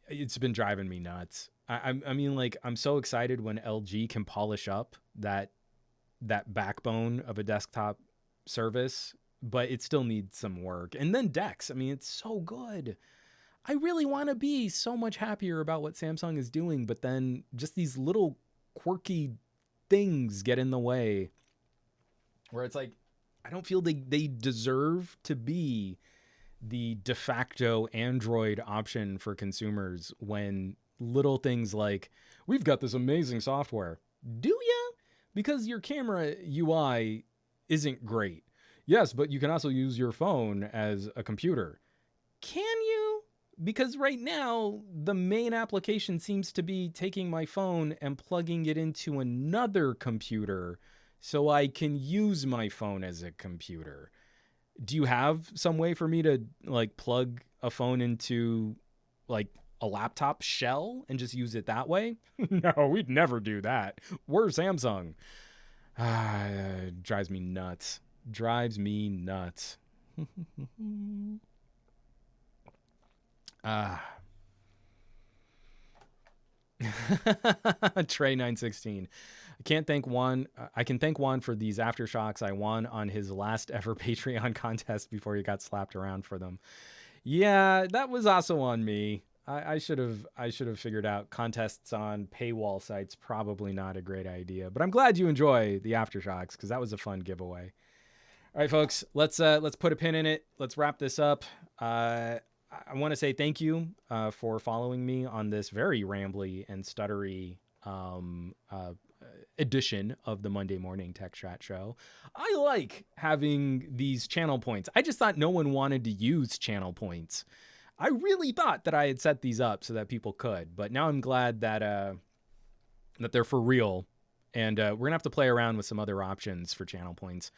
It's been driving me nuts. I mean, like, I'm so excited when LG can polish up that backbone of a desktop service, but it still needs some work. And then Dex, I mean, it's so good. I really want to be so much happier about what Samsung is doing, but then just these little quirky things get in the way where it's like, I don't feel they deserve to be the de facto Android option for consumers when little things like, we've got this amazing software. Do ya? Because your camera UI isn't great. Yes, but you can also use your phone as a computer. Can you? Because right now, the main application seems to be taking my phone and plugging it into another computer so I can use my phone as a computer. Do you have some way for me to, like, plug a phone into, like, a laptop shell and just use it that way? No, we'd never do that. We're Samsung. Drives me nuts. Trey 916. I can thank Juan for these aftershocks I won on his last ever Patreon contest before he got slapped around for them. Yeah, that was also on me. I should have figured out contests on paywall sites. Probably not a great idea, but I'm glad you enjoy the Aftershocks because that was a fun giveaway. All right, folks, let's put a pin in it. Let's wrap this up. I want to say thank you for following me on this very rambly and stuttery edition of the Monday Morning Tech Chat Show. I like having these channel points. I just thought no one wanted to use channel points. I really thought that I had set these up so that people could, but now I'm glad that that they're for real, and we're gonna have to play around with some other options for channel points.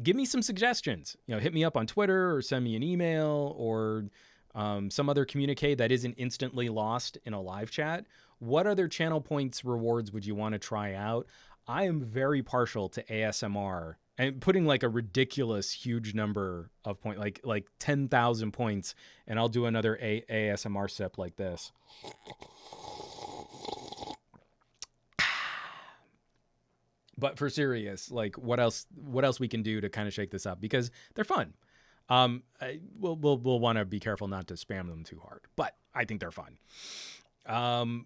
Give me some suggestions. Hit me up on Twitter or send me an email or some other communique that isn't instantly lost in a live chat. What other channel points rewards would you want to try out? I am very partial to ASMR and putting like a ridiculous huge number of points, like 10,000 points, and I'll do another ASMR sip like this. But for serious, like what else we can do to kind of shake this up, because they're fun. We'll want to be careful not to spam them too hard, but I think they're fun.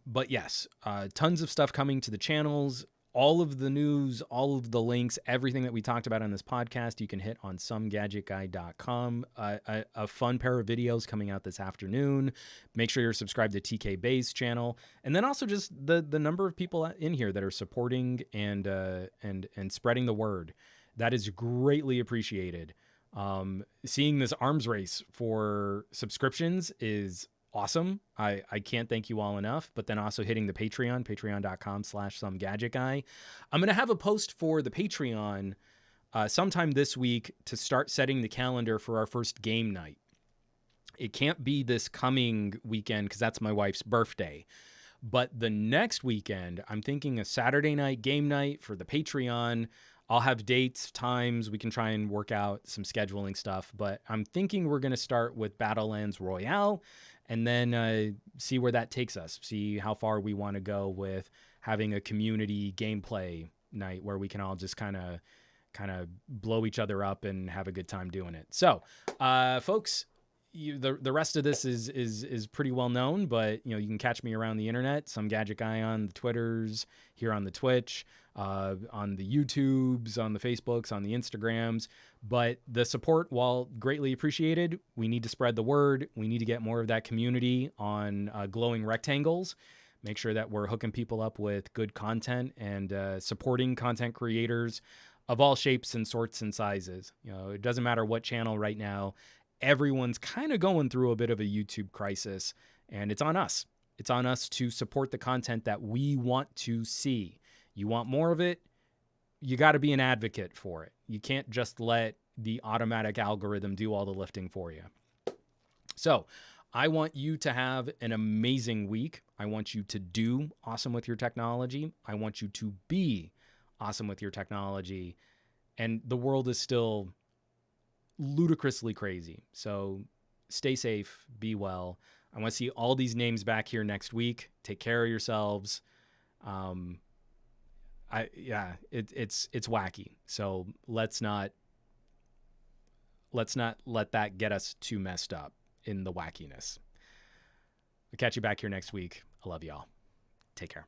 But yes, tons of stuff coming to the channels, all of the news, all of the links, everything that we talked about on this podcast, you can hit on SomeGadgetGuy.com. A fun pair of videos coming out this afternoon. Make sure you're subscribed to TK Bay's channel. And then also just the number of people in here that are supporting and spreading the word. That is greatly appreciated. Seeing this arms race for subscriptions is awesome. I can't thank you all enough, but then also hitting the patreon.com/SomeGadgetGuy. I'm going to have a post for the Patreon sometime this week to start setting the calendar for our first game night. It can't be this coming weekend because that's my wife's birthday. But the next weekend, I'm thinking a Saturday night game night for the Patreon. I'll have dates, times. We can try and work out some scheduling stuff. But I'm thinking we're going to start with Battlelands Royale and then see where that takes us. See how far we want to go with having a community gameplay night where we can all just kind of blow each other up and have a good time doing it. So, folks, the rest of this is pretty well known, but you can catch me around the internet. Some Gadget Guy on the Twitters, here on the Twitch, on the YouTubes, on the Facebooks, on the Instagrams. But the support, while greatly appreciated, we need to spread the word. We need to get more of that community on glowing rectangles. Make sure that we're hooking people up with good content and supporting content creators of all shapes and sorts and sizes. It doesn't matter what channel right now. Everyone's kind of going through a bit of a YouTube crisis, and it's on us. It's on us to support the content that we want to see. You want more of it, you got to be an advocate for it. You can't just let the automatic algorithm do all the lifting for you. So I want you to have an amazing week. I want you to do awesome with your technology. I want you to be awesome with your technology. And the world is still ludicrously crazy. So stay safe, be well. I want to see all these names back here next week. Take care of yourselves. It's wacky. So let's not let that get us too messed up in the wackiness. I'll catch you back here next week. I love y'all. Take care.